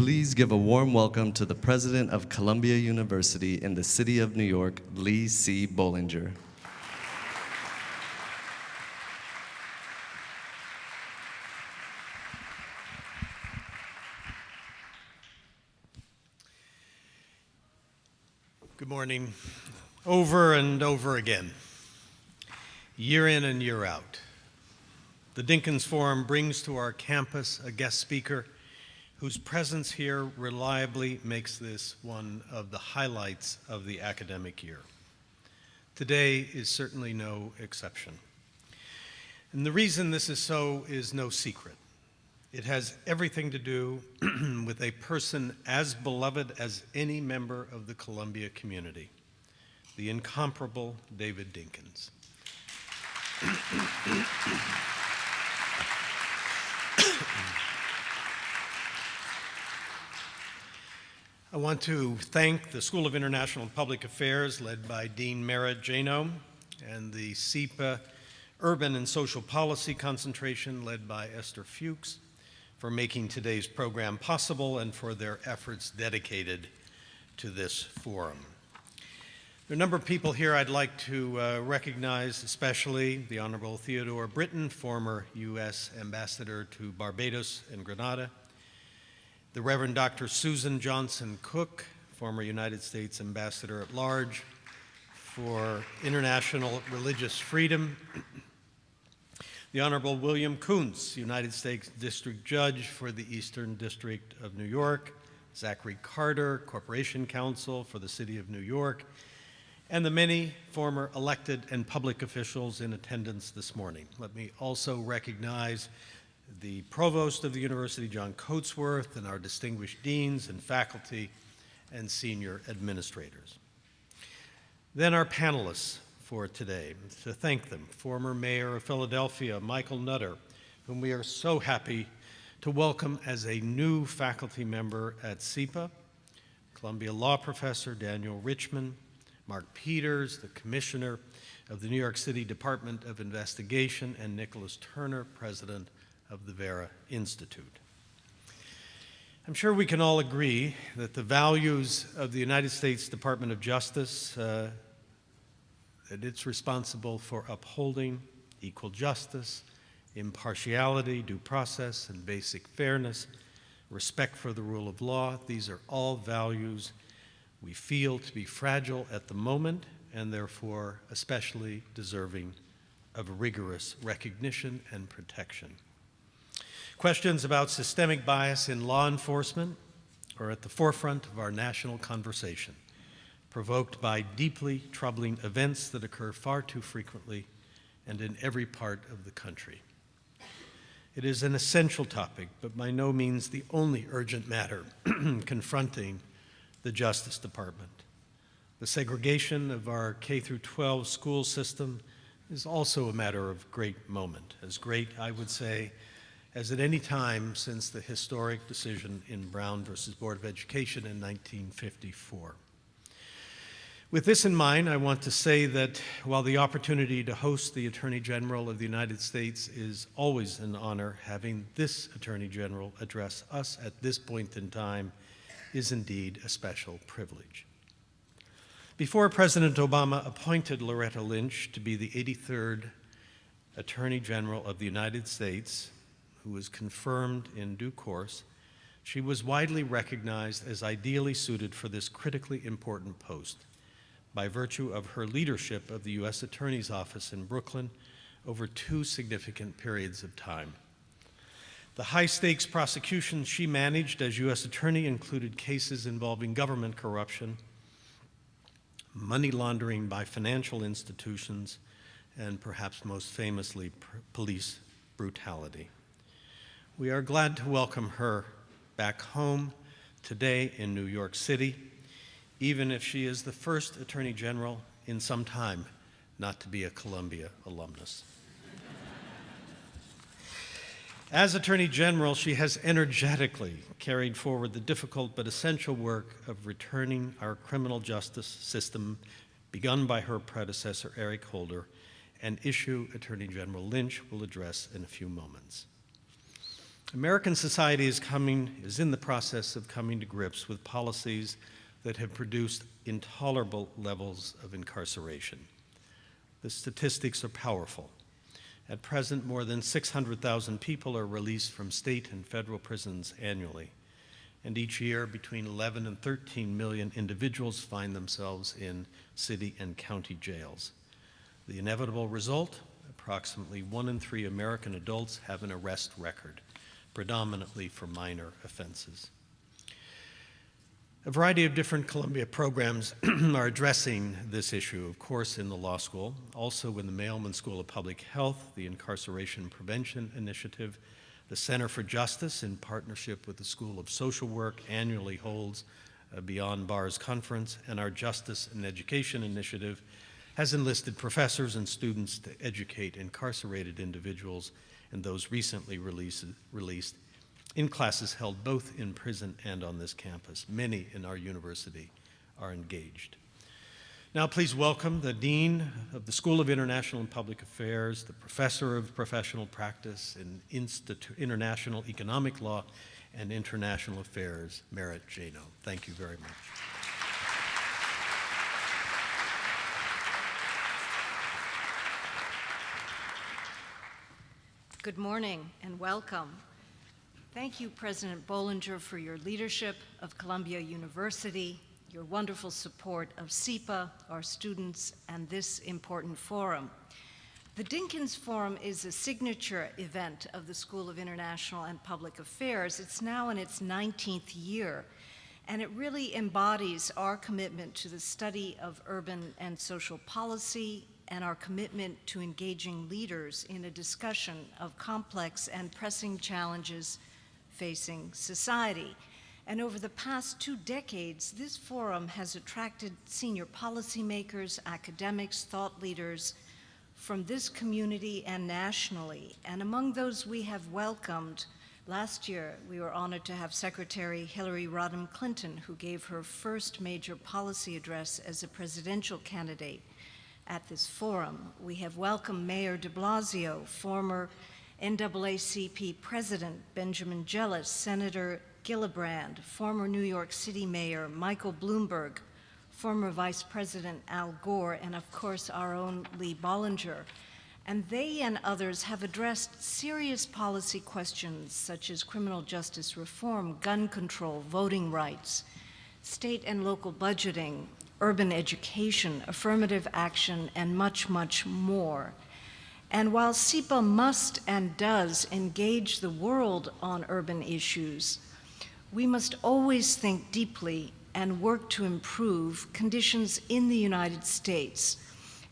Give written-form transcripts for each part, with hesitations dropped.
please give a warm welcome to the President of Columbia University in the city of New York, Lee C. Bollinger. Good morning. Over and over again, year in and year out, the Dinkins Forum brings to our campus a guest speaker whose presence here reliably makes this one of the highlights of the academic year. Today is certainly no exception. And the reason this is so is no secret. It has everything to do with a person as beloved as any member of the Columbia community, the incomparable David Dinkins. I want to thank the School of International and Public Affairs, led by Dean Merritt Jano, and the SEPA Urban and Social Policy concentration, led by Esther Fuchs, for making today's program possible and for their efforts dedicated to this forum. There are a number of people here I'd like to recognize, especially the Honorable Theodore Britton, former U.S. Ambassador to Barbados and Grenada, the Reverend Dr. Susan Johnson Cook, former United States Ambassador at Large for International Religious Freedom, the Honorable William Kuntz, United States District Judge for the Eastern District of New York, Zachary Carter, Corporation Counsel for the City of New York, and the many former elected and public officials in attendance this morning. Let me also recognize the Provost of the University, John Coatsworth, and our distinguished deans and faculty and senior administrators. Then our panelists for today, to thank them, former Mayor of Philadelphia, Michael Nutter, whom we are so happy to welcome as a new faculty member at SEPA, Columbia Law Professor Daniel Richman, Mark Peters, the Commissioner of the New York City Department of Investigation, and Nicholas Turner, President of the Vera Institute. I'm sure we can all agree that the values of the United States Department of Justice, that it's responsible for upholding equal justice, impartiality, due process, and basic fairness, respect for the rule of law. These are all values we feel to be fragile at the moment and therefore especially deserving of rigorous recognition and protection. Questions about systemic bias in law enforcement are at the forefront of our national conversation, provoked by deeply troubling events that occur far too frequently and in every part of the country. It is an essential topic, but by no means the only urgent matter confronting the Justice Department. The segregation of our K-12 school system is also a matter of great moment, as great, I would say, as at any time since the historic decision in Brown versus Board of Education in 1954. With this in mind, I want to say that while the opportunity to host the Attorney General of the United States is always an honor, having this Attorney General address us at this point in time is indeed a special privilege. Before President Obama appointed Loretta Lynch to be the 83rd Attorney General of the United States, who was confirmed in due course, she was widely recognized as ideally suited for this critically important post by virtue of her leadership of the U.S. Attorney's Office in Brooklyn over two significant periods of time. The high-stakes prosecutions she managed as U.S. Attorney included cases involving government corruption, money laundering by financial institutions, and perhaps most famously, police brutality. We are glad to welcome her back home today in New York City, even if she is the first Attorney General in some time not to be a Columbia alumnus. As Attorney General, she has energetically carried forward the difficult but essential work of returning our criminal justice system begun by her predecessor, Eric Holder, and issue Attorney General Lynch will address in a few moments. American society is in the process of coming to grips with policies that have produced intolerable levels of incarceration. The statistics are powerful. At present, more than 600,000 people are released from state and federal prisons annually. And each year, between 11 and 13 million individuals find themselves in city and county jails. The inevitable result, approximately 1 in 3 American adults have an arrest record, predominantly for minor offenses. A variety of different Columbia programs are addressing this issue, of course, in the law school, also in the Mailman School of Public Health, the Incarceration Prevention Initiative. The Center for Justice, in partnership with the School of Social Work, annually holds a Beyond Bars conference, and our Justice and Education Initiative has enlisted professors and students to educate incarcerated individuals and those recently released in classes held both in prison and on this campus. Many in our university are engaged. Now please welcome the Dean of the School of International and Public Affairs, the Professor of Professional Practice in International Economic Law and International Affairs, Merritt Jano. Thank you very much. Good morning and welcome. Thank you, President Bollinger, for your leadership of Columbia University, your wonderful support of SEPA, our students, and this important forum. The Dinkins Forum is a signature event of the School of International and Public Affairs. It's now in its 19th year, and it really embodies our commitment to the study of urban and social policy and our commitment to engaging leaders in a discussion of complex and pressing challenges facing society. And over the past 2 decades, this forum has attracted senior policymakers, academics, thought leaders from this community and nationally. And among those we have welcomed, last year we were honored to have Secretary Hillary Rodham Clinton, who gave her first major policy address as a presidential candidate at this forum. We have welcomed Mayor de Blasio, former NAACP President Benjamin Jealous, Senator Gillibrand, former New York City Mayor Michael Bloomberg, former Vice President Al Gore, and of course our own Lee Bollinger. And they and others have addressed serious policy questions such as criminal justice reform, gun control, voting rights, state and local budgeting, urban education, affirmative action, and much, much more. And while SEPA must and does engage the world on urban issues, we must always think deeply and work to improve conditions in the United States.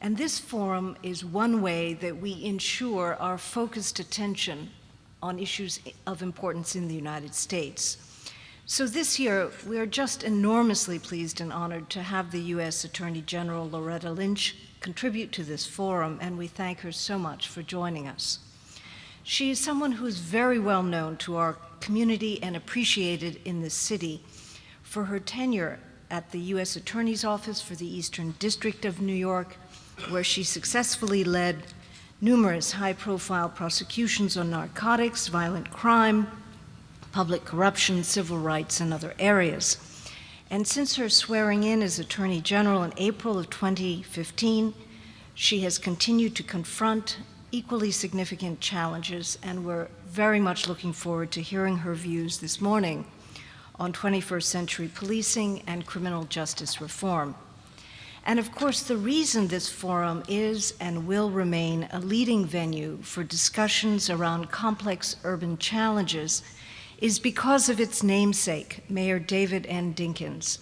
And this forum is one way that we ensure our focused attention on issues of importance in the United States. So this year, we are just enormously pleased and honored to have the U.S. Attorney General Loretta Lynch contribute to this forum, and we thank her so much for joining us. She is someone who is very well known to our community and appreciated in this city for her tenure at the U.S. Attorney's Office for the Eastern District of New York, where she successfully led numerous high-profile prosecutions on narcotics, violent crime, public corruption, civil rights, and other areas. And since her swearing in as Attorney General in April of 2015, she has continued to confront equally significant challenges, and we're very much looking forward to hearing her views this morning on 21st century policing and criminal justice reform. And of course, the reason this forum is and will remain a leading venue for discussions around complex urban challenges is because of its namesake, Mayor David N. Dinkins.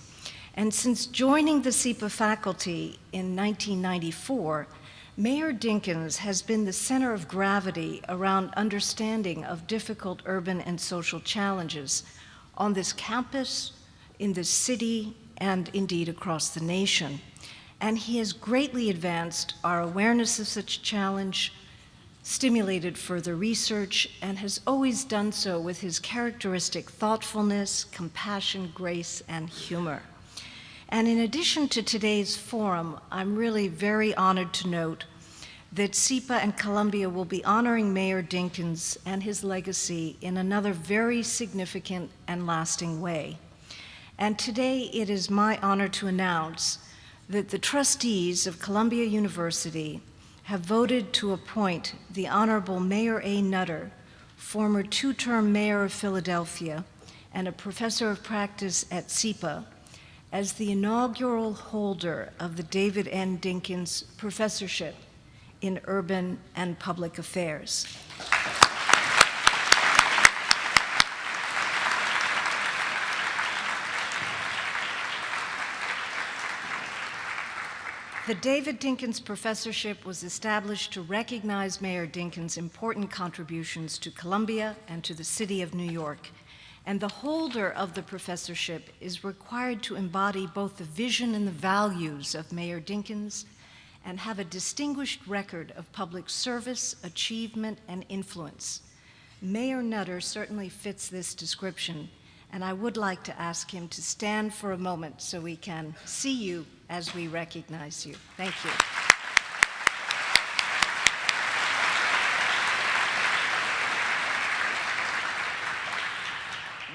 And since joining the SEPA faculty in 1994, Mayor Dinkins has been the center of gravity around understanding of difficult urban and social challenges on this campus, in this city, and indeed across the nation. And he has greatly advanced our awareness of such challenge, stimulated further research, and has always done so with his characteristic thoughtfulness, compassion, grace, and humor. And in addition to today's forum, I'm really very honored to note that SEPA and Columbia will be honoring Mayor Dinkins and his legacy in another very significant and lasting way. And today it is my honor to announce that the trustees of Columbia University have voted to appoint the Honorable Mayor A. Nutter, former two-term mayor of Philadelphia and a professor of practice at SEPA, as the inaugural holder of the David N. Dinkins Professorship in Urban and Public Affairs. The David Dinkins Professorship was established to recognize Mayor Dinkins' important contributions to Columbia and to the city of New York. And the holder of the professorship is required to embody both the vision and the values of Mayor Dinkins and have a distinguished record of public service, achievement, and influence. Mayor Nutter certainly fits this description, and I would like to ask him to stand for a moment so we can see you as we recognize you. Thank you.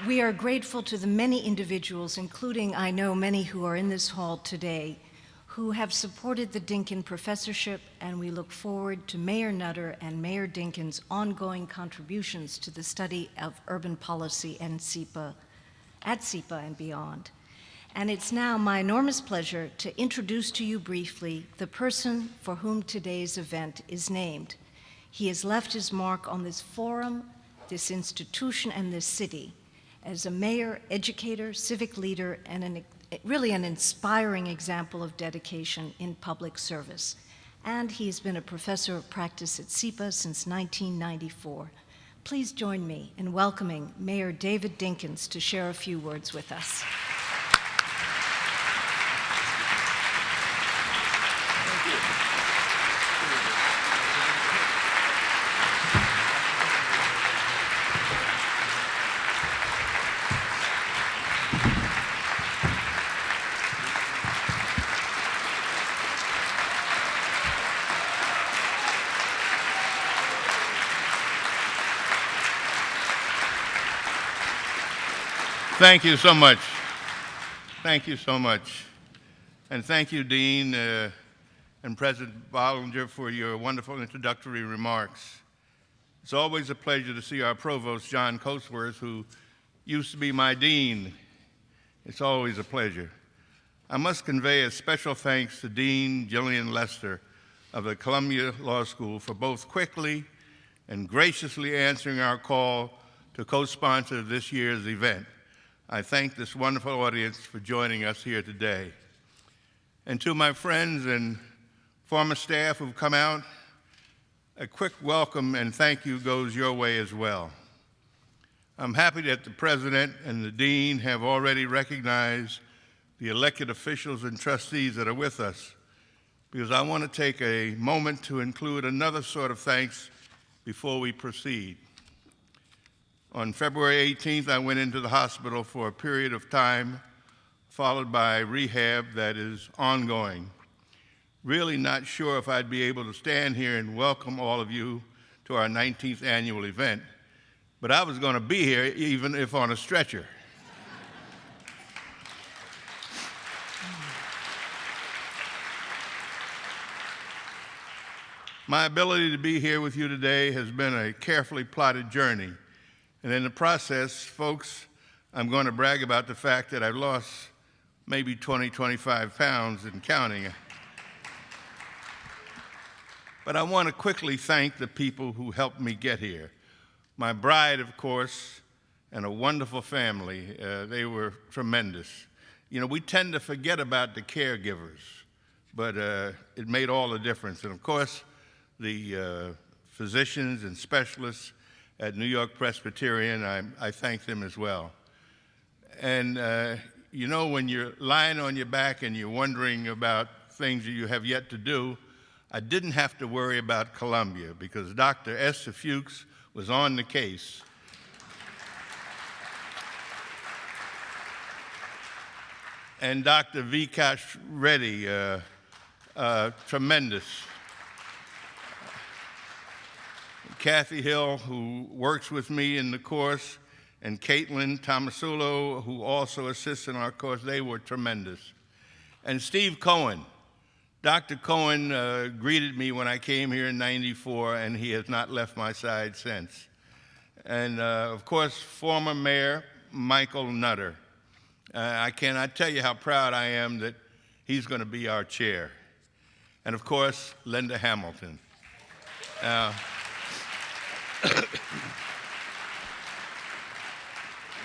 We are grateful to the many individuals, including I know many who are in this hall today, who have supported the Dinkins Professorship, and we look forward to Mayor Nutter and Mayor Dinkins' ongoing contributions to the study of urban policy and at SEPA and beyond. And it's now my enormous pleasure to introduce to you briefly the person for whom today's event is named. He has left his mark on this forum, this institution, and this city as a mayor, educator, civic leader, and really an inspiring example of dedication in public service. And he's been a professor of practice at SEPA since 1994. Please join me in welcoming Mayor David Dinkins to share a few words with us. Thank you so much. Thank you so much. And thank you, Dean and President Bollinger, for your wonderful introductory remarks. It's always a pleasure to see our provost, John Coatsworth, who used to be my dean. It's always a pleasure. I must convey a special thanks to Dean Gillian Lester of the Columbia Law School for both quickly and graciously answering our call to co-sponsor this year's event. I thank this wonderful audience for joining us here today. And to my friends and former staff who've come out, a quick welcome and thank you goes your way as well. I'm happy that the president and the dean have already recognized the elected officials and trustees that are with us, because I want to take a moment to include another sort of thanks before we proceed. On February 18th, I went into the hospital for a period of time, followed by rehab that is ongoing. Really not sure if I'd be able to stand here and welcome all of you to our 19th annual event, but I was going to be here even if on a stretcher. My ability to be here with you today has been a carefully plotted journey. And in the process, folks, I'm going to brag about the fact that I've lost maybe 20, 25 pounds and counting. But I want to quickly thank the people who helped me get here. My bride, of course, and a wonderful family. They were tremendous. You know, we tend to forget about the caregivers, but it made all the difference. And of course, the physicians and specialists at New York Presbyterian, I thank them as well. And you know, when you're lying on your back and you're wondering about things that you have yet to do, I didn't have to worry about Columbia because Dr. Esther Fuchs was on the case. And Dr. Vikash Reddy, tremendous. Kathy Hill, who works with me in the course, and Caitlin Tomasulo, who also assists in our course. They were tremendous. And Steve Cohen. Dr. Cohen greeted me when I came here in '94, and he has not left my side since. And of course, former Mayor Michael Nutter. I cannot tell you how proud I am that he's going to be our chair. And of course, Linda Hamilton.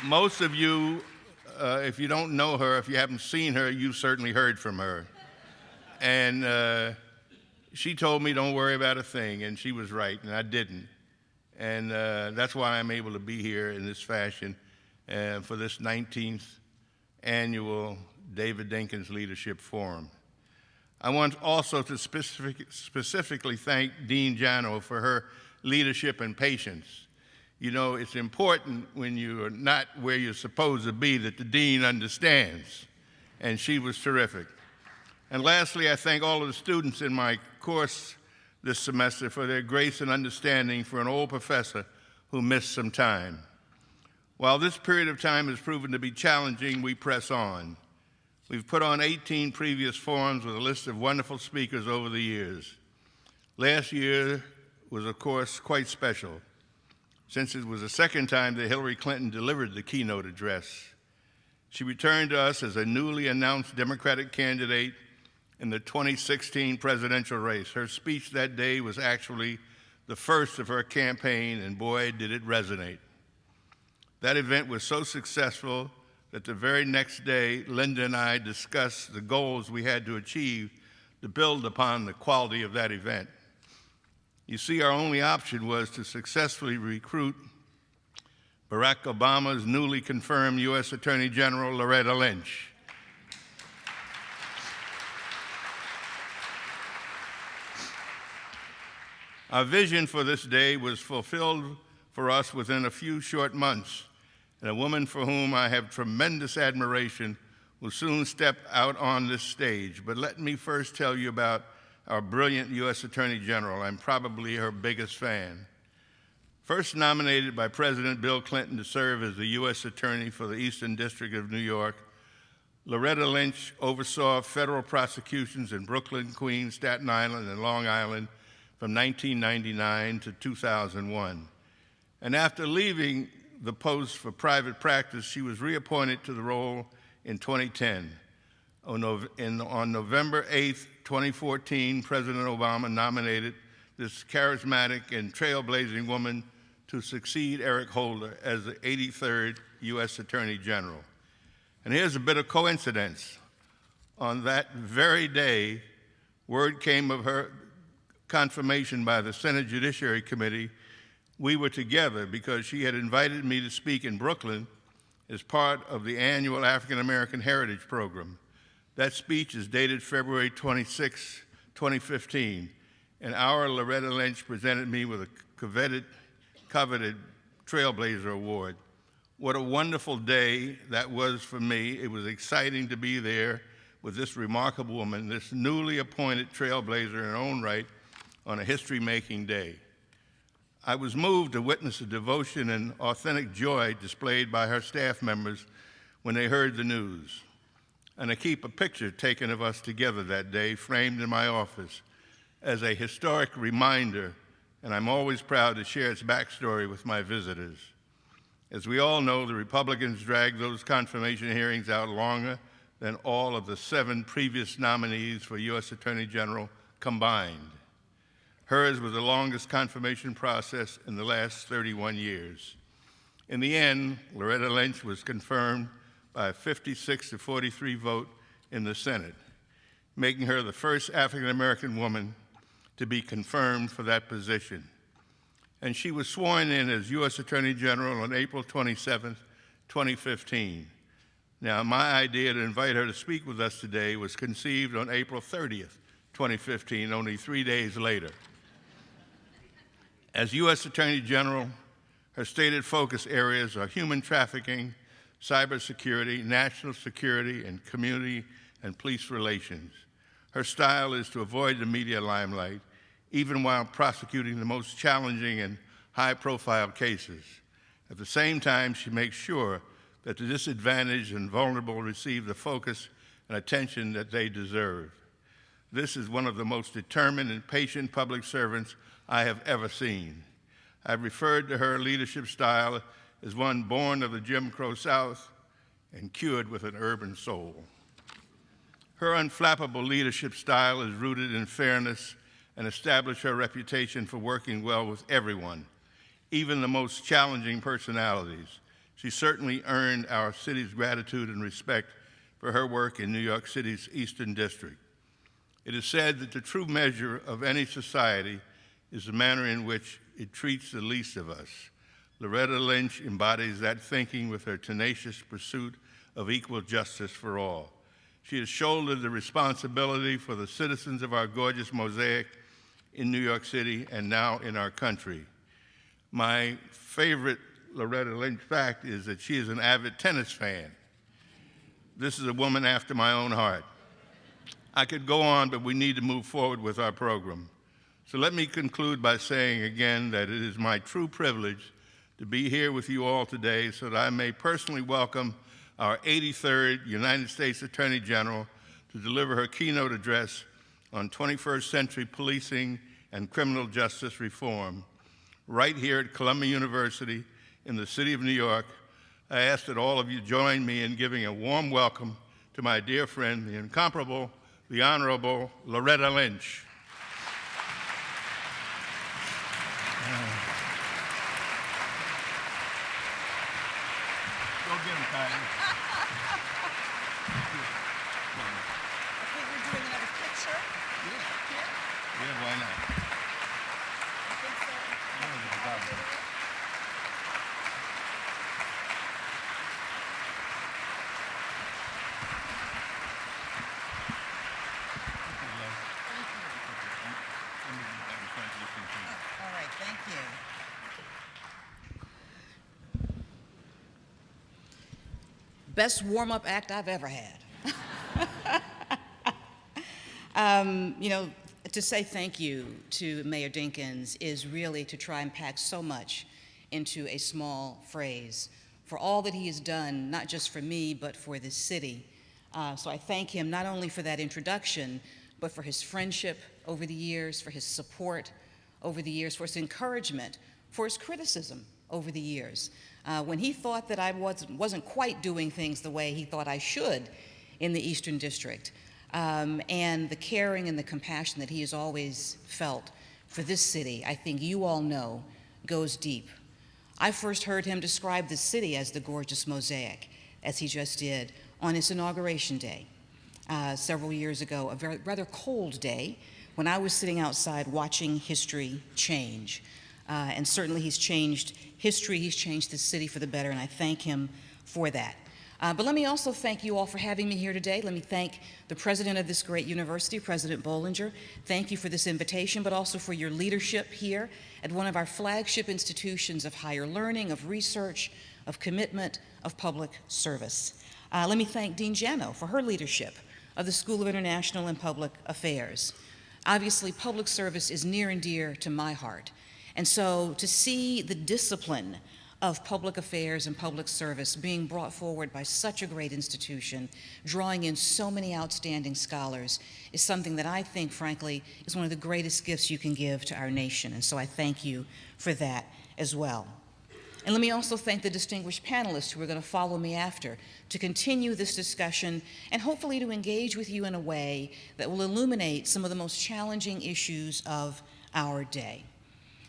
Most of you, if you don't know her, if you haven't seen her, you've certainly heard from her. And she told me, don't worry about a thing, and she was right, and I didn't. And that's why I'm able to be here in this fashion for this 19th annual David Dinkins Leadership Forum. I want also to specifically thank Dean Jano for her leadership and patience. You know, it's important when you're not where you're supposed to be that the dean understands, and she was terrific. And lastly, I thank all of the students in my course this semester for their grace and understanding for an old professor who missed some time. While this period of time has proven to be challenging, we press on. We've put on 18 previous forums with a list of wonderful speakers over the years. Last year was, of course, quite special, since it was the second time that Hillary Clinton delivered the keynote address. She returned to us as a newly announced Democratic candidate in the 2016 presidential race. Her speech that day was actually the first of her campaign, and boy, did it resonate. That event was so successful that the very next day, Linda and I discussed the goals we had to achieve to build upon the quality of that event. You see, our only option was to successfully recruit Barack Obama's newly confirmed U.S. Attorney General, Loretta Lynch. Our vision for this day was fulfilled for us within a few short months, and a woman for whom I have tremendous admiration will soon step out on this stage. But let me first tell you about our brilliant U.S. Attorney General. I'm probably her biggest fan. First nominated by President Bill Clinton to serve as the U.S. Attorney for the Eastern District of New York, Loretta Lynch oversaw federal prosecutions in Brooklyn, Queens, Staten Island, and Long Island from 1999 to 2001. And after leaving the post for private practice, she was reappointed to the role in 2010. On November 8th, 2014, President Obama nominated this charismatic and trailblazing woman to succeed Eric Holder as the 83rd U.S. Attorney General. And here's a bit of coincidence. On that very day, word came of her confirmation by the Senate Judiciary Committee. We were together because she had invited me to speak in Brooklyn as part of the annual African American Heritage Program. That speech is dated February 26, 2015, and our Loretta Lynch presented me with a coveted Trailblazer Award. What a wonderful day that was for me. It was exciting to be there with this remarkable woman, this newly appointed trailblazer in her own right, on a history-making day. I was moved to witness the devotion and authentic joy displayed by her staff members when they heard the news. And I keep a picture taken of us together that day, framed in my office, as a historic reminder, and I'm always proud to share its backstory with my visitors. As we all know, the Republicans dragged those confirmation hearings out longer than all of the 7 previous nominees for U.S. Attorney General combined. Hers was the longest confirmation process in the last 31 years. In the end, Loretta Lynch was confirmed by a 56-43 vote in the Senate, making her the first African-American woman to be confirmed for that position. And she was sworn in as U.S. Attorney General on April 27, 2015. Now, my idea to invite her to speak with us today was conceived on April 30th, 2015, only 3 days later. As U.S. Attorney General, her stated focus areas are human trafficking, cybersecurity, national security, and community and police relations. Her style is to avoid the media limelight, even while prosecuting the most challenging and high-profile cases. At the same time, she makes sure that the disadvantaged and vulnerable receive the focus and attention that they deserve. This is one of the most determined and patient public servants I have ever seen. I've referred to her leadership style as one born of the Jim Crow South and cured with an urban soul. Her unflappable leadership style is rooted in fairness and established her reputation for working well with everyone, even the most challenging personalities. She certainly earned our city's gratitude and respect for her work in New York City's Eastern District. It is said that the true measure of any society is the manner in which it treats the least of us. Loretta Lynch embodies that thinking with her tenacious pursuit of equal justice for all. She has shouldered the responsibility for the citizens of our gorgeous mosaic in New York City and now in our country. My favorite Loretta Lynch fact is that she is an avid tennis fan. This is a woman after my own heart. I could go on, but we need to move forward with our program. So let me conclude by saying again that it is my true privilege to be here with you all today so that I may personally welcome our 83rd United States Attorney General to deliver her keynote address on 21st century policing and criminal justice reform. Right here at Columbia University in the city of New York, I ask that all of you join me in giving a warm welcome to my dear friend, the incomparable, the Honorable Loretta Lynch. Go get him, Kylie. I think we're doing another picture. Yeah, why not? I think so. All right, thank you. Best warm-up act I've ever had. To say thank you to Mayor Dinkins is really to try and pack so much into a small phrase for all that he has done, not just for me, but for this city. So I thank him not only for that introduction, but for his friendship over the years, for his support over the years, for his encouragement, for his criticism over the years. When he thought that I wasn't quite doing things the way he thought I should in the Eastern District, and the caring and the compassion that he has always felt for this city, I think you all know, goes deep. I first heard him describe the city as the gorgeous mosaic, as he just did on his inauguration day several years ago, a rather cold day when I was sitting outside watching history change. And certainly he's changed history, he's changed the city for the better, and I thank him for that. But let me also thank you all for having me here today. Let me thank the president of this great university, President Bollinger. Thank you for this invitation, but also for your leadership here at one of our flagship institutions of higher learning, of research, of commitment, of public service. Let me thank Dean Jano for her leadership of the School of International and Public Affairs. Obviously, public service is near and dear to my heart. And so to see the discipline of public affairs and public service being brought forward by such a great institution, drawing in so many outstanding scholars, is something that I think, frankly, is one of the greatest gifts you can give to our nation. And so I thank you for that as well. And let me also thank the distinguished panelists who are going to follow me after to continue this discussion and hopefully to engage with you in a way that will illuminate some of the most challenging issues of our day.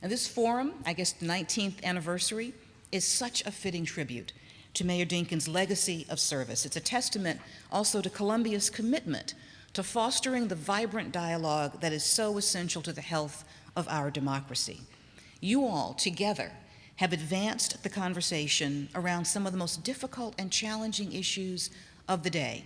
And this forum, I guess the 19th anniversary, is such a fitting tribute to Mayor Dinkins' legacy of service. It's a testament also to Columbia's commitment to fostering the vibrant dialogue that is so essential to the health of our democracy. You all together have advanced the conversation around some of the most difficult and challenging issues of the day.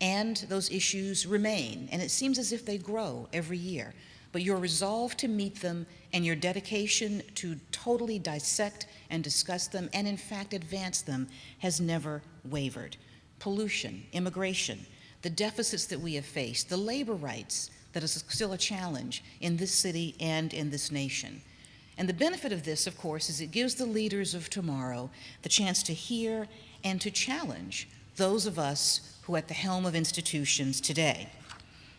And those issues remain, and it seems as if they grow every year. But your resolve to meet them and your dedication to totally dissect and discuss them and in fact advance them has never wavered. Pollution, immigration, the deficits that we have faced, the labor rights that is still a challenge in this city and in this nation. And the benefit of this, of course, is it gives the leaders of tomorrow the chance to hear and to challenge those of us who are at the helm of institutions today.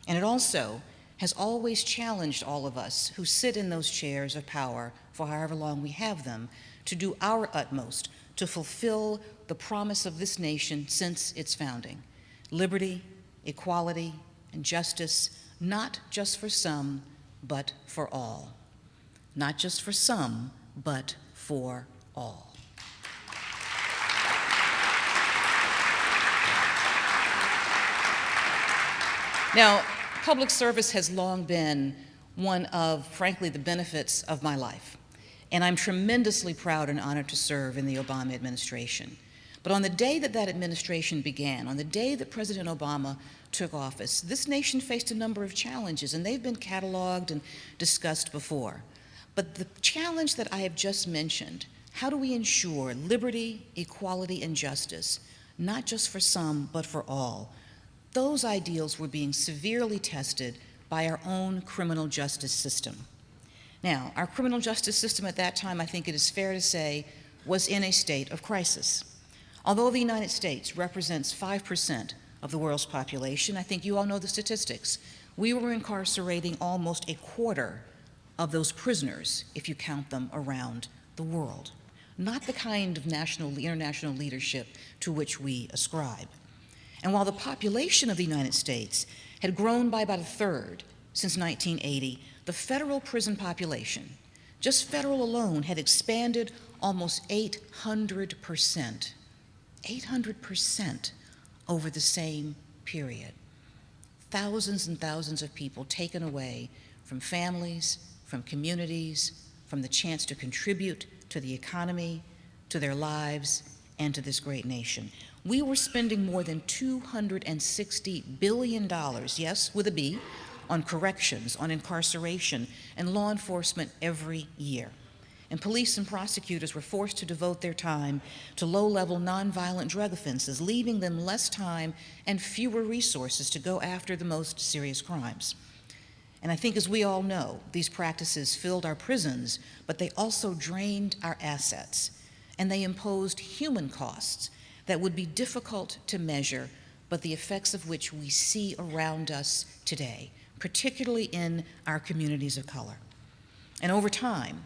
And it also has always challenged all of us who sit in those chairs of power for however long we have them to do our utmost to fulfill the promise of this nation since its founding: liberty, equality, and justice, not just for some, but for all. Not just for some, but for all. Now, public service has long been one of, frankly, the benefits of my life. And I'm tremendously proud and honored to serve in the Obama administration. But on the day that that administration began, on the day that President Obama took office, this nation faced a number of challenges, and they've been cataloged and discussed before. But the challenge that I have just mentioned, how do we ensure liberty, equality, and justice, not just for some, but for all? Those ideals were being severely tested by our own criminal justice system. Now, our criminal justice system at that time, I think it is fair to say, was in a state of crisis. Although the United States represents 5% of the world's population, I think you all know the statistics. We were incarcerating almost a quarter of those prisoners, if you count them around the world. Not the kind of international leadership to which we ascribe. And while the population of the United States had grown by about a third since 1980, the federal prison population, just federal alone, had expanded almost 800%. 800% over the same period. Thousands and thousands of people taken away from families, from communities, from the chance to contribute to the economy, to their lives, and to this great nation. We were spending more than $260 billion, yes, with a B, on corrections, on incarceration, and law enforcement every year. And police and prosecutors were forced to devote their time to low-level nonviolent drug offenses, leaving them less time and fewer resources to go after the most serious crimes. And I think, as we all know, these practices filled our prisons, but they also drained our assets, and they imposed human costs that would be difficult to measure, but the effects of which we see around us today, particularly in our communities of color. And over time,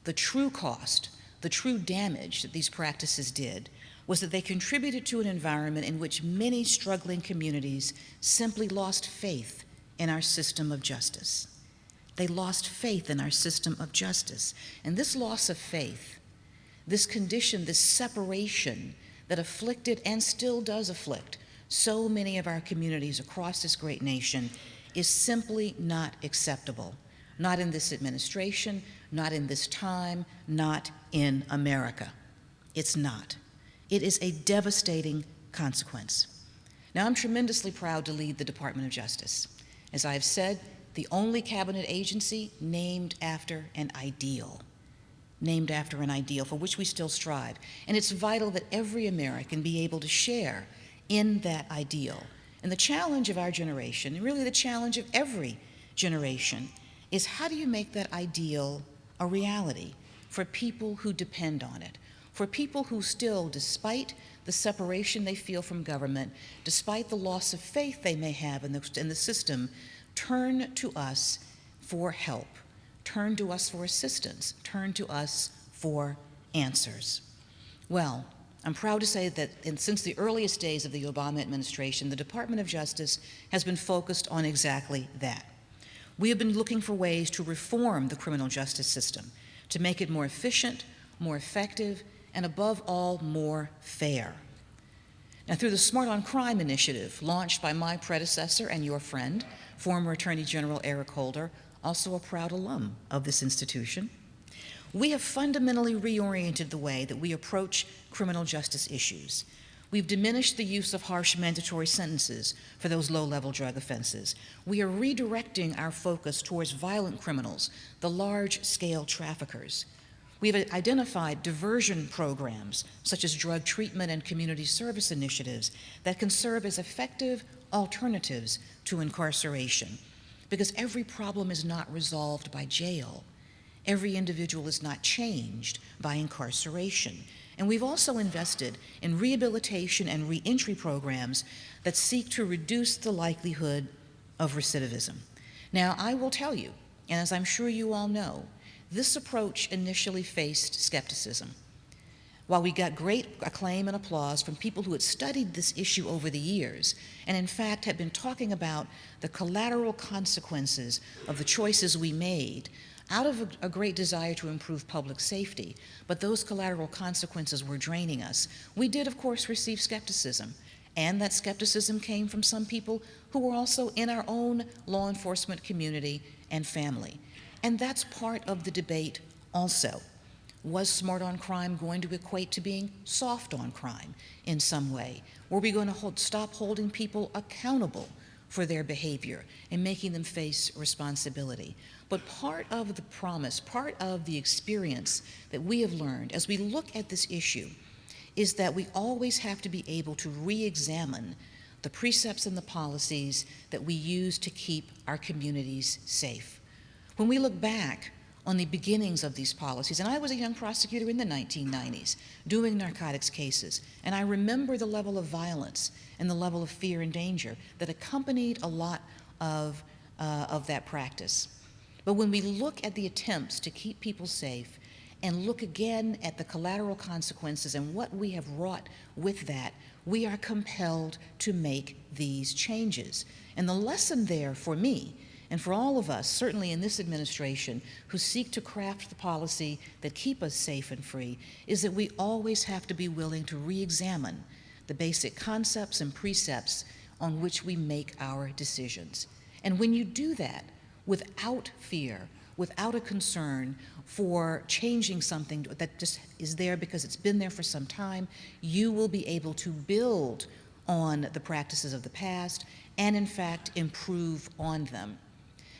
the true cost, the true damage that these practices did was that they contributed to an environment in which many struggling communities simply lost faith in our system of justice. They lost faith in our system of justice. And this loss of faith, this condition, this separation that afflicted and still does afflict so many of our communities across this great nation is simply not acceptable. Not in this administration, not in this time, not in America. It's not. It is a devastating consequence. Now, I'm tremendously proud to lead the Department of Justice. As I've said, the only cabinet agency named after an ideal for which we still strive. And it's vital that every American be able to share in that ideal. And the challenge of our generation, and really the challenge of every generation, is how do you make that ideal a reality for people who depend on it, for people who still, despite the separation they feel from government, despite the loss of faith they may have in the system, turn to us for help, turn to us for assistance, turn to us for answers. Well, I'm proud to say that since the earliest days of the Obama administration, the Department of Justice has been focused on exactly that. We have been looking for ways to reform the criminal justice system, to make it more efficient, more effective, and above all, more fair. Now, through the Smart on Crime initiative, launched by my predecessor and your friend, former Attorney General Eric Holder, also a proud alum of this institution, we have fundamentally reoriented the way that we approach criminal justice issues. We've diminished the use of harsh mandatory sentences for those low-level drug offenses. We are redirecting our focus towards violent criminals, the large-scale traffickers. We've identified diversion programs, such as drug treatment and community service initiatives, that can serve as effective alternatives to incarceration. Because every problem is not resolved by jail. Every individual is not changed by incarceration. And we've also invested in rehabilitation and reentry programs that seek to reduce the likelihood of recidivism. Now, I will tell you, and as I'm sure you all know, this approach initially faced skepticism. While we got great acclaim and applause from people who had studied this issue over the years, and in fact had been talking about the collateral consequences of the choices we made out of a great desire to improve public safety, but those collateral consequences were draining us, we did, of course, receive skepticism. And that skepticism came from some people who were also in our own law enforcement community and family. And that's part of the debate also. Was smart on crime going to equate to being soft on crime in some way? Were we going to stop holding people accountable for their behavior and making them face responsibility? But part of the promise, part of the experience that we have learned as we look at this issue is that we always have to be able to re-examine the precepts and the policies that we use to keep our communities safe. When we look back on the beginnings of these policies, and I was a young prosecutor in the 1990s doing narcotics cases, and I remember the level of violence and the level of fear and danger that accompanied a lot of that practice. But when we look at the attempts to keep people safe and look again at the collateral consequences and what we have wrought with that, we are compelled to make these changes. And the lesson there for me and for all of us, certainly in this administration, who seek to craft the policy that keep us safe and free, is that we always have to be willing to re-examine the basic concepts and precepts on which we make our decisions. And when you do that without fear, without a concern for changing something that just is there because it's been there for some time, you will be able to build on the practices of the past and, in fact, improve on them.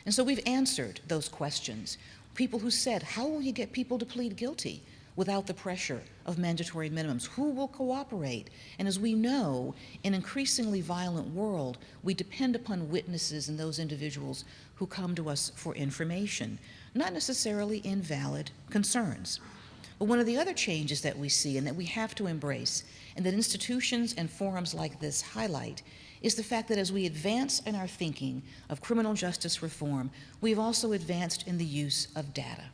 And so we've answered those questions. People who said, how will you get people to plead guilty without the pressure of mandatory minimums? Who will cooperate? And as we know, in an increasingly violent world, we depend upon witnesses and those individuals who come to us for information, not necessarily invalid concerns. But one of the other changes that we see and that we have to embrace, and that institutions and forums like this highlight, is the fact that as we advance in our thinking of criminal justice reform, we've also advanced in the use of data.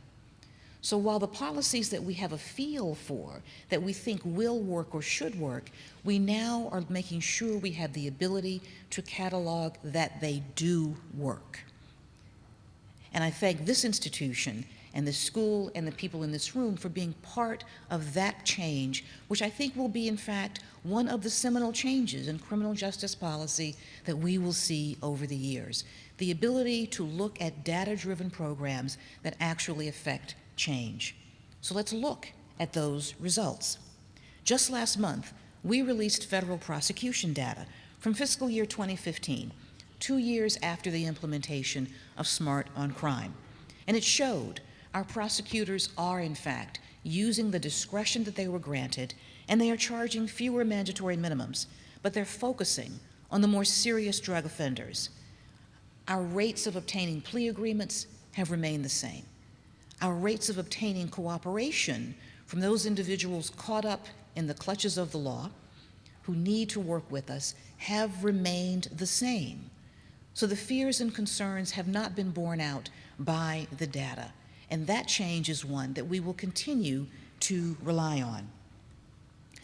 So while the policies that we have a feel for, that we think will work or should work, we now are making sure we have the ability to catalog that they do work. And I thank this institution and the school and the people in this room for being part of that change, which I think will be, in fact, one of the seminal changes in criminal justice policy that we will see over the years. The ability to look at data-driven programs that actually affect change. So let's look at those results. Just last month, we released federal prosecution data from fiscal year 2015, 2 years after the implementation of Smart on Crime. And it showed our prosecutors are, in fact, using the discretion that they were granted, and they are charging fewer mandatory minimums, but they're focusing on the more serious drug offenders. Our rates of obtaining plea agreements have remained the same. Our rates of obtaining cooperation from those individuals caught up in the clutches of the law who need to work with us have remained the same. So the fears and concerns have not been borne out by the data. And that change is one that we will continue to rely on.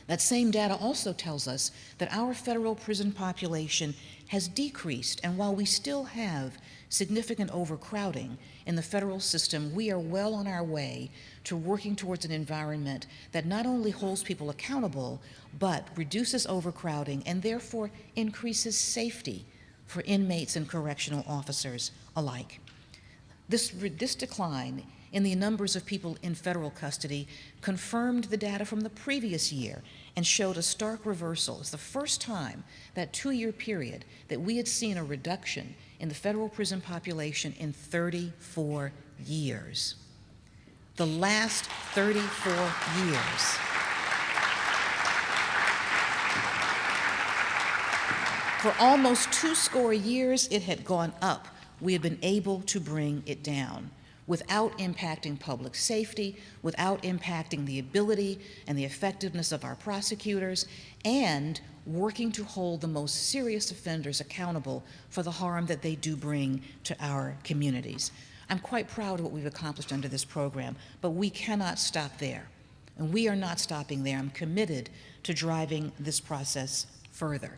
That same data also tells us that our federal prison population has decreased, and while we still have significant overcrowding in the federal system, we are well on our way to working towards an environment that not only holds people accountable, but reduces overcrowding and therefore increases safety for inmates and correctional officers alike. This decline in the numbers of people in federal custody confirmed the data from the previous year and showed a stark reversal. It's the first time, that 2-year period, that we had seen a reduction in the federal prison population in 34 years. The last 34 years. For almost 2 score years, it had gone up. We had been able to bring it down. without impacting public safety, without impacting the ability and the effectiveness of our prosecutors, and working to hold the most serious offenders accountable for the harm that they do bring to our communities. I'm quite proud of what we've accomplished under this program, but we cannot stop there. And we are not stopping there. I'm committed to driving this process further.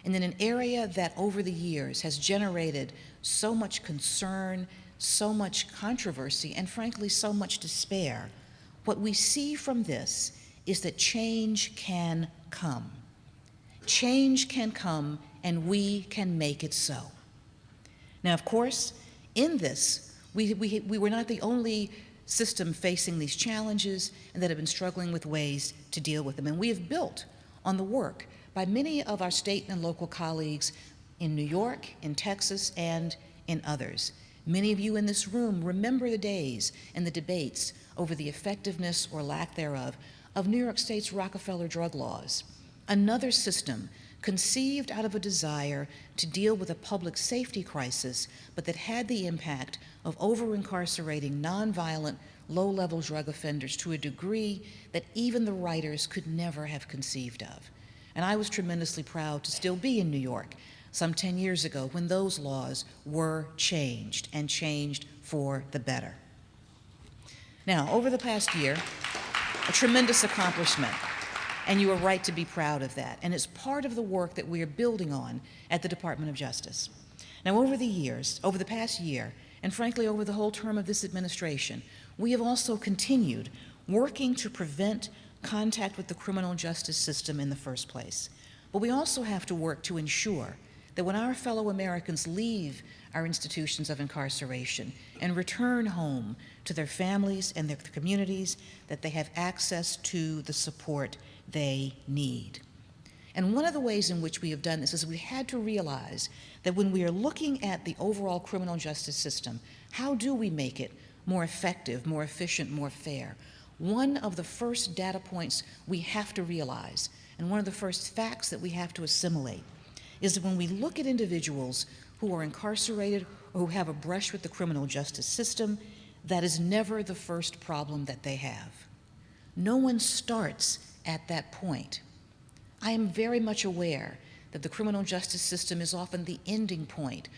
And in an area that over the years has generated so much concern, so much controversy, and frankly, so much despair, what we see from this is that change can come. Change can come, and we can make it so. Now, of course, in this, we were not the only system facing these challenges and that have been struggling with ways to deal with them. And we have built on the work by many of our state and local colleagues in New York, in Texas, and in others. Many of you in this room remember the days and the debates over the effectiveness or lack thereof of New York State's Rockefeller drug laws, another system conceived out of a desire to deal with a public safety crisis, but that had the impact of over-incarcerating nonviolent, low-level drug offenders to a degree that even the writers could never have conceived of. And I was tremendously proud to still be in New York some 10 years ago when those laws were changed, and changed for the better. Now, over the past year, a tremendous accomplishment, and you are right to be proud of that. And it's part of the work that we are building on at the Department of Justice. Now, over the past year, and frankly over the whole term of this administration, we have also continued working to prevent contact with the criminal justice system in the first place. But we also have to work to ensure that when our fellow Americans leave our institutions of incarceration and return home to their families and their communities, that they have access to the support they need. And one of the ways in which we have done this is we had to realize that when we are looking at the overall criminal justice system, how do we make it more effective, more efficient, more fair? One of the first data points we have to realize, and one of the first facts that we have to assimilate, is that when we look at individuals who are incarcerated or who have a brush with the criminal justice system, that is never the first problem that they have. No one starts at that point. I am very much aware that the criminal justice system is often the ending point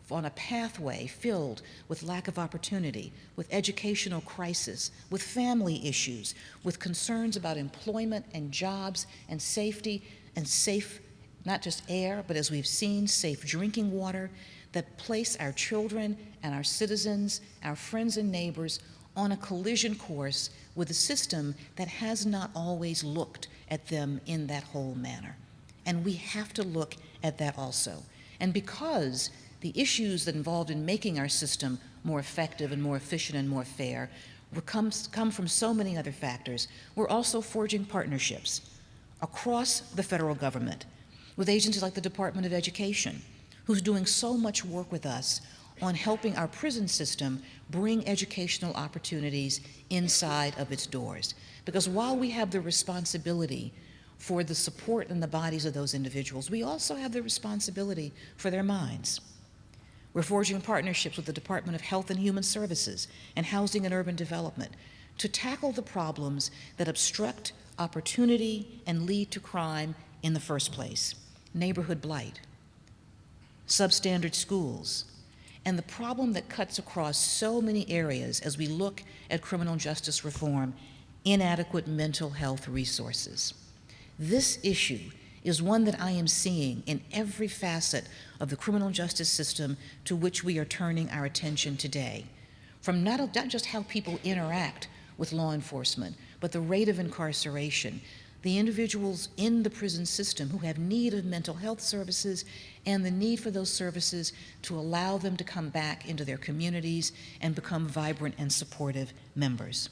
on a pathway filled with lack of opportunity, with educational crisis, with family issues, with concerns about employment and jobs and safety and safe, not just air, but as we've seen, safe drinking water that place our children and our citizens, our friends and neighbors on a collision course with a system that has not always looked at them in that whole manner. And we have to look at that also. And because the issues that involved in making our system more effective and more efficient and more fair come from so many other factors, we're also forging partnerships across the federal government with agencies like the Department of Education, who's doing so much work with us on helping our prison system bring educational opportunities inside of its doors. Because while we have the responsibility for the support and the bodies of those individuals, we also have the responsibility for their minds. We're forging partnerships with the Department of Health and Human Services and Housing and Urban Development to tackle the problems that obstruct opportunity and lead to crime in the first place. Neighborhood blight, substandard schools, and the problem that cuts across so many areas as we look at criminal justice reform, inadequate mental health resources. This issue is one that I am seeing in every facet of the criminal justice system to which we are turning our attention today, from not just how people interact with law enforcement, but the rate of incarceration, the individuals in the prison system who have need of mental health services, and the need for those services to allow them to come back into their communities and become vibrant and supportive members.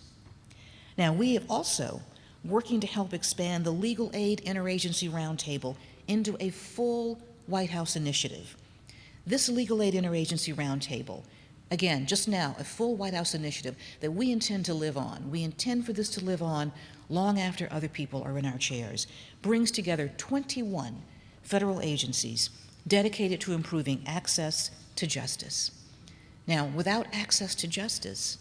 Now, we have also working to help expand the Legal Aid Interagency Roundtable into a full White House initiative. This Legal Aid Interagency Roundtable, again, just now, a full White House initiative that we intend to live on. We intend for this to live on long after other people are in our chairs, brings together 21 federal agencies dedicated to improving access to justice. Now, without access to justice,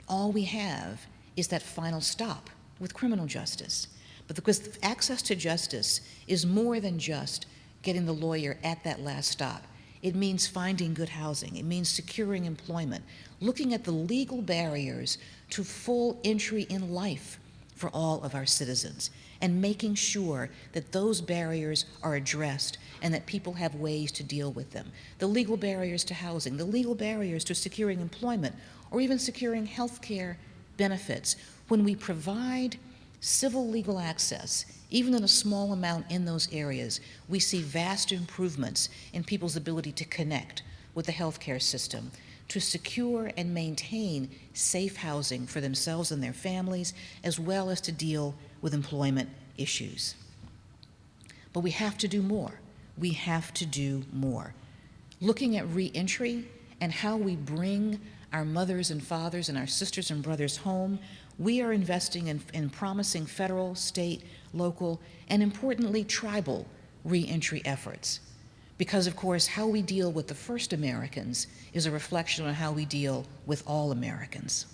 all we have is that final stop with criminal justice. But because access to justice is more than just getting the lawyer at that last stop. It means finding good housing. It means securing employment, looking at the legal barriers to full entry in life for all of our citizens, and making sure that those barriers are addressed and that people have ways to deal with them. The legal barriers to housing, the legal barriers to securing employment, or even securing health care benefits. When we provide civil legal access, even in a small amount in those areas, we see vast improvements in people's ability to connect with the healthcare system, to secure and maintain safe housing for themselves and their families, as well as to deal with employment issues. But we have to do more. We have to do more. Looking at reentry and how we bring our mothers and fathers and our sisters and brothers home, we are investing in promising federal, state, local, and importantly, tribal reentry efforts. Because, of course, how we deal with the first Americans is a reflection on how we deal with all Americans.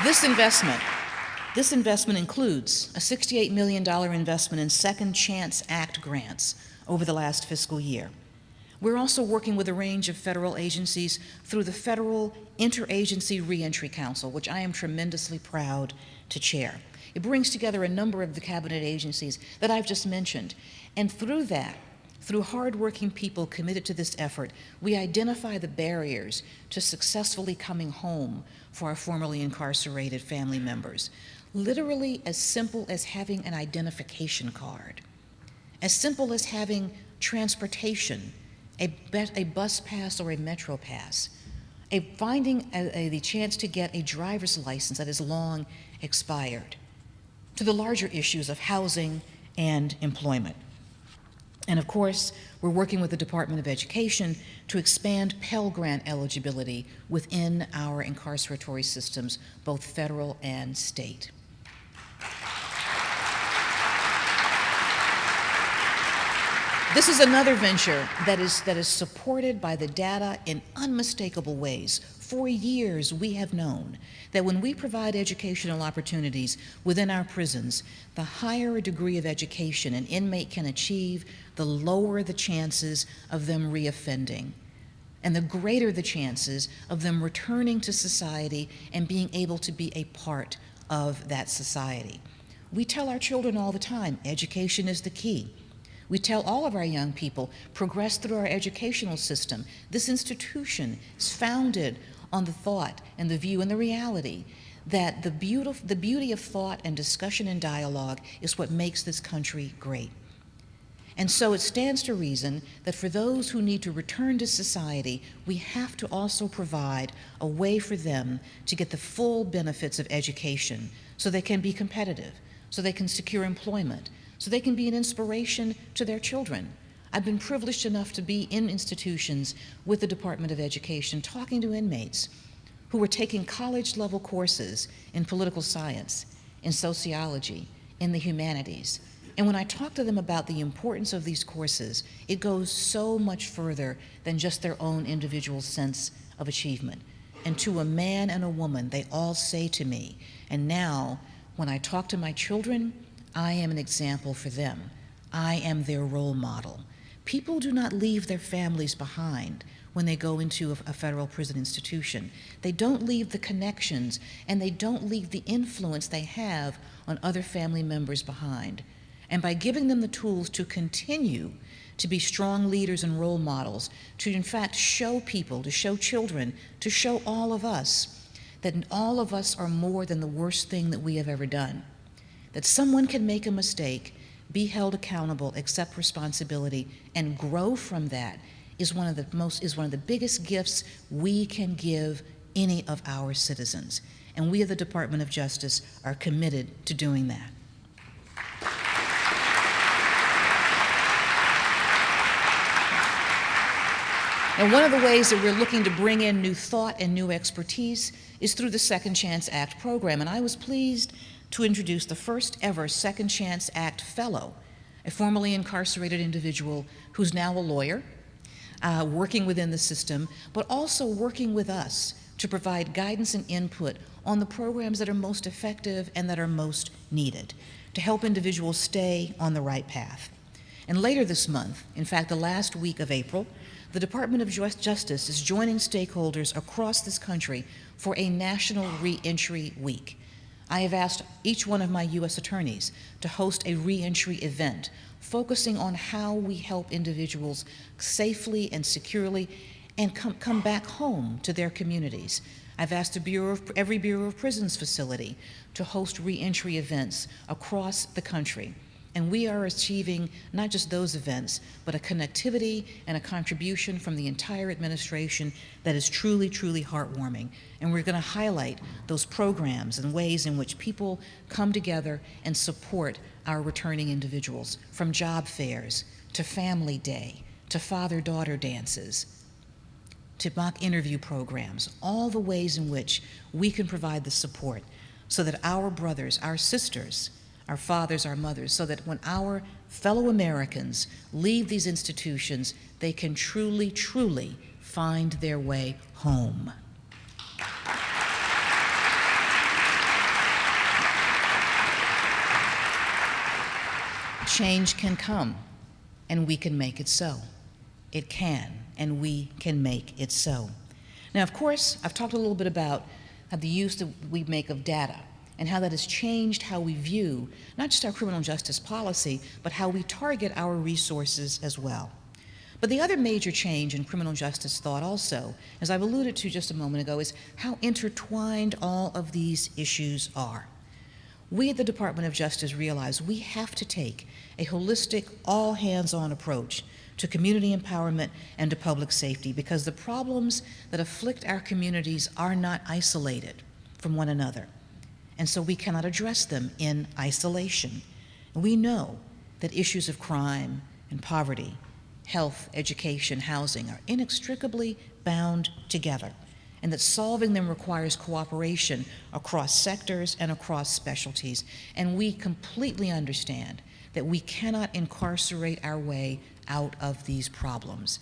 This investment includes a $68 million investment in Second Chance Act grants over the last fiscal year. We're also working with a range of federal agencies through the Federal Interagency Reentry Council, which I am tremendously proud to chair. It brings together a number of the cabinet agencies that I've just mentioned, and through that, through hardworking people committed to this effort, we identify the barriers to successfully coming home for our formerly incarcerated family members. Literally as simple as having an identification card, as simple as having transportation, a bus pass or a metro pass, finding the chance to get a driver's license that is long expired, to the larger issues of housing and employment. And of course, we're working with the Department of Education to expand Pell Grant eligibility within our incarceratory systems, both federal and state. This is another venture that is supported by the data in unmistakable ways. For years, we have known that when we provide educational opportunities within our prisons, the higher a degree of education an inmate can achieve, the lower the chances of them reoffending, and the greater the chances of them returning to society and being able to be a part of that society. We tell our children all the time, education is the key. We tell all of our young people, progress through our educational system. This institution is founded on the thought and the view and the reality that the beauty of thought and discussion and dialogue is what makes this country great. And so it stands to reason that for those who need to return to society, we have to also provide a way for them to get the full benefits of education so they can be competitive, so they can secure employment, so they can be an inspiration to their children. I've been privileged enough to be in institutions with the Department of Education talking to inmates who were taking college-level courses in political science, in sociology, in the humanities. And when I talk to them about the importance of these courses, it goes so much further than just their own individual sense of achievement. And to a man and a woman, they all say to me, and now when I talk to my children, I am an example for them. I am their role model. People do not leave their families behind when they go into a federal prison institution. They don't leave the connections, and they don't leave the influence they have on other family members behind. And by giving them the tools to continue to be strong leaders and role models, to in fact show people, to show children, to show all of us that all of us are more than the worst thing that we have ever done. That someone can make a mistake, be held accountable, accept responsibility, and grow from that is one of the biggest gifts we can give any of our citizens. And we at the Department of Justice are committed to doing that. And one of the ways that we're looking to bring in new thought and new expertise is through the Second Chance Act program. And I was pleased to introduce the first ever Second Chance Act Fellow a formerly incarcerated individual who's now a lawyer, working within the system, but also working with us to provide guidance and input on the programs that are most effective and that are most needed to help individuals stay on the right path. And later this month, in fact, the last week of April, the Department of Justice is joining stakeholders across this country for a National Reentry Week. I have asked each one of my U.S. attorneys to host a reentry event focusing on how we help individuals safely and securely and come back home to their communities. I've asked every Bureau of Prisons facility to host reentry events across the country. And we are achieving not just those events, but a connectivity and a contribution from the entire administration that is truly, truly heartwarming. And we're going to highlight those programs and ways in which people come together and support our returning individuals, from job fairs to family day to father-daughter dances to mock interview programs, all the ways in which we can provide the support so that our brothers, our sisters, our fathers, our mothers, so that when our fellow Americans leave these institutions, they can truly, truly find their way home. Change can come, and we can make it so. It can, and we can make it so. Now, of course, I've talked a little bit about the use that we make of data and how that has changed how we view not just our criminal justice policy, but how we target our resources as well. But the other major change in criminal justice thought also, as I've alluded to just a moment ago, is how intertwined all of these issues are. We at the Department of Justice realize we have to take a holistic, all-hands-on approach to community empowerment and to public safety, because the problems that afflict our communities are not isolated from one another. And so we cannot address them in isolation. And we know that issues of crime and poverty, health, education, housing are inextricably bound together, and that solving them requires cooperation across sectors and across specialties. And we completely understand that we cannot incarcerate our way out of these problems.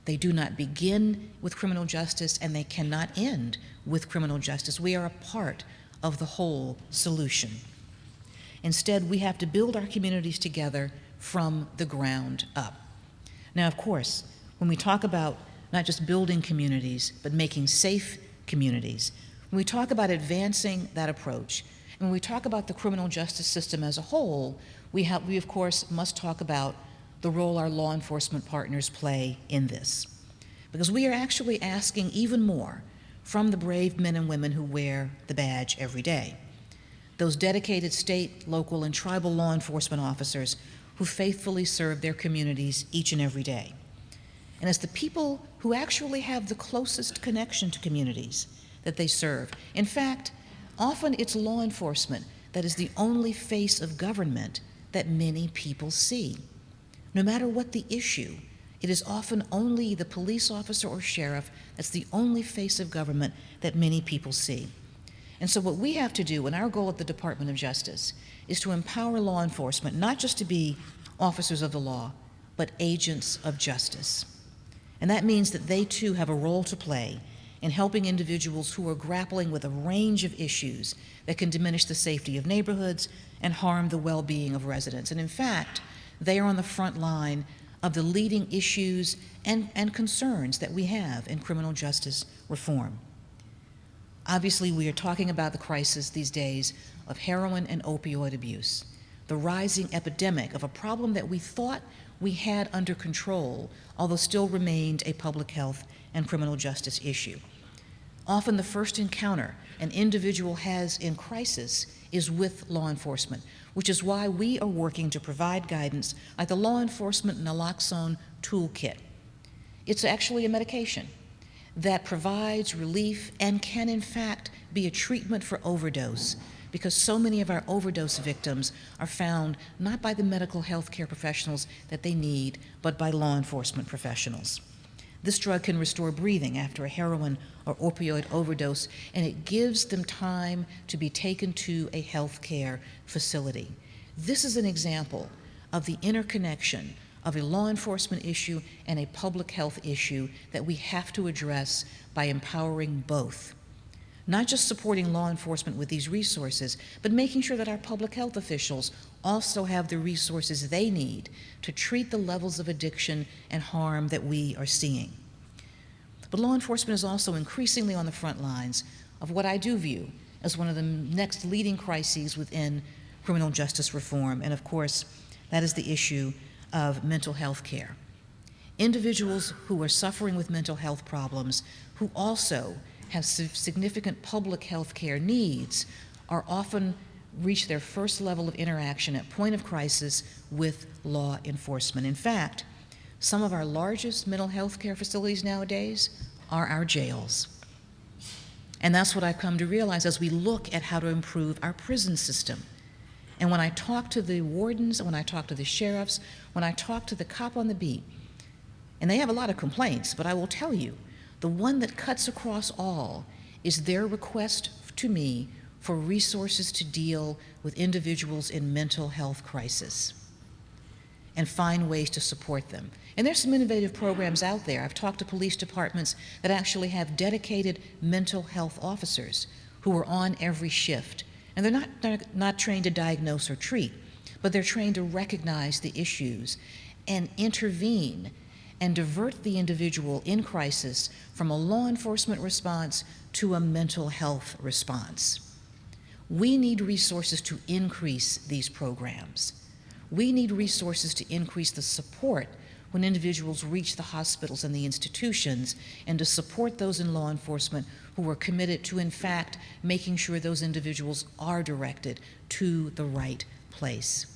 They do not begin with criminal justice, and they cannot end with criminal justice. We are a part of the whole solution. Instead, we have to build our communities together from the ground up. Now, of course, when we talk about not just building communities, but making safe communities, when we talk about advancing that approach, and when we talk about the criminal justice system as a whole, we of course must talk about the role our law enforcement partners play in this. Because we are actually asking even more from the brave men and women who wear the badge every day. Those dedicated state, local, and tribal law enforcement officers who faithfully serve their communities each and every day. And as the people who actually have the closest connection to communities that they serve. In fact, often it's law enforcement that is the only face of government that many people see. No matter what the issue, it is often only the police officer or sheriff that's the only face of government that many people see. And so what we have to do, and our goal at the Department of Justice, is to empower law enforcement not just to be officers of the law, but agents of justice. And that means that they too have a role to play in helping individuals who are grappling with a range of issues that can diminish the safety of neighborhoods and harm the well-being of residents. And in fact, they are on the front line of the leading issues and concerns that we have in criminal justice reform. Obviously, we are talking about the crisis these days of heroin and opioid abuse, the rising epidemic of a problem that we thought we had under control, although still remained a public health and criminal justice issue. Often the first encounter an individual has in crisis is with law enforcement, which is why we are working to provide guidance like the Law Enforcement Naloxone Toolkit. It's actually a medication that provides relief and can in fact be a treatment for overdose, because so many of our overdose victims are found not by the medical health care professionals that they need, but by law enforcement professionals. This drug can restore breathing after a heroin or opioid overdose, and it gives them time to be taken to a health care facility. This is an example of the interconnection of a law enforcement issue and a public health issue that we have to address by empowering both. Not just supporting law enforcement with these resources, but making sure that our public health officials also have the resources they need to treat the levels of addiction and harm that we are seeing. But law enforcement is also increasingly on the front lines of what I do view as one of the next leading crises within criminal justice reform, and of course, that is the issue of mental health care. Individuals who are suffering with mental health problems, who also have significant public health care needs, are often reach their first level of interaction at point of crisis with law enforcement. In fact, some of our largest mental health care facilities nowadays are our jails. And that's what I've come to realize as we look at how to improve our prison system. And when I talk to the wardens, when I talk to the sheriffs, when I talk to the cop on the beat, and they have a lot of complaints, but I will tell you, the one that cuts across all is their request to me for resources to deal with individuals in mental health crisis and find ways to support them. And there's some innovative programs out there. I've talked to police departments that actually have dedicated mental health officers who are on every shift. And they're not trained to diagnose or treat, but they're trained to recognize the issues and intervene and divert the individual in crisis from a law enforcement response to a mental health response. We need resources to increase these programs. We need resources to increase the support when individuals reach the hospitals and the institutions, and to support those in law enforcement who are committed to, in fact, making sure those individuals are directed to the right place.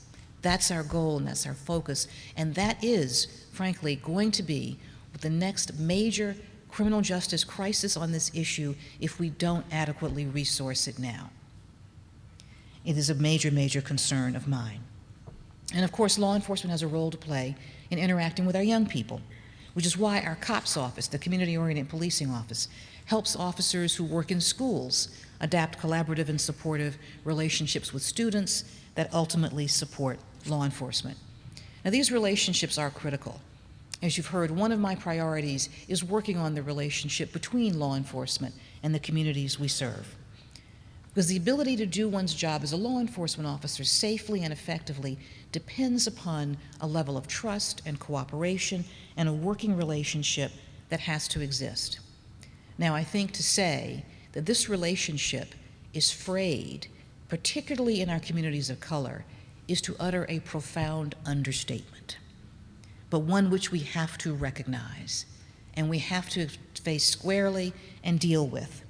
That's our goal and that's our focus, and that is, frankly, going to be the next major criminal justice crisis on this issue if we don't adequately resource it now. It is a major, major concern of mine. And of course, law enforcement has a role to play in interacting with our young people, which is why our COPS office, the Community-Oriented Policing Office, helps officers who work in schools adapt collaborative and supportive relationships with students that ultimately support law enforcement. Now, these relationships are critical. As you've heard, one of my priorities is working on the relationship between law enforcement and the communities we serve. Because the ability to do one's job as a law enforcement officer safely and effectively depends upon a level of trust and cooperation and a working relationship that has to exist. Now, I think to say that this relationship is frayed, particularly in our communities of color, is to utter a profound understatement, but one which we have to recognize and we have to face squarely and deal with.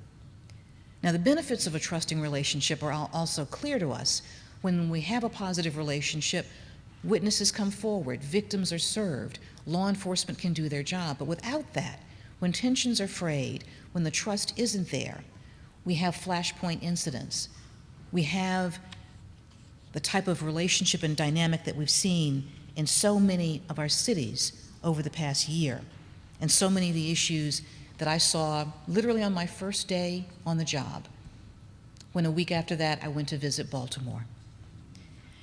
Now, the benefits of a trusting relationship are also clear to us. When we have a positive relationship, witnesses come forward, victims are served, law enforcement can do their job. But without that, when tensions are frayed, when the trust isn't there, we have flashpoint incidents. We have the type of relationship and dynamic that we've seen in so many of our cities over the past year, and so many of the issues that I saw literally on my first day on the job, when a week after that I went to visit Baltimore.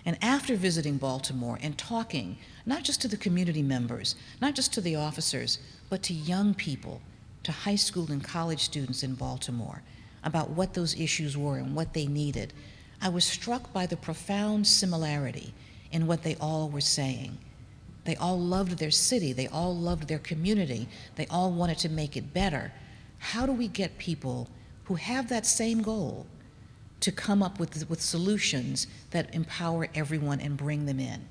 And after visiting Baltimore and talking, not just to the community members, not just to the officers, but to young people, to high school and college students in Baltimore, about what those issues were and what they needed, I was struck by the profound similarity in what they all were saying. They all loved their city, they all loved their community, they all wanted to make it better. How do we get people who have that same goal to come up with solutions that empower everyone and bring them in?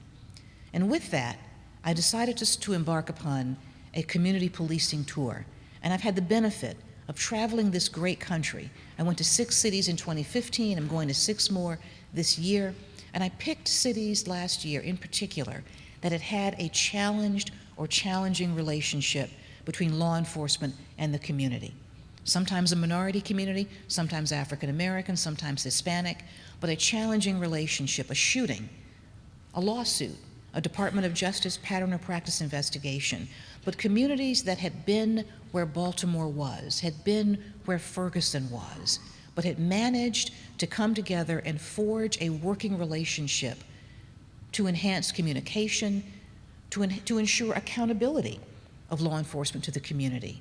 And with that, I decided to embark upon a community policing tour. And I've had the benefit of traveling this great country. I went to 6 cities in 2015, I'm going to 6 more this year. And I picked cities last year in particular that had had a challenged or challenging relationship between law enforcement and the community. Sometimes a minority community, sometimes African American, sometimes Hispanic, but a challenging relationship, a shooting, a lawsuit, a Department of Justice pattern or practice investigation, but communities that had been where Baltimore was, had been where Ferguson was, but had managed to come together and forge a working relationship to enhance communication, to ensure accountability of law enforcement to the community,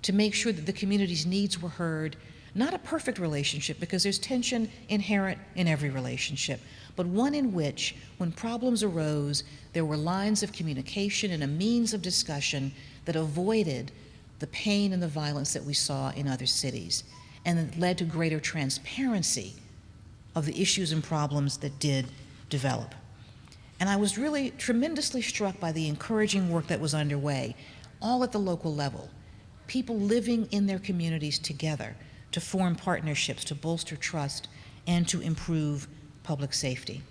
to make sure that the community's needs were heard. Not a perfect relationship, because there's tension inherent in every relationship, but one in which, when problems arose, there were lines of communication and a means of discussion that avoided the pain and the violence that we saw in other cities, and that led to greater transparency of the issues and problems that did develop. And I was really tremendously struck by the encouraging work that was underway, all at the local level, people living in their communities together to form partnerships, to bolster trust, and to improve public safety.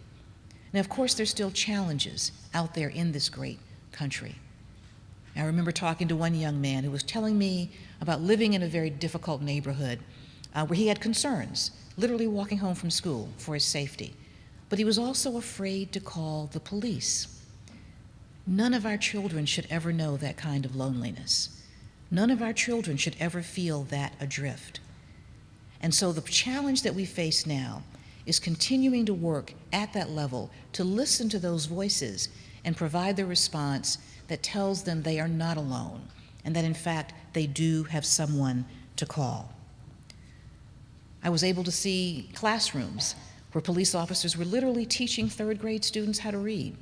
Now, of course, there's still challenges out there in this great country. I remember talking to one young man who was telling me about living in a very difficult neighborhood where he had concerns, literally walking home from school for his safety. But he was also afraid to call the police. None of our children should ever know that kind of loneliness. None of our children should ever feel that adrift. And so the challenge that we face now is continuing to work at that level to listen to those voices and provide the response that tells them they are not alone and that in fact they do have someone to call. I was able to see classrooms where police officers were literally teaching third-grade students how to read.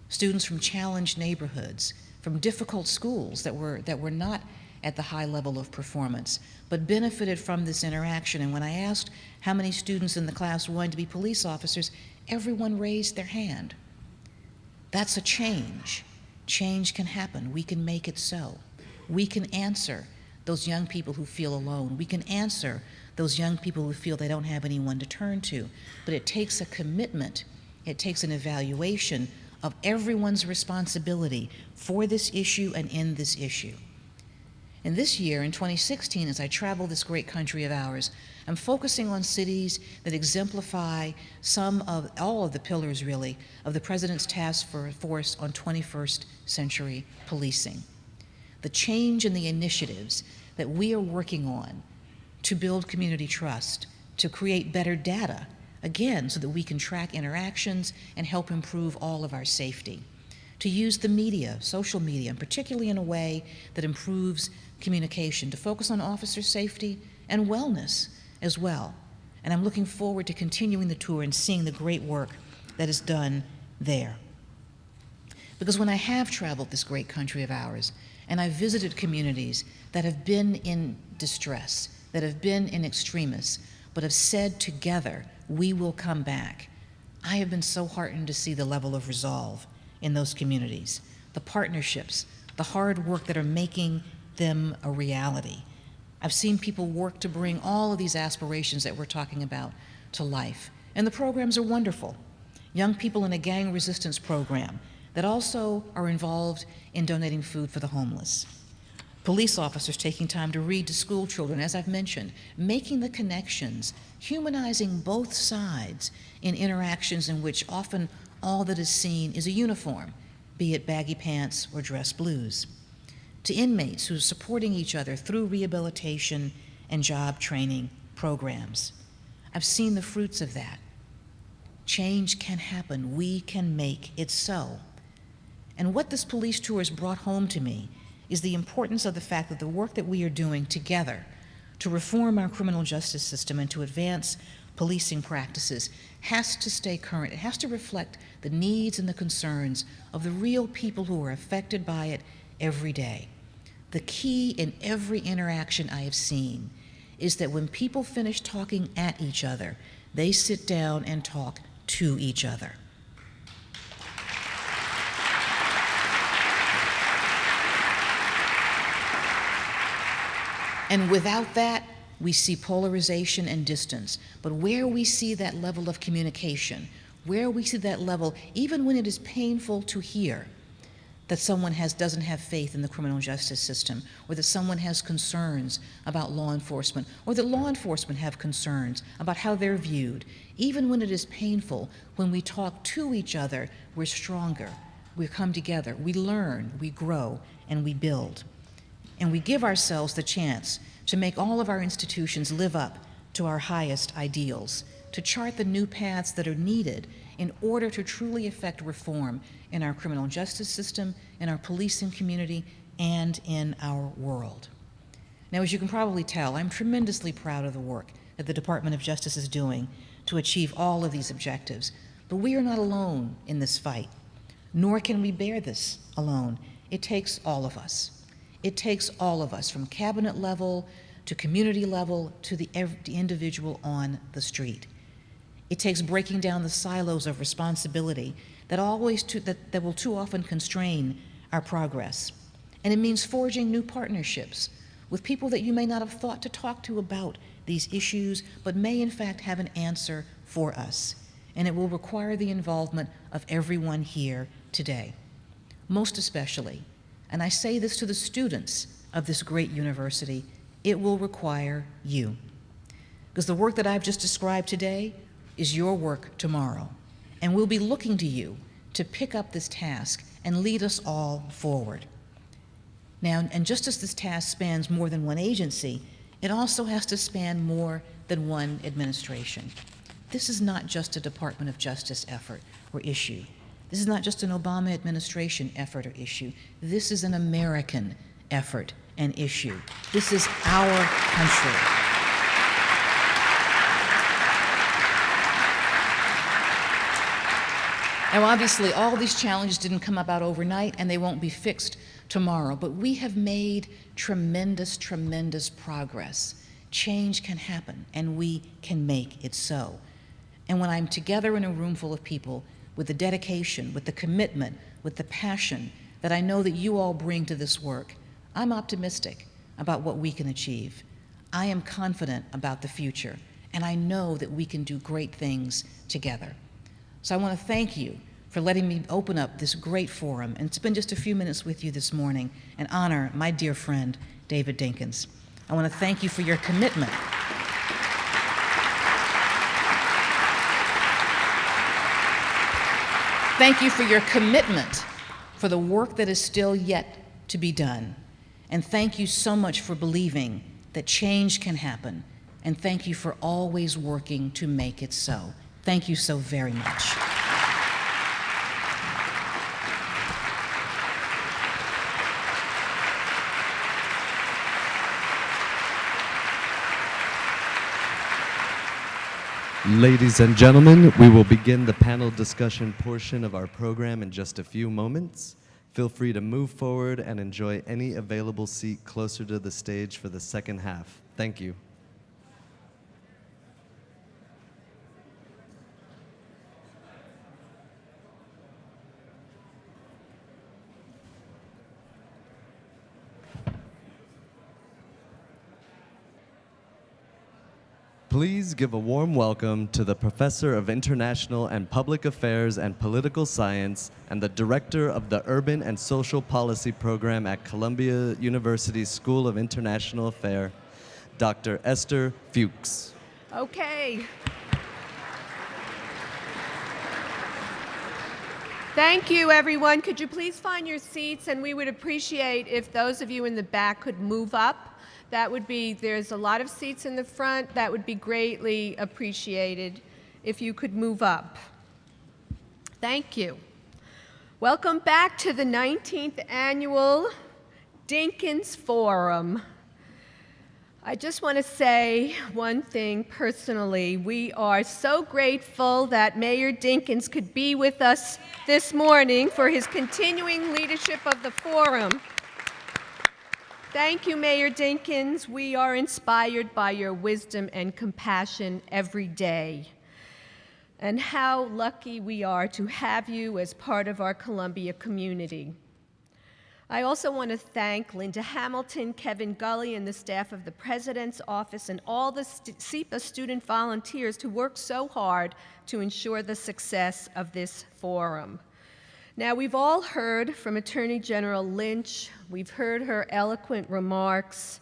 Students from challenged neighborhoods, from difficult schools that were not at the high level of performance, but benefited from this interaction. And when I asked how many students in the class wanted to be police officers, everyone raised their hand. That's a change. Change can happen. We can make it so. We can answer those young people who feel alone. We can answer those young people who feel they don't have anyone to turn to. But it takes a commitment. It takes an evaluation of everyone's responsibility for this issue and in this issue. And this year, in 2016, as I travel this great country of ours, I'm focusing on cities that exemplify all of the pillars, really, of the President's Task Force on 21st Century Policing. The change and the initiatives that we are working on to build community trust, to create better data, again, so that we can track interactions and help improve all of our safety. To use the media, social media, and particularly in a way that improves communication, to focus on officer safety and wellness as well. And I'm looking forward to continuing the tour and seeing the great work that is done there. Because when I have traveled this great country of ours, and I've visited communities that have been in distress, that have been in extremis, but have said together, we will come back, I have been so heartened to see the level of resolve in those communities, the partnerships, the hard work that are making them a reality. I've seen people work to bring all of these aspirations that we're talking about to life. And the programs are wonderful. Young people in a gang resistance program that also are involved in donating food for the homeless. Police officers taking time to read to school children, as I've mentioned, making the connections, humanizing both sides in interactions in which often all that is seen is a uniform, be it baggy pants or dress blues. To inmates who are supporting each other through rehabilitation and job training programs. I've seen the fruits of that. Change can happen. We can make it so. And what this police tour has brought home to me is the importance of the fact that the work that we are doing together to reform our criminal justice system and to advance policing practices has to stay current. It has to reflect the needs and the concerns of the real people who are affected by it every day. The key in every interaction I have seen is that when people finish talking at each other, they sit down and talk to each other. And without that, we see polarization and distance. But where we see that level of communication, where we see that level, even when it is painful to hear that someone doesn't have faith in the criminal justice system, or that someone has concerns about law enforcement, or that law enforcement have concerns about how they're viewed, even when it is painful, when we talk to each other, we're stronger. We come together, we learn, we grow, and we build. And we give ourselves the chance to make all of our institutions live up to our highest ideals, to chart the new paths that are needed in order to truly effect reform in our criminal justice system, in our policing community, and in our world. Now, as you can probably tell, I'm tremendously proud of the work that the Department of Justice is doing to achieve all of these objectives. But we are not alone in this fight, nor can we bear this alone. It takes all of us. It takes all of us, from cabinet level to community level to the individual on the street. It takes breaking down the silos of responsibility that will too often constrain our progress. And it means forging new partnerships with people that you may not have thought to talk to about these issues, but may in fact have an answer for us. And it will require the involvement of everyone here today. Most especially, and I say this to the students of this great university, it will require you. Because the work that I've just described today is your work tomorrow. And we'll be looking to you to pick up this task and lead us all forward. Now, and just as this task spans more than one agency, it also has to span more than one administration. This is not just a Department of Justice effort or issue. This is not just an Obama administration effort or issue. This is an American effort and issue. This is our country. Now, obviously, all these challenges didn't come about overnight, and they won't be fixed tomorrow, but we have made tremendous, tremendous progress. Change can happen, and we can make it so. And when I'm together in a room full of people with the dedication, with the commitment, with the passion that I know that you all bring to this work, I'm optimistic about what we can achieve. I am confident about the future, and I know that we can do great things together. So I want to thank you for letting me open up this great forum and spend just a few minutes with you this morning and honor my dear friend, David Dinkins. I want to thank you for your commitment. Thank you for your commitment for the work that is still yet to be done. And thank you so much for believing that change can happen. And thank you for always working to make it so. Thank you so very much. Ladies and gentlemen, we will begin the panel discussion portion of our program in just a few moments. Feel free to move forward and enjoy any available seat closer to the stage for the second half. Thank you. Please give a warm welcome to the Professor of International and Public Affairs and Political Science and the Director of the Urban and Social Policy Program at Columbia University School of International Affairs, Dr. Esther Fuchs. Okay. Thank you, everyone. Could you please find your seats? And we would appreciate if those of you in the back could move up. That would be, there's a lot of seats in the front. That would be greatly appreciated if you could move up. Thank you. Welcome back to the 19th Annual Dinkins Forum. I just want to say one thing personally. We are so grateful that Mayor Dinkins could be with us this morning for his continuing leadership of the forum. Thank you, Mayor Dinkins. We are inspired by your wisdom and compassion every day. And how lucky we are to have you as part of our Columbia community. I also want to thank Linda Hamilton, Kevin Gully, and the staff of the President's Office and all the SEPA student volunteers who work so hard to ensure the success of this forum. Now, we've all heard from Attorney General Lynch. We've heard her eloquent remarks.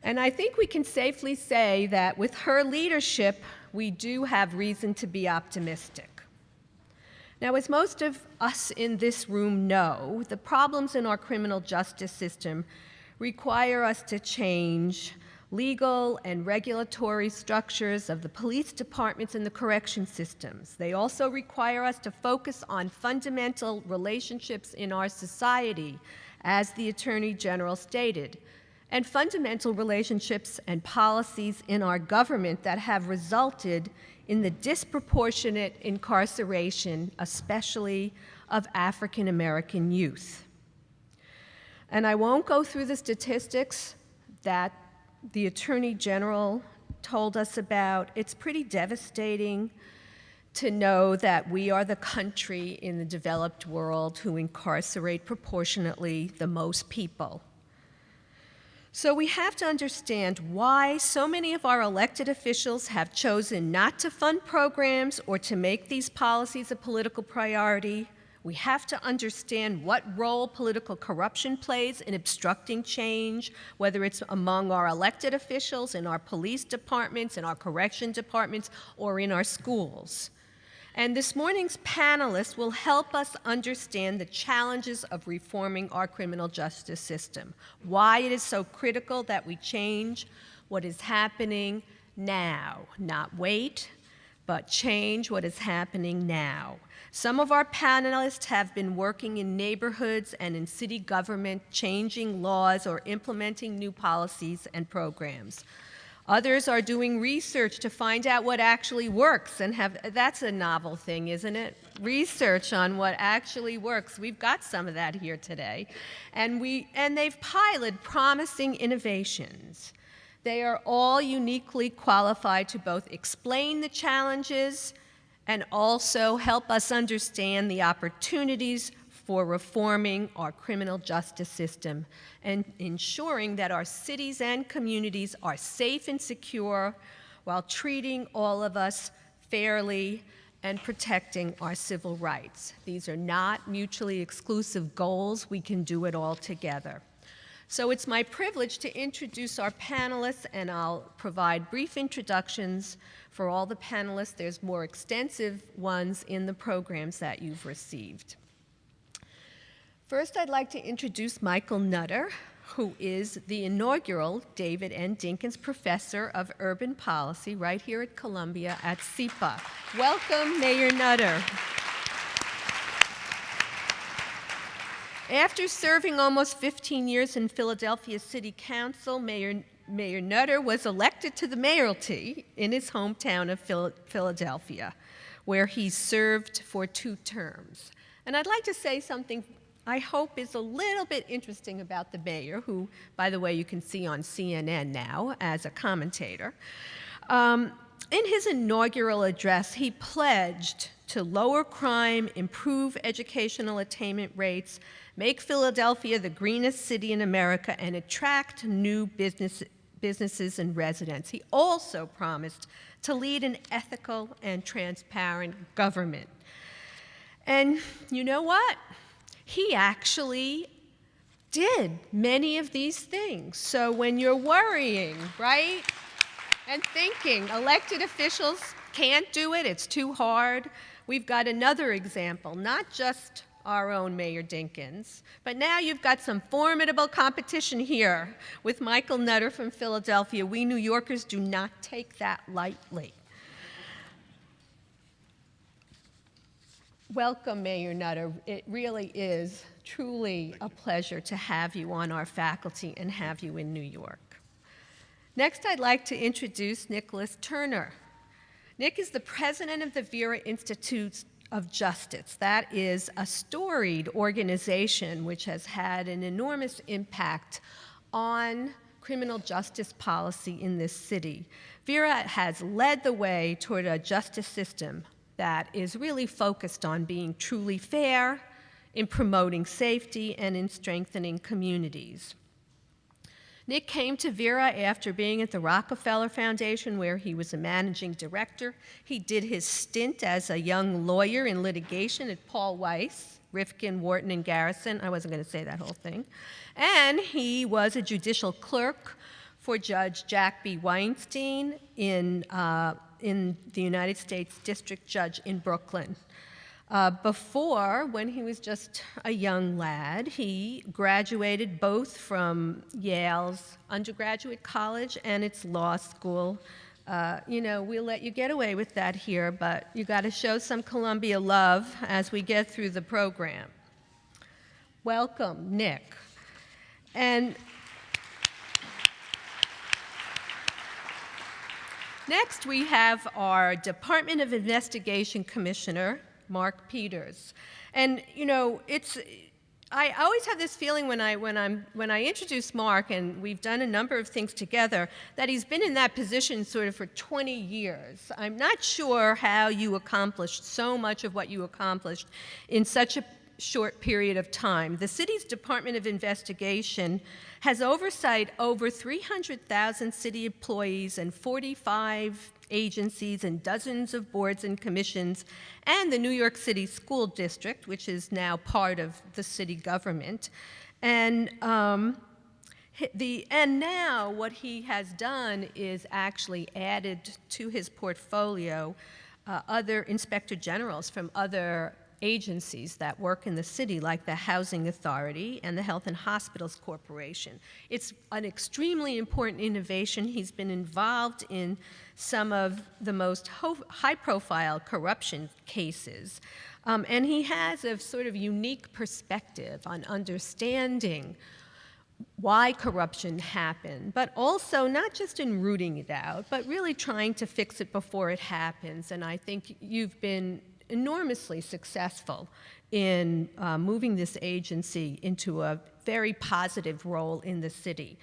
And I think we can safely say that with her leadership, we do have reason to be optimistic. Now, as most of us in this room know, the problems in our criminal justice system require us to change legal and regulatory structures of the police departments and the correction systems. They also require us to focus on fundamental relationships in our society, as the Attorney General stated, and fundamental relationships and policies in our government that have resulted in the disproportionate incarceration, especially of African American youth. And I won't go through the statistics that the Attorney General told us about. It's pretty devastating to know that we are the country in the developed world who incarcerate proportionately the most people. So we have to understand why so many of our elected officials have chosen not to fund programs or to make these policies a political priority. We have to understand what role political corruption plays in obstructing change, whether it's among our elected officials, in our police departments, in our correction departments, or in our schools. And this morning's panelists will help us understand the challenges of reforming our criminal justice system, why it is so critical that we change what is happening now, not wait, but change what is happening now. Some of our panelists have been working in neighborhoods and in city government, changing laws or implementing new policies and programs. Others are doing research to find out what actually works, and that's a novel thing, isn't it? Research on what actually works. We've got some of that here today. And they've piloted promising innovations. They are all uniquely qualified to both explain the challenges and also help us understand the opportunities for reforming our criminal justice system and ensuring that our cities and communities are safe and secure while treating all of us fairly and protecting our civil rights. These are not mutually exclusive goals. We can do it all together. So it's my privilege to introduce our panelists, and I'll provide brief introductions for all the panelists. There's more extensive ones in the programs that you've received. First, I'd like to introduce Michael Nutter, who is the inaugural David N. Dinkins Professor of Urban Policy right here at Columbia at SEPA. Welcome, Mayor Nutter. After serving almost 15 years in Philadelphia City Council, Mayor Nutter was elected to the mayoralty in his hometown of Philadelphia, where he served for 2 terms. And I'd like to say something I hope is a little bit interesting about the mayor, who, by the way, you can see on CNN now as a commentator. In his inaugural address, he pledged to lower crime, improve educational attainment rates, make Philadelphia the greenest city in America, and attract new businesses and residents. He also promised to lead an ethical and transparent government. And you know what? He actually did many of these things. So when you're worrying, right, and thinking elected officials can't do it, it's too hard, we've got another example, not just our own Mayor Dinkins, but now you've got some formidable competition here with Michael Nutter from Philadelphia. We New Yorkers do not take that lightly. Welcome, Mayor Nutter. It really is truly a pleasure to have you on our faculty and have you in New York. Next, I'd like to introduce Nicholas Turner. Nick is the president of the Vera Institute of Justice. That is a storied organization which has had an enormous impact on criminal justice policy in this city. Vera has led the way toward a justice system that is really focused on being truly fair, in promoting safety, and in strengthening communities. Nick came to Vera after being at the Rockefeller Foundation, where he was a managing director. He did his stint as a young lawyer in litigation at Paul Weiss, Rifkin, Wharton, and Garrison. I wasn't going to say that whole thing. And he was a judicial clerk for Judge Jack B. Weinstein in the United States District Judge in Brooklyn. Before, when he was just a young lad, he graduated both from Yale's undergraduate college and its law school. We'll let you get away with that here, but you got to show some Columbia love as we get through the program. Welcome, Nick. And next we have our Department of Investigation Commissioner, Mark Peters. And I always have this feeling when I introduce Mark, and we've done a number of things together, that he's been in that position sort of for 20 years. I'm not sure how you accomplished so much of what you accomplished in such a short period of time. The city's Department of Investigation has oversight over 300,000 city employees and 45 agencies and dozens of boards and commissions, and the New York City School District, which is now part of the city government. And now what he has done is actually added to his portfolio other inspector generals from other agencies that work in the city, like the Housing Authority and the Health and Hospitals Corporation. It's an extremely important innovation. He's been involved in some of the most high-profile corruption cases, and he has a sort of unique perspective on understanding why corruption happened, but also not just in rooting it out, but really trying to fix it before it happens. And I think you've been enormously successful in moving this agency into a very positive role in the city.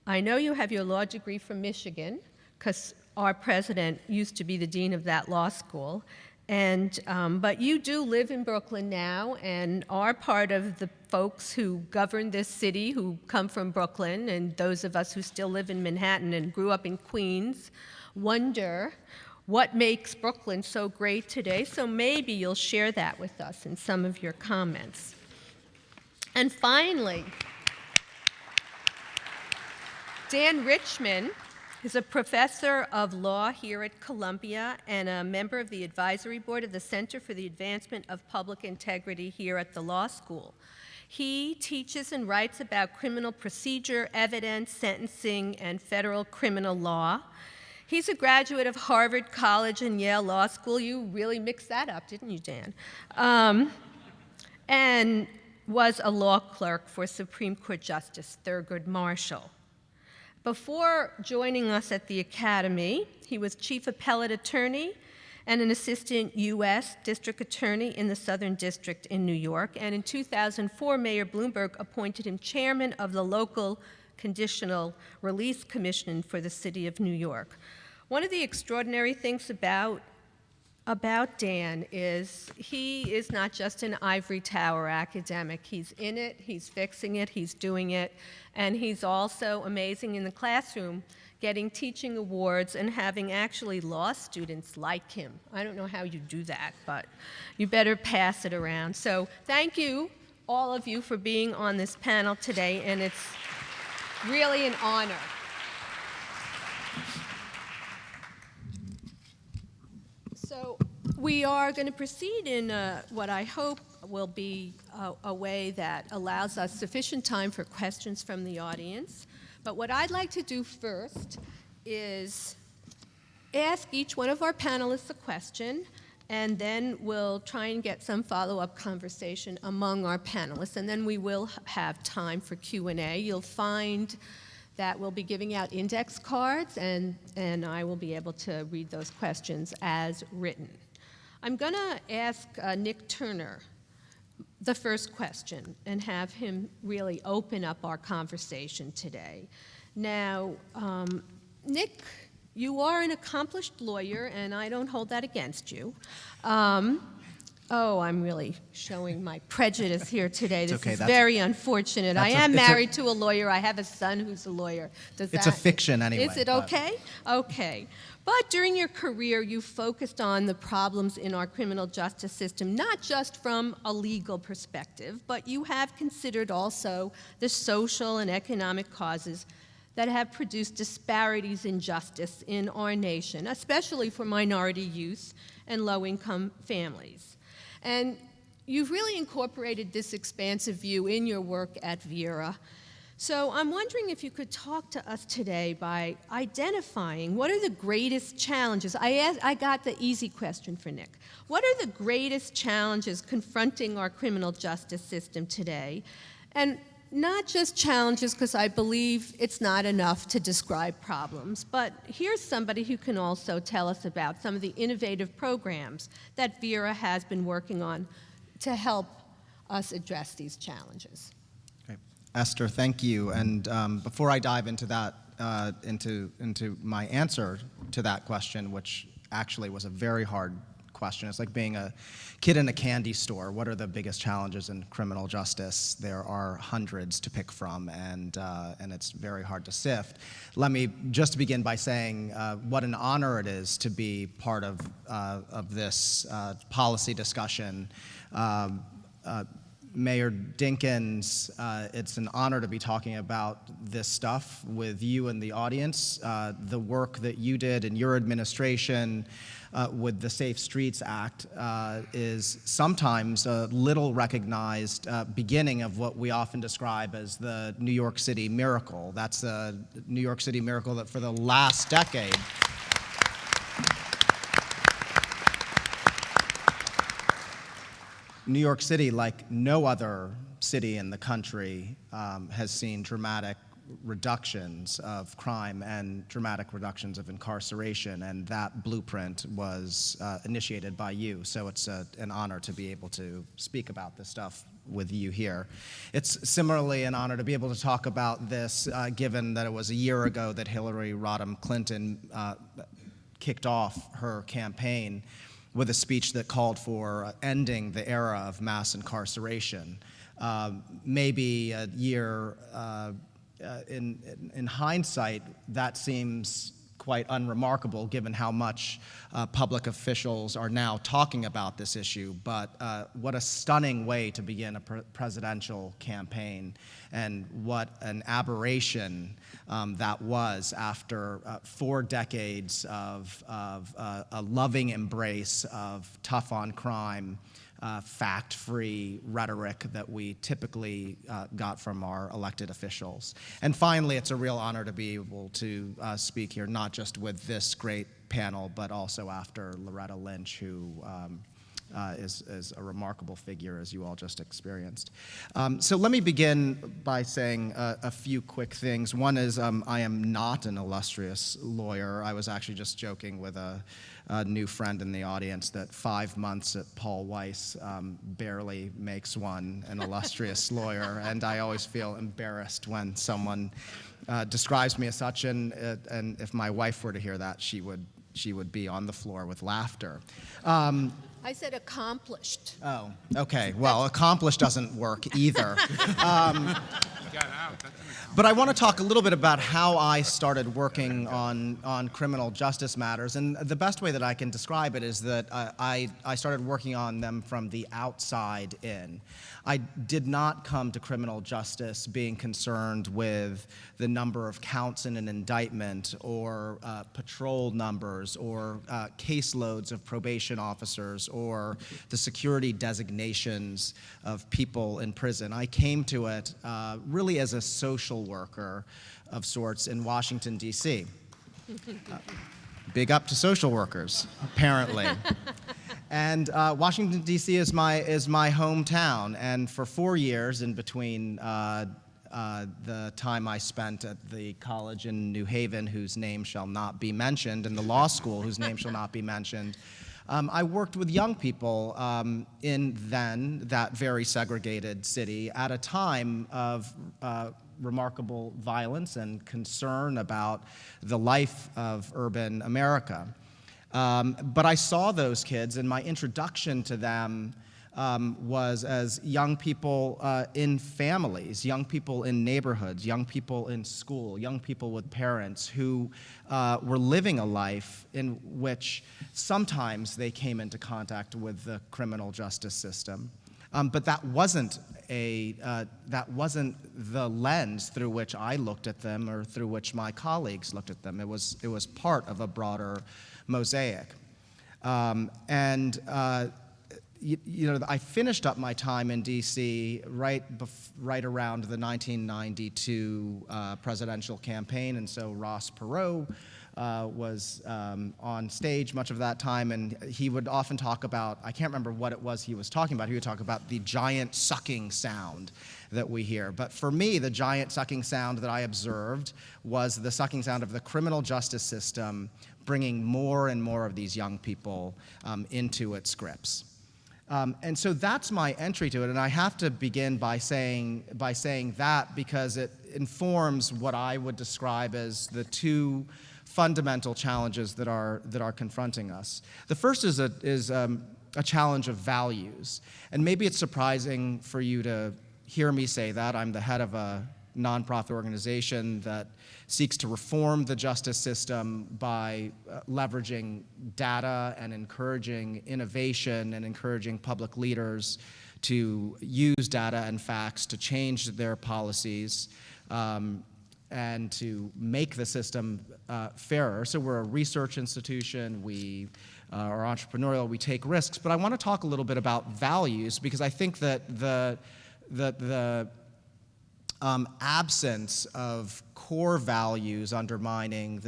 I know you have your law degree from Michigan, because our president used to be the dean of that law school. But you do live in Brooklyn now and are part of the folks who govern this city, who come from Brooklyn, and those of us who still live in Manhattan and grew up in Queens wonder what makes Brooklyn so great today. So maybe you'll share that with us in some of your comments. And finally, Dan Richman is a professor of law here at Columbia and a member of the advisory board of the Center for the Advancement of Public Integrity here at the law school. He teaches and writes about criminal procedure, evidence, sentencing, and federal criminal law. He's a graduate of Harvard College and Yale Law School. You really mixed that up, didn't you, Dan? And was a law clerk for Supreme Court Justice Thurgood Marshall. Before joining us at the Academy, he was chief appellate attorney and an assistant U.S. district attorney in the Southern District in New York. And in 2004, Mayor Bloomberg appointed him chairman of the local Conditional Release Commission for the city of New York. One of the extraordinary things about Dan is he is not just an ivory tower academic. He's in it, he's fixing it, he's doing it, and he's also amazing in the classroom, getting teaching awards and having actually law students like him. I don't know how you do that, but you better pass it around. So thank you, all of you, for being on this panel today, and it's really an honor. So we are going to proceed in what I hope will be a way that allows us sufficient time for questions from the audience. But what I'd like to do first is ask each one of our panelists a question, and then we'll try and get some follow-up conversation among our panelists, and then we will have time for Q&A. You'll find that we'll be giving out index cards, and I will be able to read those questions as written. I'm going to ask Nick Turner the first question and have him really open up our conversation today. Now, Nick, you are an accomplished lawyer, and I don't hold that against you. I'm really showing my prejudice here today. This is very unfortunate. I am married to a lawyer. I have a son who's a lawyer. It's a fiction anyway. Is it okay? Okay. But during your career, you focused on the problems in our criminal justice system, not just from a legal perspective, but you have considered also the social and economic causes that have produced disparities in justice in our nation, especially for minority youth and low-income families. And you've really incorporated this expansive view in your work at Vera. So I'm wondering if you could talk to us today by identifying what are the greatest challenges. I got the easy question for Nick. What are the greatest challenges confronting our criminal justice system today? And not just challenges, because I believe it's not enough to describe problems, but here's somebody who can also tell us about some of the innovative programs that Vera has been working on to help us address these challenges. Okay. Esther, thank you. And before I dive into that, into my answer to that question, which actually was a very hard question. It's like being a kid in a candy store. What are the biggest challenges in criminal justice? There are hundreds to pick from, and it's very hard to sift. Let me just begin by saying what an honor it is to be part of this policy discussion. Mayor Dinkins, it's an honor to be talking about this stuff with you in the audience. The work that you did in your administration with the Safe Streets Act is sometimes a little recognized beginning of what we often describe as the New York City miracle. That's a New York City miracle that for the last decade New York City, like no other city in the country, has seen dramatic reductions of crime and dramatic reductions of incarceration, and that blueprint was initiated by you. So it's an honor to be able to speak about this stuff with you here. It's similarly an honor to be able to talk about this, given that it was a year ago that Hillary Rodham Clinton kicked off her campaign with a speech that called for ending the era of mass incarceration. Maybe a year in hindsight, that seems quite unremarkable given how much public officials are now talking about this issue, but what a stunning way to begin a presidential campaign, and what an aberration that was after 4 decades of a loving embrace of tough on crime, fact-free rhetoric that we typically got from our elected officials. And finally, it's a real honor to be able to speak here, not just with this great panel, but also after Loretta Lynch, who is a remarkable figure, as you all just experienced. So let me begin by saying a few quick things. One is I am not an illustrious lawyer. I was actually just joking with a new friend in the audience that 5 months at Paul Weiss barely makes one an illustrious lawyer, and I always feel embarrassed when someone describes me as such, and if my wife were to hear that, she would be on the floor with laughter. I said accomplished. Oh, okay. Well, accomplished doesn't work either. But I want to talk a little bit about how I started working on criminal justice matters. And the best way that I can describe it is that I started working on them from the outside in. I did not come to criminal justice being concerned with the number of counts in an indictment, or patrol numbers, or caseloads of probation officers, or the security designations of people in prison. I came to it really as a social worker of sorts in Washington, D.C. Big up to social workers, apparently. And Washington, D.C. is my hometown, and for 4 years in between the time I spent at the college in New Haven, whose name shall not be mentioned, and the law school, whose name shall not be mentioned, I worked with young people in then that very segregated city at a time of remarkable violence and concern about the life of urban America. But I saw those kids, and my introduction to them was as young people in families, young people in neighborhoods, young people in school, young people with parents who were living a life in which sometimes they came into contact with the criminal justice system. But that wasn't the lens through which I looked at them, or through which my colleagues looked at them. It was part of a broader mosaic. I finished up my time in D.C. right around the 1992 presidential campaign, and so Ross Perot was on stage much of that time, and he would often talk about, I can't remember what it was he was talking about, he would talk about the giant sucking sound that we hear. But for me, the giant sucking sound that I observed was the sucking sound of the criminal justice system bringing more and more of these young people into its grips. And so that's my entry to it, and I have to begin by saying that because it informs what I would describe as the two fundamental challenges that are confronting us. The first is a challenge of values, and maybe it's surprising for you to hear me say that. I'm the head of a nonprofit organization that seeks to reform the justice system by leveraging data and encouraging innovation and encouraging public leaders to use data and facts to change their policies and to make the system fairer. So we're a research institution, we are entrepreneurial, we take risks, but I want to talk a little bit about values because I think that the absence of core values undermining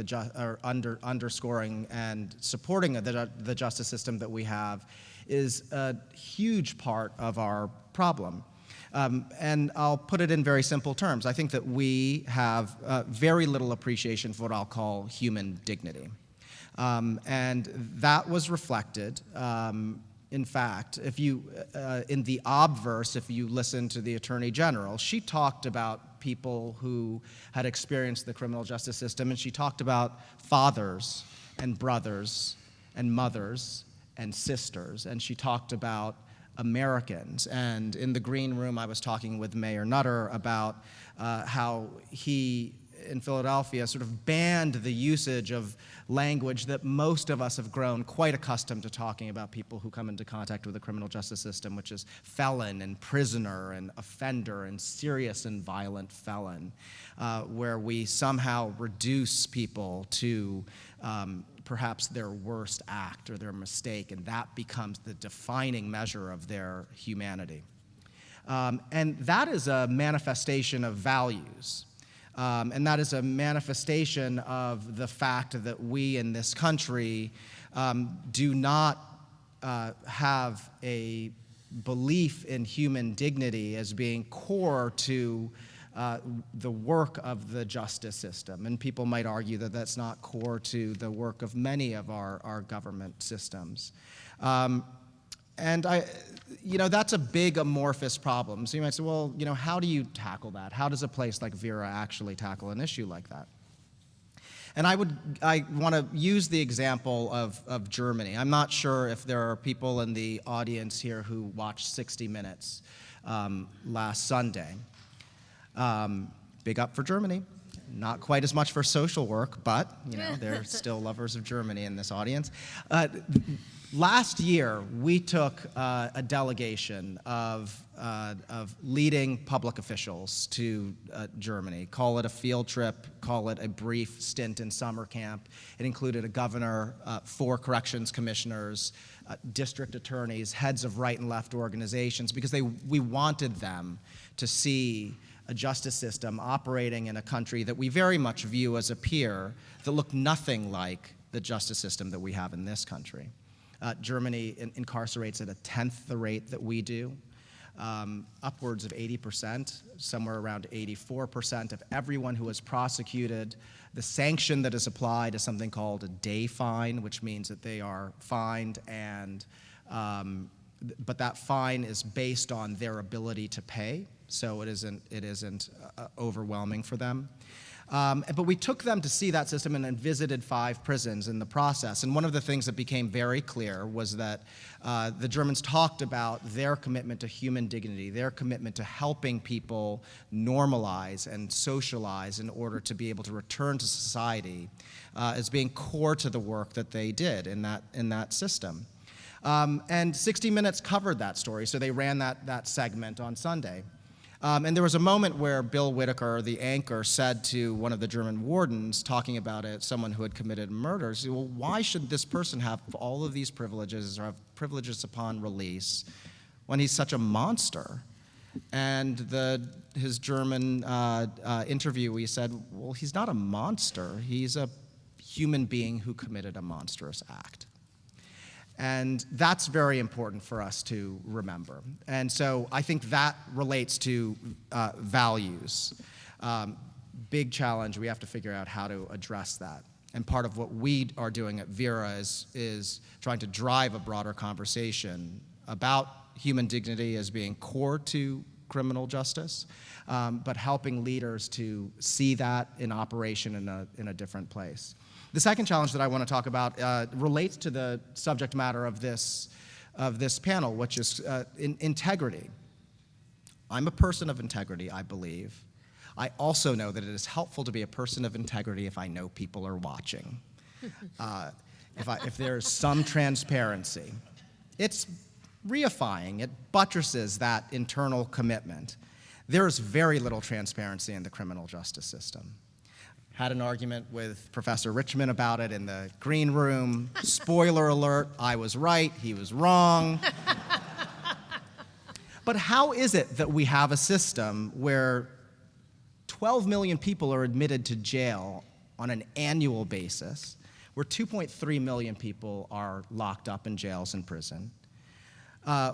underscoring and supporting the justice system that we have is a huge part of our problem. And I'll put it in very simple terms. I think that we have very little appreciation for what I'll call human dignity. And that was reflected, in fact, if you, in the obverse, if you listen to the Attorney General, she talked about people who had experienced the criminal justice system, and she talked about fathers and brothers and mothers and sisters, and she talked about Americans. And in the green room, I was talking with Mayor Nutter about how he, in Philadelphia, sort of banned the usage of language that most of us have grown quite accustomed to talking about people who come into contact with the criminal justice system, which is felon and prisoner and offender and serious and violent felon, where we somehow reduce people to perhaps their worst act or their mistake, and that becomes the defining measure of their humanity. And that is a manifestation of values. And that is a manifestation of the fact that we in this country do not have a belief in human dignity as being core to the work of the justice system. And people might argue that that's not core to the work of many of our government systems. And that's a big amorphous problem. So you might say, well, how do you tackle that? How does a place like Vera actually tackle an issue like that? And I want to use the example of Germany. I'm not sure if there are people in the audience here who watched 60 Minutes last Sunday. Big up for Germany. Not quite as much for social work, but they're still lovers of Germany in this audience. Last year, we took a delegation of leading public officials to Germany. Call it a field trip, call it a brief stint in summer camp. It included a governor, 4 corrections commissioners, district attorneys, heads of right and left organizations, because we wanted them to see a justice system operating in a country that we very much view as a peer that looked nothing like the justice system that we have in this country. Germany incarcerates at a 10th the rate that we do. Upwards of 80%, somewhere around 84% of everyone who is prosecuted. The sanction that is applied is something called a day fine, which means that they are fined, but that fine is based on their ability to pay, so it isn't overwhelming for them. But we took them to see that system and visited 5 prisons in the process. And one of the things that became very clear was that the Germans talked about their commitment to human dignity, their commitment to helping people normalize and socialize in order to be able to return to society as being core to the work that they did in that system. And 60 Minutes covered that story, so they ran that segment on Sunday. And there was a moment where Bill Whitaker, the anchor, said to one of the German wardens, talking about someone who had committed murder, he said, well, why should this person have all of these privileges or have privileges upon release when he's such a monster? And his German interviewee said, well, he's not a monster. He's a human being who committed a monstrous act. And that's very important for us to remember. And so I think that relates to values. Big challenge, we have to figure out how to address that. And part of what we are doing at Vera is trying to drive a broader conversation about human dignity as being core to criminal justice, but helping leaders to see that in operation in a different place. The second challenge that I want to talk about relates to the subject matter of this panel, which is integrity. I'm a person of integrity, I believe. I also know that it is helpful to be a person of integrity if I know people are watching. If there's some transparency. It's reifying, it buttresses that internal commitment. There's very little transparency in the criminal justice system. Had an argument with Professor Richmond about it in the green room. Spoiler alert, I was right, he was wrong. But how is it that we have a system where 12 million people are admitted to jail on an annual basis, where 2.3 million people are locked up in jails and prison,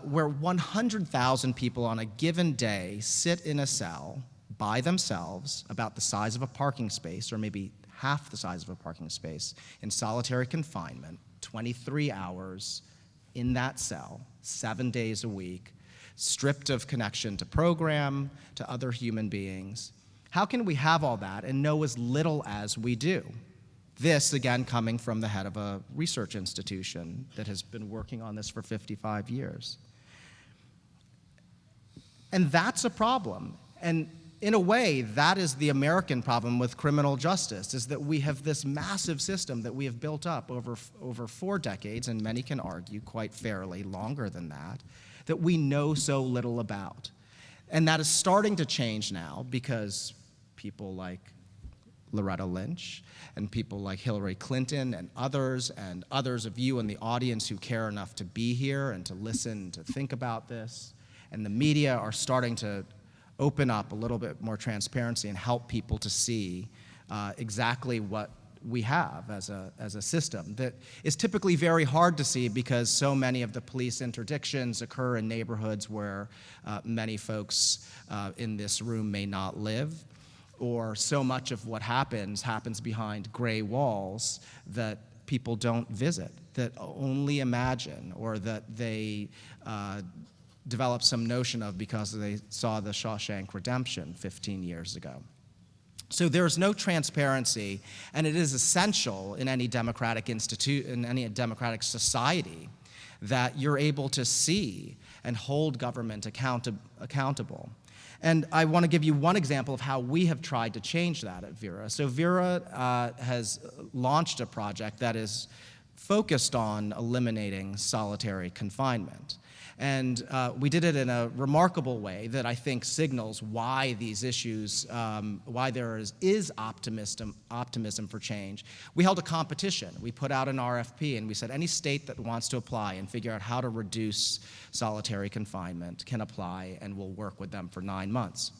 where 100,000 people on a given day sit in a cell by themselves, about the size of a parking space, or maybe half the size of a parking space, in solitary confinement, 23 hours in that cell, 7 days a week, stripped of connection to program, to other human beings. How can we have all that and know as little as we do? This, again, coming from the head of a research institution that has been working on this for 55 years. And that's a problem. And in a way, that is the American problem with criminal justice, is that we have this massive system that we have built up over 4 decades, and many can argue quite fairly longer than that we know so little about. And that is starting to change now because people like Loretta Lynch and people like Hillary Clinton and others of you in the audience who care enough to be here and to listen, to think about this, and the media are starting to open up a little bit more transparency and help people to see exactly what we have as a system that is typically very hard to see because so many of the police interdictions occur in neighborhoods where many folks in this room may not live, or so much of what happens behind gray walls that people don't visit, that only imagine, or that they develop some notion of because they saw the Shawshank Redemption 15 years ago. So there's no transparency, and it is essential in any democratic in any democratic society that you're able to see and hold government accountable. And I want to give you one example of how we have tried to change that at Vera. So Vera has launched a project that is focused on eliminating solitary confinement. And we did it in a remarkable way that I think signals why these issues, why there is optimism for change. We held a competition. We put out an RFP and we said any state that wants to apply and figure out how to reduce solitary confinement can apply, and we'll work with them for 9 months.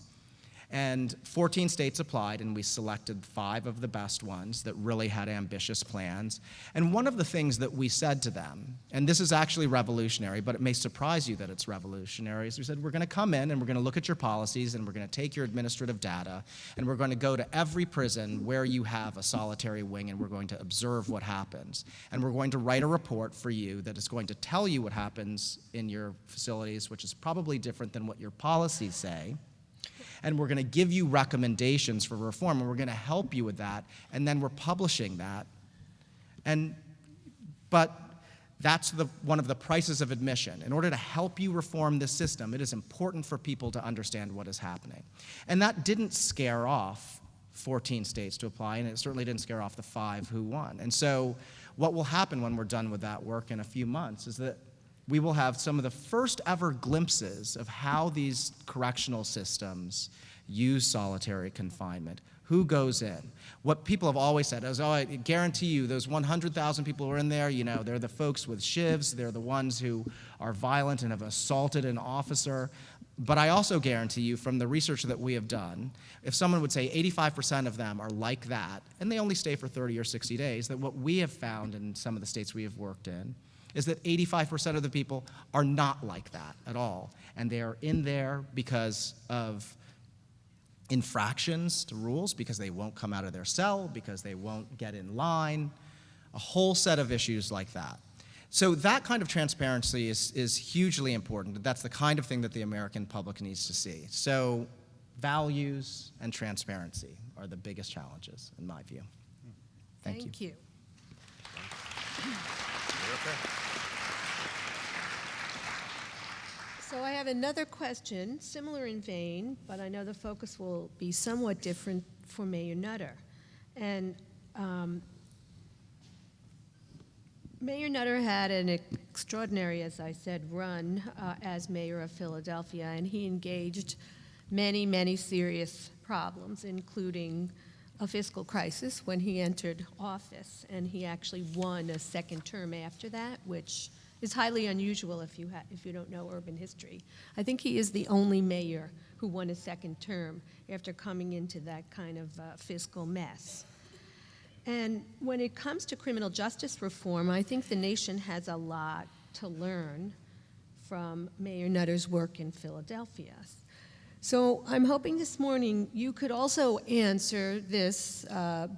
And 14 states applied, and we selected 5 of the best ones that really had ambitious plans. And one of the things that we said to them, and this is actually revolutionary, but it may surprise you that it's revolutionary, is we said, we're going to come in and we're going to look at your policies and we're going to take your administrative data and we're going to go to every prison where you have a solitary wing and we're going to observe what happens. And we're going to write a report for you that is going to tell you what happens in your facilities, which is probably different than what your policies say. And we're going to give you recommendations for reform, and we're going to help you with that, and then we're publishing that. But that's one of the prices of admission. In order to help you reform this system, it is important for people to understand what is happening. And that didn't scare off 14 states to apply, and it certainly didn't scare off the 5 who won. And so what will happen when we're done with that work in a few months is that we will have some of the first ever glimpses of how these correctional systems use solitary confinement. Who goes in? What people have always said is, oh, I guarantee you those 100,000 people who are in there, you know, they're the folks with shivs, they're the ones who are violent and have assaulted an officer. But I also guarantee you from the research that we have done, if someone would say 85% of them are like that, and they only stay for 30 or 60 days, that what we have found in some of the states we have worked in is that 85% of the people are not like that at all. And they are in there because of infractions to rules, because they won't come out of their cell, because they won't get in line, a whole set of issues like that. So that kind of transparency is hugely important. That's the kind of thing that the American public needs to see. So values and transparency are the biggest challenges, in my view. Thank you. So I have another question, similar in vein, but I know the focus will be somewhat different for Mayor Nutter. And Mayor Nutter had an extraordinary, as I said, run as mayor of Philadelphia, and he engaged many, many serious problems, including a fiscal crisis when he entered office, and he actually won a second term after that, which is highly unusual if you don't know urban history. I think he is the only mayor who won a second term after coming into that kind of fiscal mess. And when it comes to criminal justice reform, I think the nation has a lot to learn from Mayor Nutter's work in Philadelphia. So I'm hoping this morning you could also answer this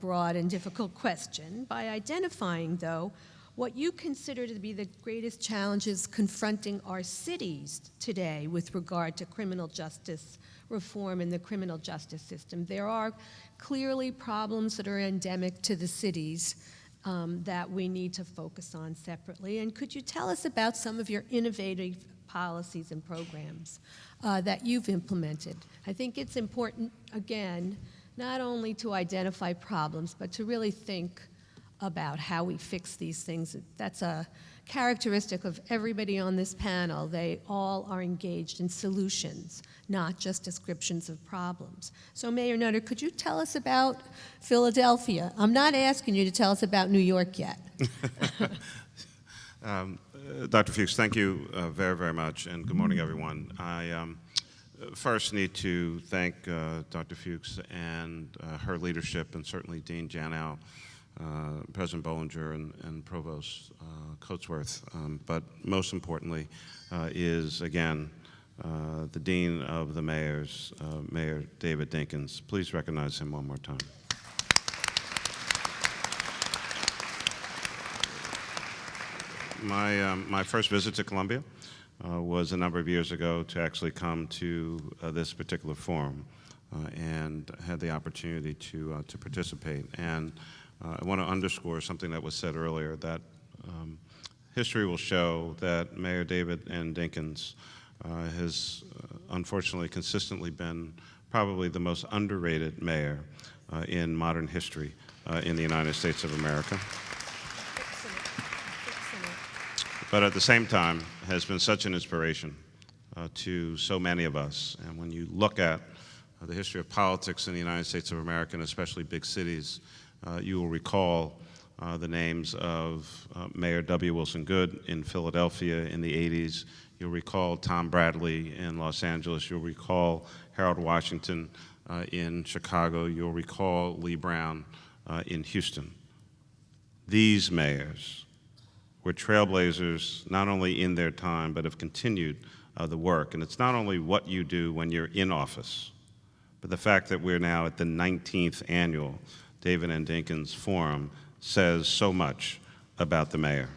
broad and difficult question by identifying, though, what you consider to be the greatest challenges confronting our cities today with regard to criminal justice reform in the criminal justice system. There are clearly problems that are endemic to the cities that we need to focus on separately. And could you tell us about some of your innovative policies and programs that you've implemented? I think it's important, again, not only to identify problems, but to really think about how we fix these things. That's a characteristic of everybody on this panel. They all are engaged in solutions, not just descriptions of problems. So Mayor Nutter, could you tell us about Philadelphia? I'm not asking you to tell us about New York yet. Dr. Fuchs, thank you very, very much, and good morning, everyone. I first need to thank Dr. Fuchs and her leadership, and certainly Dean Janow, President Bollinger, and Provost Coatsworth, but most importantly is, again, the Dean of the Mayors, Mayor David Dinkins. Please recognize him one more time. My first visit to Columbia was a number of years ago to actually come to this particular forum and had the opportunity to participate. And I want to underscore something that was said earlier, that history will show that Mayor David N. Dinkins has unfortunately consistently been probably the most underrated mayor in modern history in the United States of America. But at the same time has been such an inspiration to so many of us. And when you look at the history of politics in the United States of America, and especially big cities, you will recall the names of Mayor W. Wilson Goode in Philadelphia in the 80s. You'll recall Tom Bradley in Los Angeles. You'll recall Harold Washington in Chicago. You'll recall Lee Brown in Houston. These mayors were trailblazers not only in their time, but have continued the work. And it's not only what you do when you're in office, but the fact that we're now at the 19th annual David N. Dinkins Forum says so much about the mayor.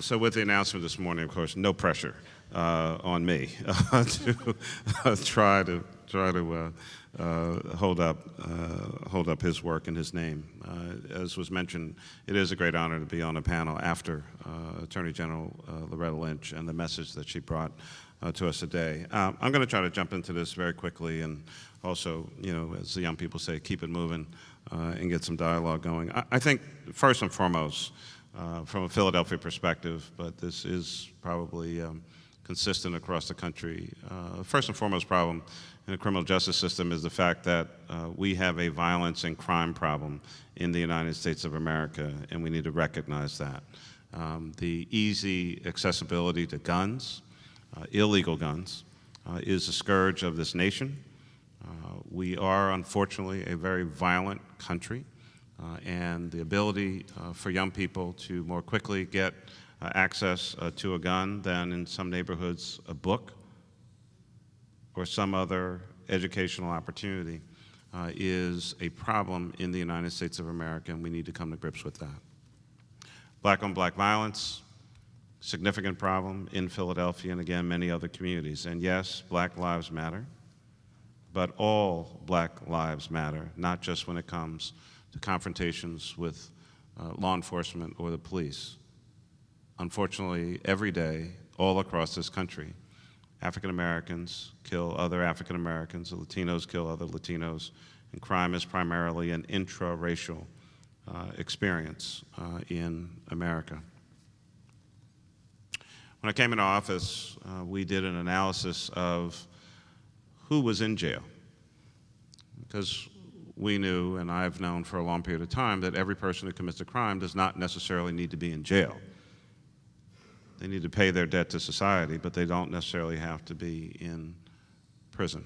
So with the announcement this morning, of course, no pressure on me to try to hold up his work and his name. As was mentioned, it is a great honor to be on a panel after Attorney General Loretta Lynch and the message that she brought to us today. I'm going to try to jump into this very quickly and also, you know, as the young people say, keep it moving and get some dialogue going. I think first and foremost, from a Philadelphia perspective, but this is probably consistent across the country. First and foremost problem in the criminal justice system is the fact that we have a violence and crime problem in the United States of America, and we need to recognize that. The easy accessibility to guns, illegal guns, is a scourge of this nation. We are, unfortunately, a very violent country, and the ability for young people to more quickly get access to a gun than in some neighborhoods a book or some other educational opportunity is a problem in the United States of America, and we need to come to grips with that. Black-on-black violence, significant problem in Philadelphia and again many other communities. And yes, Black lives matter, but all Black lives matter, not just when it comes to confrontations with law enforcement or the police. Unfortunately, every day, all across this country, African Americans kill other African Americans, Latinos kill other Latinos, and crime is primarily an intra-racial experience in America. When I came into office, we did an analysis of who was in jail, because we knew, and I've known for a long period of time, that every person who commits a crime does not necessarily need to be in jail. They need to pay their debt to society, but they don't necessarily have to be in prison.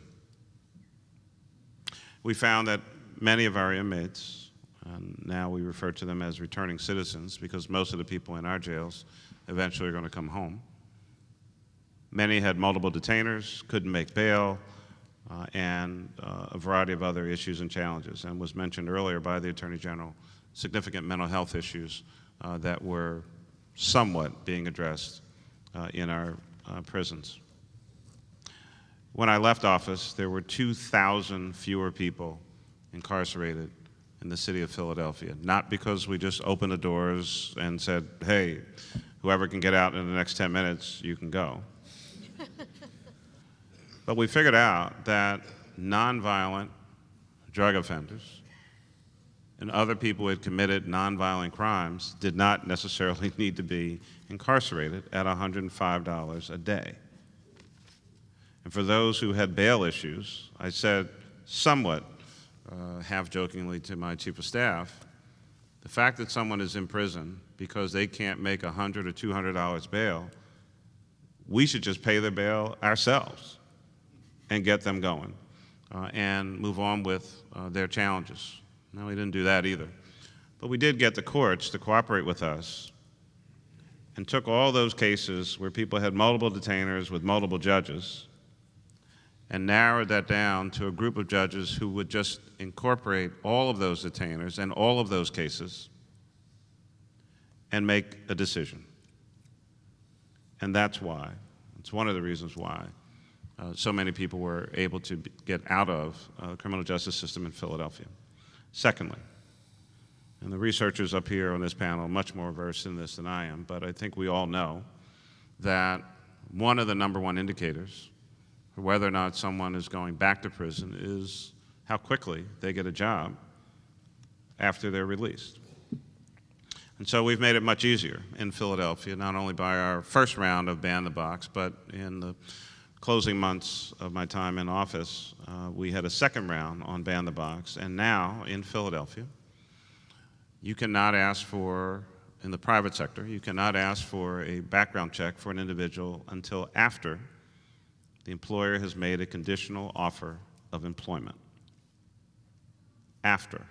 We found that many of our inmates, and now we refer to them as returning citizens because most of the people in our jails eventually are going to come home. Many had multiple detainers, couldn't make bail, and a variety of other issues and challenges. And was mentioned earlier by the Attorney General, significant mental health issues that were somewhat being addressed in our prisons. When I left office, there were 2,000 fewer people incarcerated in the city of Philadelphia, not because we just opened the doors and said, hey, whoever can get out in the next 10 minutes, you can go. But we figured out that nonviolent drug offenders and other people who had committed nonviolent crimes did not necessarily need to be incarcerated at $105 a day. And for those who had bail issues, I said somewhat half-jokingly to my chief of staff, the fact that someone is in prison because they can't make $100 or $200 bail, we should just pay their bail ourselves and get them going and move on with their challenges. No, we didn't do that either. But we did get the courts to cooperate with us and took all those cases where people had multiple detainers with multiple judges and narrowed that down to a group of judges who would just incorporate all of those detainers and all of those cases and make a decision. And that's why, it's one of the reasons why so many people were able to get out of the criminal justice system in Philadelphia. Secondly, and the researchers up here on this panel are much more versed in this than I am, but I think we all know that one of the number one indicators for whether or not someone is going back to prison is how quickly they get a job after they're released. And so we've made it much easier in Philadelphia, not only by our first round of Ban the Box, but in the closing months of my time in office, we had a second round on Ban the Box, and now in Philadelphia, you cannot ask for, in the private sector, you cannot ask for a background check for an individual until after the employer has made a conditional offer of employment. After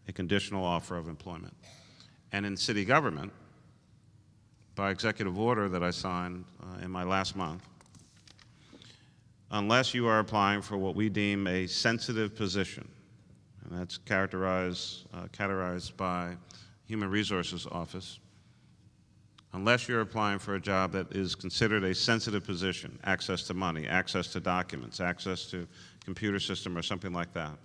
a conditional offer of employment. And in city government, by executive order that I signed in my last month, unless you are applying for what we deem a sensitive position, and that's categorized by Human Resources Office, unless you're applying for a job that is considered a sensitive position, access to money, access to documents, access to computer system or something like that.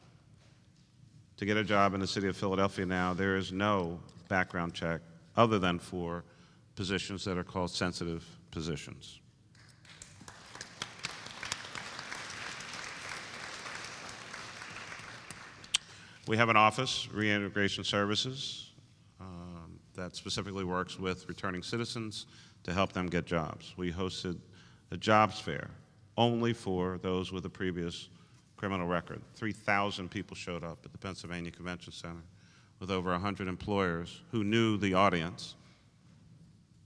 To get a job in the city of Philadelphia now, there is no background check other than for positions that are called sensitive positions. We have an office, Reintegration Services, that specifically works with returning citizens to help them get jobs. We hosted a jobs fair only for those with a previous criminal record. 3,000 people showed up at the Pennsylvania Convention Center with over 100 employers who knew the audience,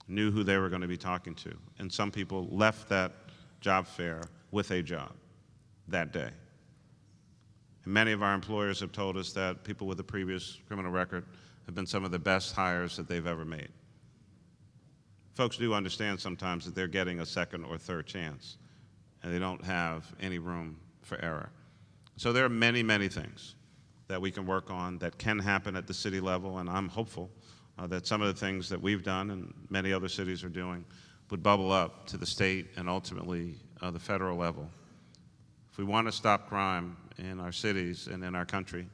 knew who they were going to be talking to. And some people left that job fair with a job that day. And many of our employers have told us that people with a previous criminal record have been some of the best hires that they've ever made. Folks do understand sometimes that they're getting a second or third chance, and they don't have any room for error. So there are many, many things that we can work on that can happen at the city level, and I'm hopeful that some of the things that we've done and many other cities are doing would bubble up to the state and ultimately the federal level. If we want to stop crime in our cities and in our country,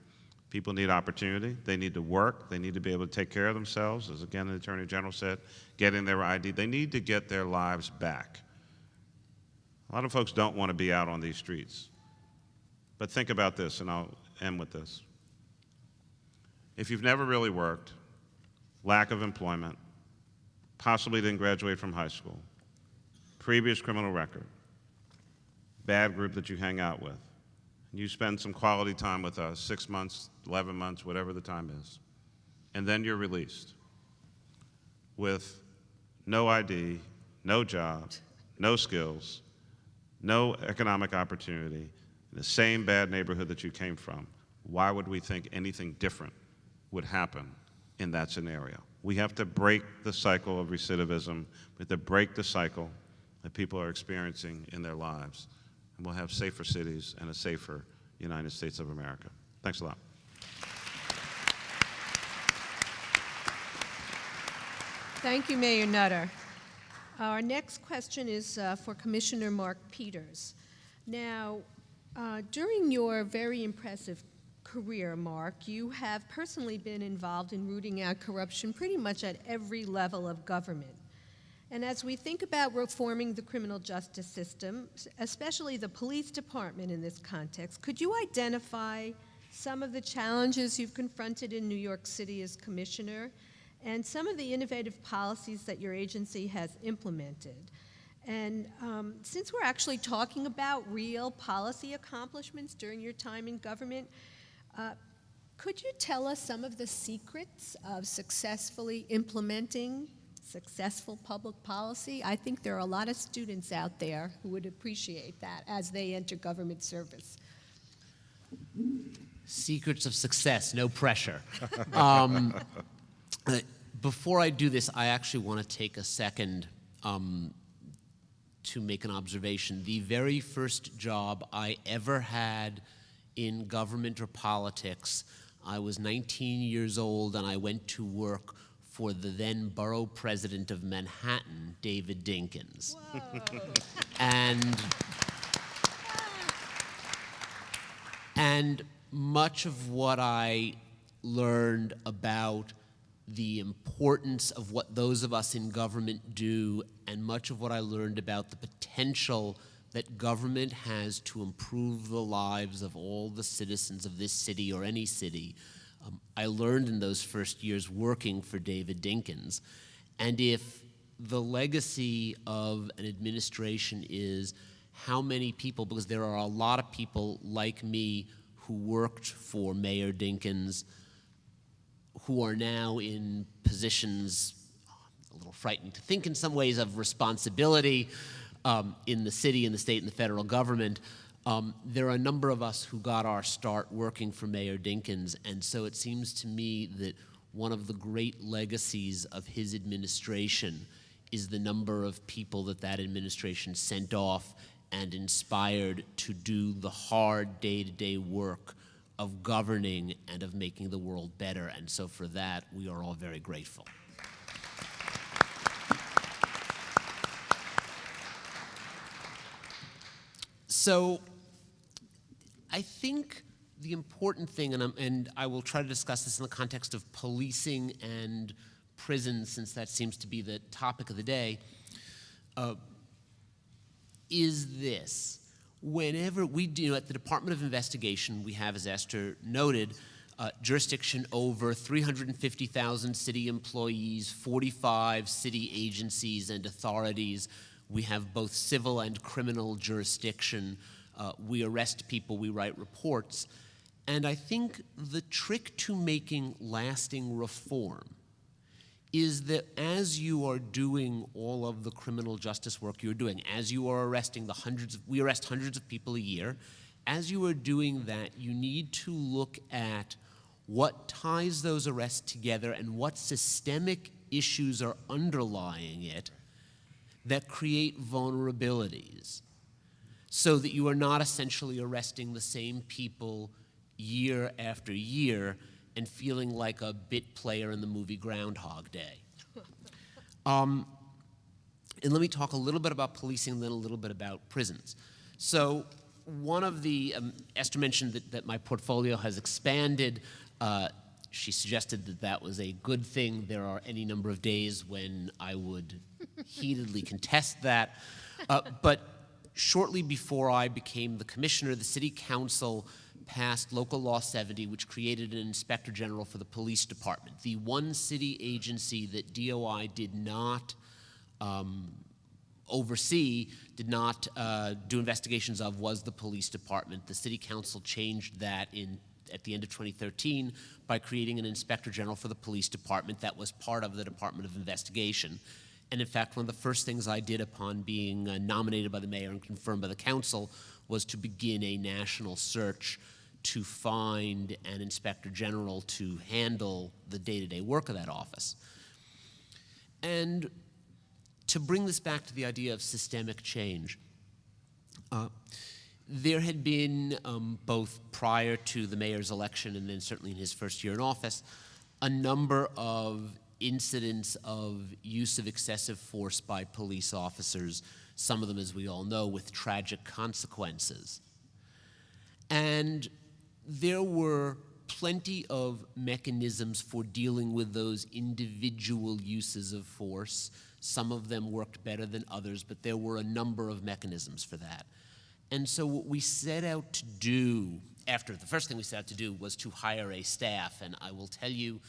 people need opportunity. They need to work. They need to be able to take care of themselves, as again the Attorney General said, getting their ID. They need to get their lives back. A lot of folks don't want to be out on these streets. But think about this, and I'll end with this. If you've never really worked, lack of employment, possibly didn't graduate from high school, previous criminal record, bad group that you hang out with, you spend some quality time with us, 6 months, 11 months, whatever the time is, and then you're released with no ID, no job, no skills, no economic opportunity, in the same bad neighborhood that you came from. Why would we think anything different would happen in that scenario? We have to break the cycle of recidivism. We have to break the cycle that people are experiencing in their lives. And we'll have safer cities and a safer United States of America. Thanks a lot. Thank you, Mayor Nutter. Our next question is for Commissioner Mark Peters. Now, during your very impressive career, Mark, you have personally been involved in rooting out corruption pretty much at every level of government. And as we think about reforming the criminal justice system, especially the police department in this context, could you identify some of the challenges you've confronted in New York City as commissioner and some of the innovative policies that your agency has implemented? And since we're actually talking about real policy accomplishments during your time in government, could you tell us some of the secrets of successfully implementing successful public policy? I think there are a lot of students out there who would appreciate that as they enter government service. Secrets of success, no pressure. Before I do this, I actually want to take a second to make an observation. The very first job I ever had in government or politics, I was 19 years old and I went to work for the then borough president of Manhattan, David Dinkins. And much of what I learned about the importance of what those of us in government do, and much of what I learned about the potential that government has to improve the lives of all the citizens of this city or any city, I learned in those first years working for David Dinkins. And if the legacy of an administration is how many people, because there are a lot of people like me who worked for Mayor Dinkins who are now in positions, a little frightening to think in some ways, of responsibility in the city, in the state, and the federal government. There are a number of us who got our start working for Mayor Dinkins, and so it seems to me that one of the great legacies of his administration is the number of people that that administration sent off and inspired to do the hard day-to-day work of governing and of making the world better. And so for that, we are all very grateful. So I think the important thing, and I will try to discuss this in the context of policing and prisons, since that seems to be the topic of the day, is this. Whenever we do, at the Department of Investigation, we have, as Esther noted, jurisdiction over 350,000 city employees, 45 city agencies and authorities. We have both civil and criminal jurisdiction. We arrest people, we write reports. And I think the trick to making lasting reform is that as you are doing all of the criminal justice work you're doing, as you are arresting we arrest hundreds of people a year, as you are doing that, you need to look at what ties those arrests together and what systemic issues are underlying it that create vulnerabilities, so that you are not essentially arresting the same people year after year and feeling like a bit player in the movie Groundhog Day. And let me talk a little bit about policing, then a little bit about prisons. So one of the, Esther mentioned that my portfolio has expanded. She suggested that that was a good thing. There are any number of days when I would heatedly contest that. But shortly before I became the commissioner, the city council passed Local Law 70, which created an inspector general for the police department. The one city agency that DOI did not oversee, did not do investigations of, was the police department. The city council changed that at the end of 2013 by creating an inspector general for the police department that was part of the Department of Investigation. And in fact, one of the first things I did upon being nominated by the mayor and confirmed by the council was to begin a national search to find an inspector general to handle the day-to-day work of that office. And to bring this back to the idea of systemic change, there had been, both prior to the mayor's election and then certainly in his first year in office, a number of incidents of use of excessive force by police officers, some of them, as we all know, with tragic consequences. And there were plenty of mechanisms for dealing with those individual uses of force. Some of them worked better than others, but there were a number of mechanisms for that. And so what we set out to do, the first thing we set out to do was to hire a staff, and I will tell you,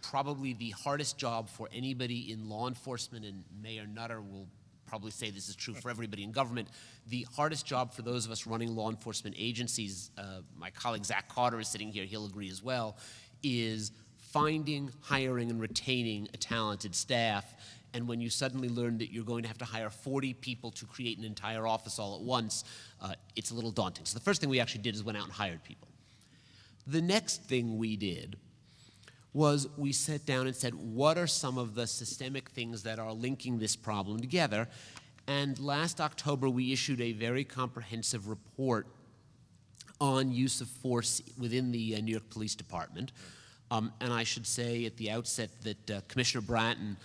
probably the hardest job for anybody in law enforcement, and Mayor Nutter will probably say this is true for everybody in government, the hardest job for those of us running law enforcement agencies, my colleague Zach Carter is sitting here, he'll agree as well, is finding, hiring, and retaining a talented staff. And when you suddenly learn that you're going to have to hire 40 people to create an entire office all at once, it's a little daunting. So the first thing we actually did is went out and hired people. The next thing we did was we sat down and said, what are some of the systemic things that are linking this problem together? And last October, we issued a very comprehensive report on use of force within the New York Police Department. And I should say at the outset that Commissioner Bratton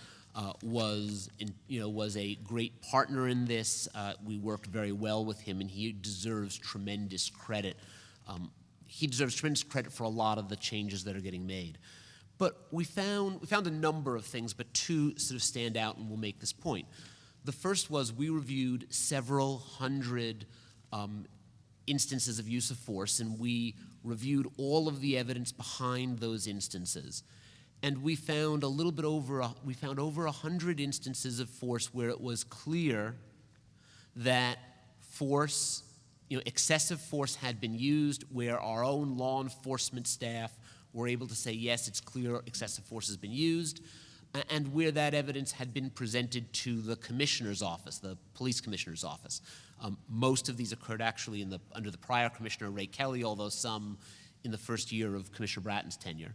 was a great partner in this. We worked very well with him, and he deserves tremendous credit. He deserves tremendous credit for a lot of the changes that are getting made. But we found a number of things, but two sort of stand out, and we'll make this point. The first was we reviewed several hundred instances of use of force, and we reviewed all of the evidence behind those instances. And we found over 100 instances of force where it was clear that force, excessive force had been used, where our own law enforcement staff were able to say, yes, it's clear excessive force has been used, and where that evidence had been presented to the commissioner's office, the police commissioner's office. Most of these occurred actually under the prior commissioner, Ray Kelly, although some in the first year of Commissioner Bratton's tenure.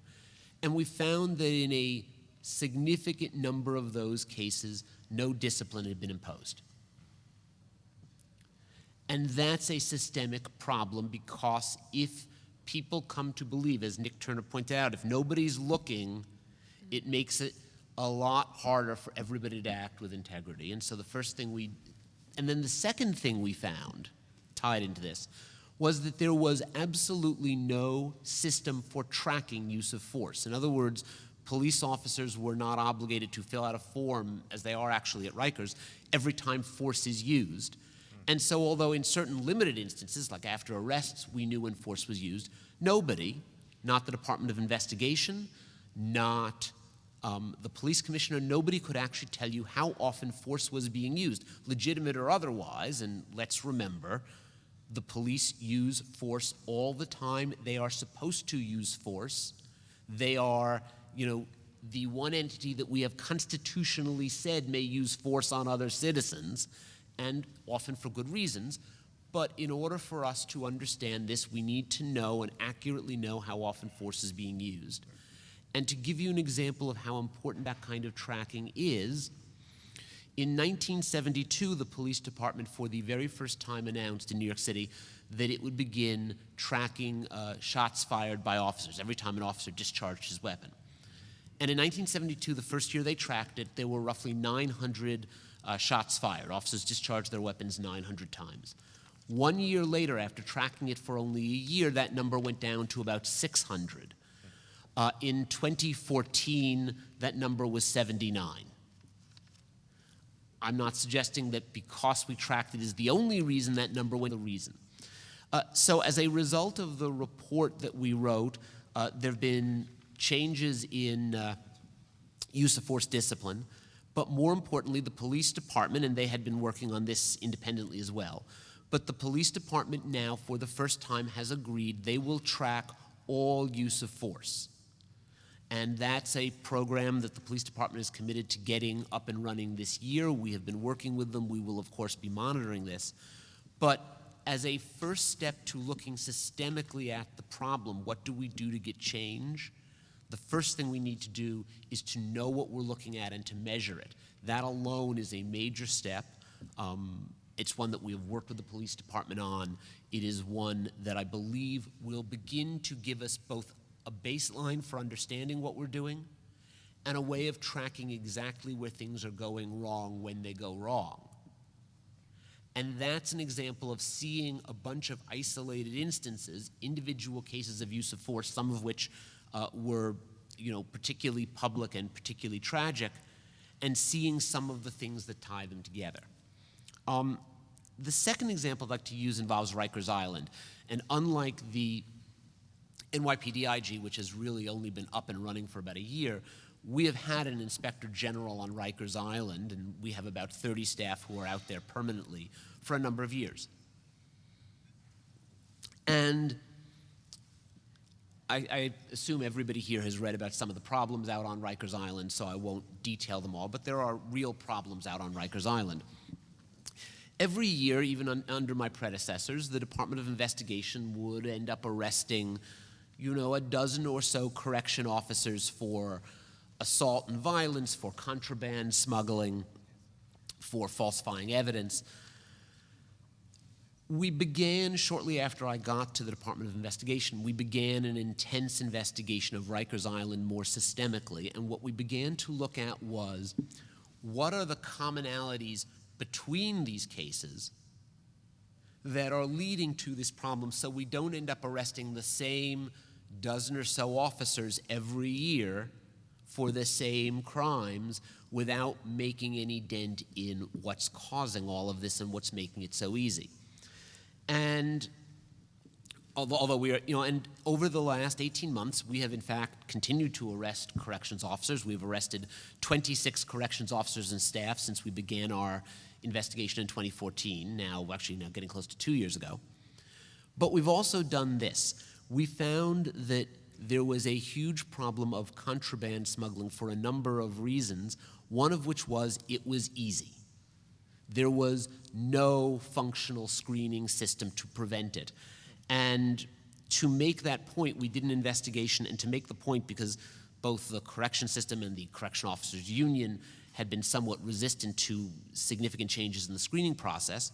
And we found that in a significant number of those cases, no discipline had been imposed. And that's a systemic problem, because if people come to believe, as Nick Turner pointed out, if nobody's looking, it makes it a lot harder for everybody to act with integrity. And so the first thing we And then the second thing we found, tied into this, was that there was absolutely no system for tracking use of force. In other words, police officers were not obligated to fill out a form, as they are actually at Rikers, every time force is used. And so although in certain limited instances, like after arrests, we knew when force was used, nobody, not the Department of Investigation, not the police commissioner, nobody could actually tell you how often force was being used, legitimate or otherwise. And let's remember, the police use force all the time. They are supposed to use force. They are, the one entity that we have constitutionally said may use force on other citizens, and often for good reasons. But in order for us to understand this, we need to know and accurately know how often force is being used. And to give you an example of how important that kind of tracking is, in 1972, the police department for the very first time announced in New York City that it would begin tracking shots fired by officers every time an officer discharged his weapon. And in 1972, the first year they tracked it, there were roughly 900 shots fired. Officers discharged their weapons 900 times. 1 year later, after tracking it for only a year, that number went down to about 600. In 2014, that number was 79. I'm not suggesting that because we tracked it is the only reason that number went the reason. So as a result of the report that we wrote, there have been changes in use of force discipline, but more importantly, the police department, and they had been working on this independently as well, but the police department now, for the first time, has agreed they will track all use of force. And that's a program that the police department is committed to getting up and running this year. We have been working with them. We will, of course, be monitoring this. But as a first step to looking systemically at the problem, what do we do to get change? The first thing we need to do is to know what we're looking at and to measure it. That alone is a major step. It's one that we have worked with the police department on. It is one that I believe will begin to give us both a baseline for understanding what we're doing and a way of tracking exactly where things are going wrong when they go wrong. And that's an example of seeing a bunch of isolated instances, individual cases of use of force, some of which were particularly public and particularly tragic, and seeing some of the things that tie them together. The second example I'd like to use involves Rikers Island. And unlike the NYPD-IG, which has really only been up and running for about a year, we have had an inspector general on Rikers Island, and we have about 30 staff who are out there permanently for a number of years. And I assume everybody here has read about some of the problems out on Rikers Island, so I won't detail them all, but there are real problems out on Rikers Island. Every year, even under my predecessors, the Department of Investigation would end up arresting, a dozen or so correction officers for assault and violence, for contraband smuggling, for falsifying evidence. We began, shortly after I got to the Department of Investigation, we began an intense investigation of Rikers Island more systemically, and what we began to look at was, what are the commonalities between these cases that are leading to this problem so we don't end up arresting the same dozen or so officers every year for the same crimes without making any dent in what's causing all of this and what's making it so easy. And although we are, and over the last 18 months, we have in fact continued to arrest corrections officers. We've arrested 26 corrections officers and staff since we began our investigation in 2014, now getting close to 2 years ago. But we've also done this. We found that there was a huge problem of contraband smuggling for a number of reasons, one of which was it was easy. There was no functional screening system to prevent it. And to make that point, we did an investigation, and to make the point, because both the correction system and the correction officers union had been somewhat resistant to significant changes in the screening process,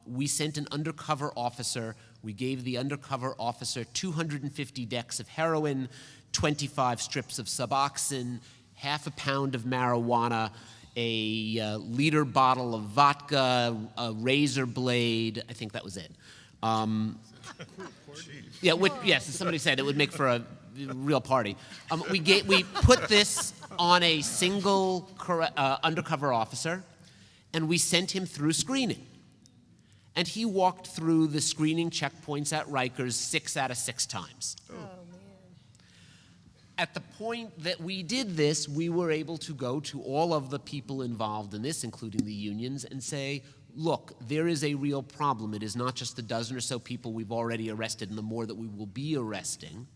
we sent an undercover officer. We gave the undercover officer 250 decks of heroin, 25 strips of Suboxone, half a pound of marijuana, a liter bottle of vodka, a razor blade. I think that was it. Yeah, yes, somebody said it would make for a real party. We put this on a single undercover officer, and we sent him through screening. And he walked through the screening checkpoints at Rikers 6 out of 6 times. Oh, man. At the point that we did this, we were able to go to all of the people involved in this, including the unions, and say, look, there is a real problem. It is not just the dozen or so people we've already arrested and the more that we will be arresting.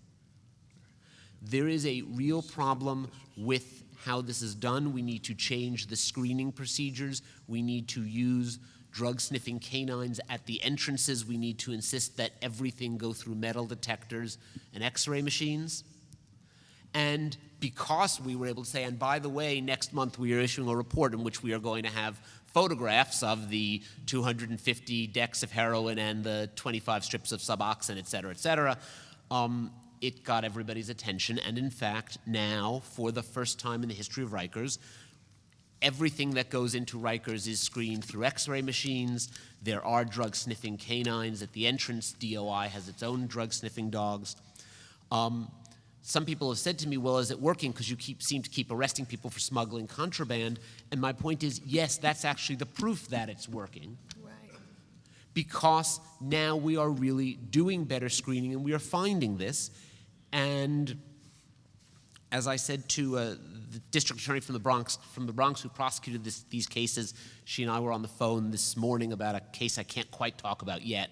There is a real problem with how this is done. We need to change the screening procedures. We need to use drug-sniffing canines at the entrances. We need to insist that everything go through metal detectors and X-ray machines. And because we were able to say, and by the way, next month we are issuing a report in which we are going to have photographs of the 250 decks of heroin and the 25 strips of Suboxone, et cetera, it got everybody's attention. And in fact, now, for the first time in the history of Rikers, everything that goes into Rikers is screened through X-ray machines. There are drug-sniffing canines at the entrance. DOI has its own drug-sniffing dogs. Some people have said to me, well, is it working? Because you seem to keep arresting people for smuggling contraband. And my point is, yes, that's actually the proof that it's working. Right. Because now we are really doing better screening and we are finding this. And as I said to the district attorney from the Bronx who prosecuted these cases, she and I were on the phone this morning about a case I can't quite talk about yet.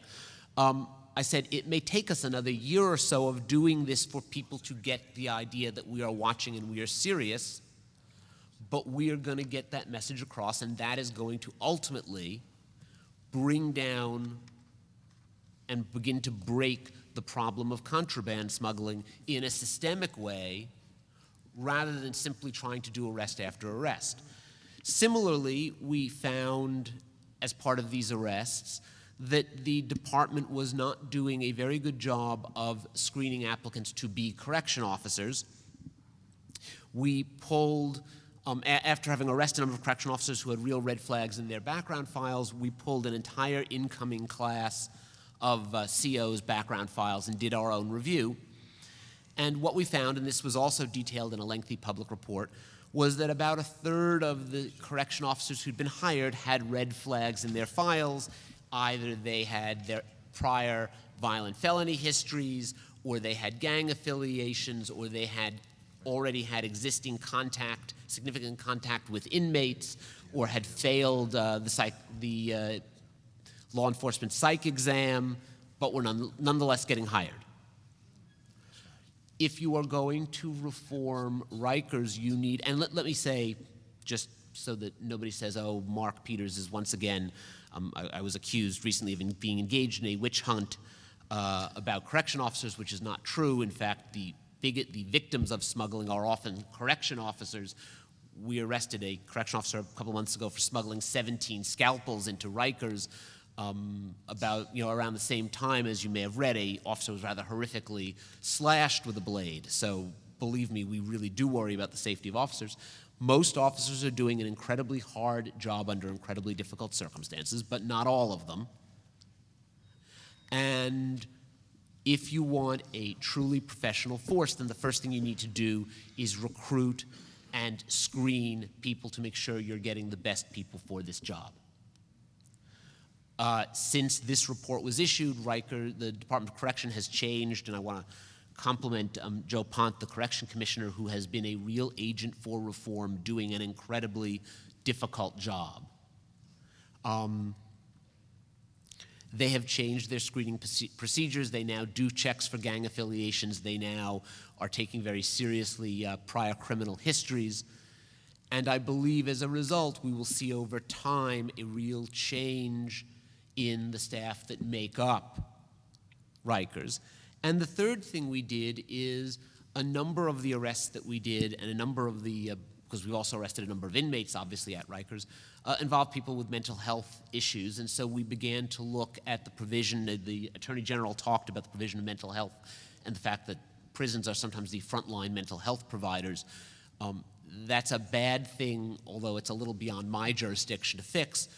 I said, it may take us another year or so of doing this for people to get the idea that we are watching and we are serious, but we are going to get that message across, and that is going to ultimately bring down and begin to break the problem of contraband smuggling in a systemic way rather than simply trying to do arrest after arrest. Similarly, we found, as part of these arrests, that the department was not doing a very good job of screening applicants to be correction officers. We pulled, after having arrested a number of correction officers who had real red flags in their background files, we pulled an entire incoming class of CO's background files and did our own review. And what we found, and this was also detailed in a lengthy public report, was that about a third of the correction officers who'd been hired had red flags in their files. Either they had their prior violent felony histories, or they had gang affiliations, or they had already had existing significant contact with inmates, or had failed the law enforcement psych exam, but were nonetheless getting hired. If you are going to reform Rikers, you need, and let me say, just so that nobody says, oh, Mark Peters is once again, I was accused recently of being engaged in a witch hunt about correction officers, which is not true. In fact, the victims of smuggling are often correction officers. We arrested a correction officer a couple months ago for smuggling 17 scalpels into Rikers. Around the same time, as you may have read, an officer was rather horrifically slashed with a blade. So believe me, we really do worry about the safety of officers. Most officers are doing an incredibly hard job under incredibly difficult circumstances, but not all of them. And if you want a truly professional force, then the first thing you need to do is recruit and screen people to make sure you're getting the best people for this job. Since this report was issued, the Department of Correction has changed, and I want to compliment Joe Pont, the Correction Commissioner, who has been a real agent for reform, doing an incredibly difficult job. They have changed their screening procedures. They now do checks for gang affiliations. They now are taking very seriously prior criminal histories. And I believe as a result, we will see over time a real change in the staff that make up Rikers. And the third thing we did is a number of the arrests that we did, and a number of the, because we also arrested a number of inmates, obviously, at Rikers, involved people with mental health issues. And so we began to look at the provision, the Attorney General talked about the provision of mental health and the fact that prisons are sometimes the frontline mental health providers. That's a bad thing, although it's a little beyond my jurisdiction to fix.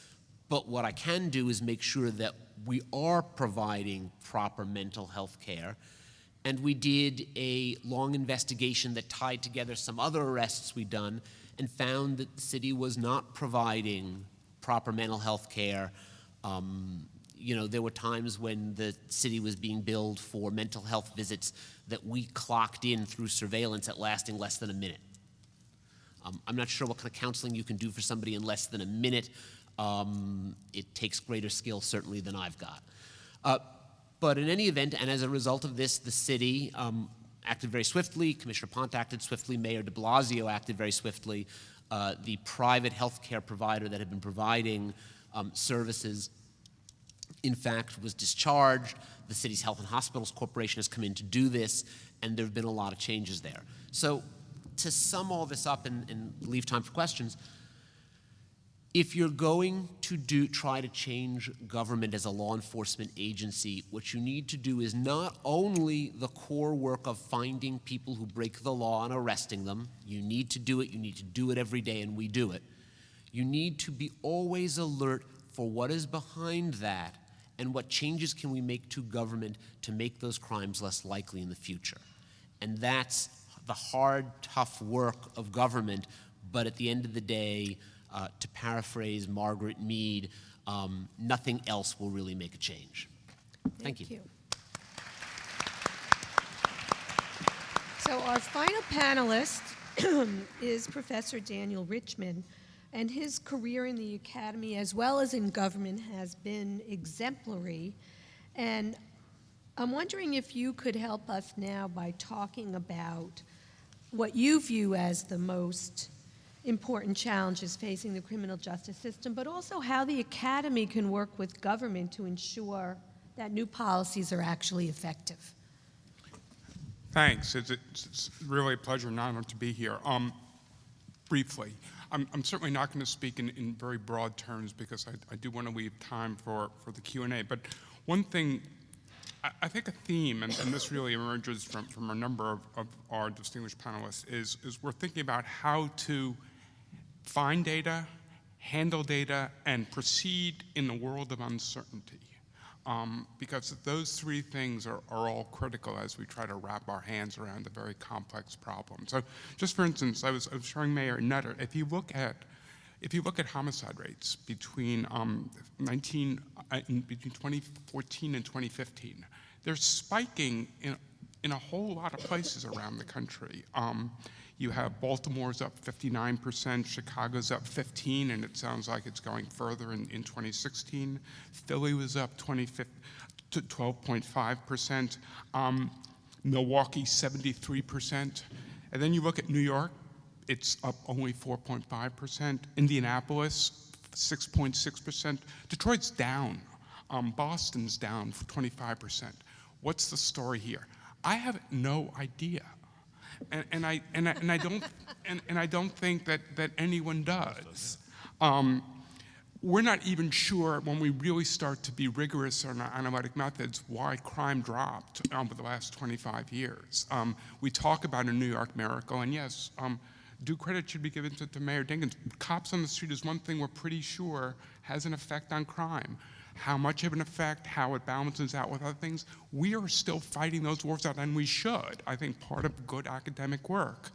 But what I can do is make sure that we are providing proper mental health care. And we did a long investigation that tied together some other arrests we'd done and found that the city was not providing proper mental health care. There were times when the city was being billed for mental health visits that we clocked in through surveillance at lasting less than a minute. I'm not sure what kind of counseling you can do for somebody in less than a minute. It takes greater skill, certainly, than I've got. But in any event, and as a result of this, the city acted very swiftly. Commissioner Pont acted swiftly. Mayor de Blasio acted very swiftly. The private health care provider that had been providing services, in fact, was discharged. The city's Health and Hospitals Corporation has come in to do this, and there have been a lot of changes there. So to sum all this up and leave time for questions, if you're going to try to change government as a law enforcement agency, what you need to do is not only the core work of finding people who break the law and arresting them. You need to do it every day, and we do it. You need to be always alert for what is behind that and what changes can we make to government to make those crimes less likely in the future. And that's the hard, tough work of government, but at the end of the day, to paraphrase Margaret Mead, nothing else will really make a change. Thank you. So our final panelist is Professor Daniel Richman, and his career in the academy as well as in government has been exemplary. And I'm wondering if you could help us now by talking about what you view as the most important challenges facing the criminal justice system, but also how the academy can work with government to ensure that new policies are actually effective. Thanks. It's really a pleasure and honor to be here. Briefly, I'm certainly not going to speak in very broad terms because I do want to leave time for the Q&A. But one thing, I think a theme, and this really emerges from a number of our distinguished panelists, is we're thinking about how to find data, handle data, and proceed in the world of uncertainty. Because those three things are all critical as we try to wrap our hands around a very complex problem. So, just for instance, I was showing Mayor Nutter. If you look at homicide rates between 2014 and 2015, they're spiking in a whole lot of places around the country. You have Baltimore's up 59%, Chicago's up 15%, and it sounds like it's going further in 2016. Philly was up 12.5%. Milwaukee, 73%. And then you look at New York, it's up only 4.5%. Indianapolis, 6.6%. Detroit's down. Boston's down for 25%. What's the story here? I have no idea. And I don't think that anyone does. We're not even sure when we really start to be rigorous on our analytic methods why crime dropped over the last 25 years. We talk about a New York miracle, and yes, due credit should be given to Mayor Dinkins. Cops on the street is one thing we're pretty sure has an effect on crime. How much of an effect, how it balances out with other things, we are still fighting those wars out, and we should. I think part of good academic work,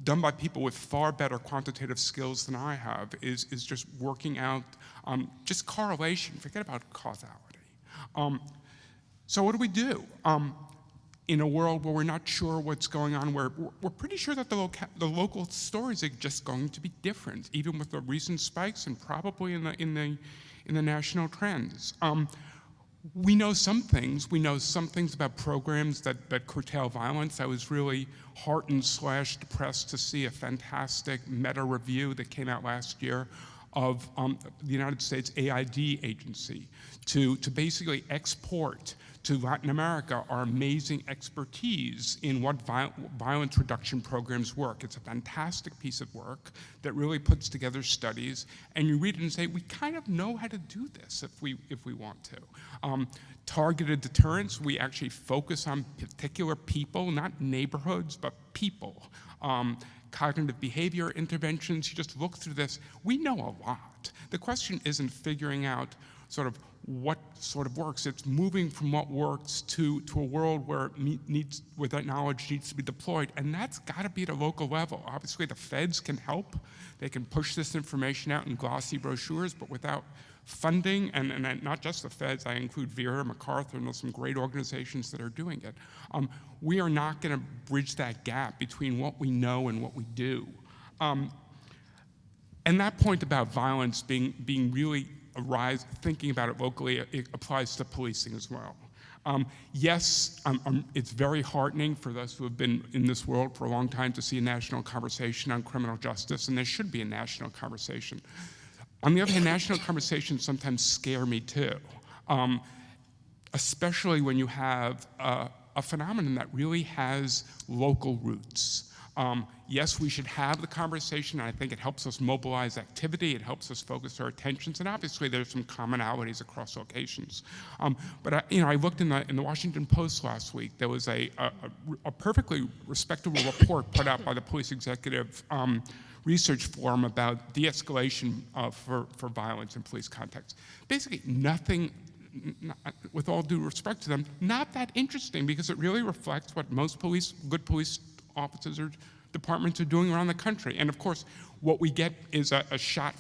done by people with far better quantitative skills than I have, is just working out just correlation, forget about causality. So what do we do? In a world where we're not sure what's going on, we're pretty sure that the local stories are just going to be different, even with the recent spikes and probably in the national trends. We know some things. We know some things about programs that curtail violence. I was really heartened/depressed to see a fantastic meta-review that came out last year of the United States AID agency to basically export to Latin America our amazing expertise in what violence reduction programs work. It's a fantastic piece of work that really puts together studies, and you read it and say, we kind of know how to do this if we want to. Targeted deterrence, we actually focus on particular people, not neighborhoods, but people. cognitive behavior interventions. You just look through this. We know a lot. The question isn't figuring out sort of what sort of works. It's moving from what works to a world where where that knowledge needs to be deployed, and that's got to be at a local level. Obviously, the feds can help. They can push this information out in glossy brochures, but without funding, and not just the feds, I include Vera, MacArthur, and there's some great organizations that are doing it. We are not going to bridge that gap between what we know and what we do. And that point about violence being really thinking about it locally, it applies to policing as well. Yes, it's very heartening for those who have been in this world for a long time to see a national conversation on criminal justice, and there should be a national conversation. On the other hand, national conversations sometimes scare me too, especially when you have a phenomenon that really has local roots. Yes, we should have the conversation, and I think it helps us mobilize activity, it helps us focus our attentions, and obviously there's some commonalities across locations. But I looked in the Washington Post last week. There was a perfectly respectable report put out by the Police Executive Research Forum about de-escalation for violence in police contexts. Basically nothing, with all due respect to them, not that interesting, because it really reflects what most good police officers or departments are doing around the country. And of course, what we get is a shot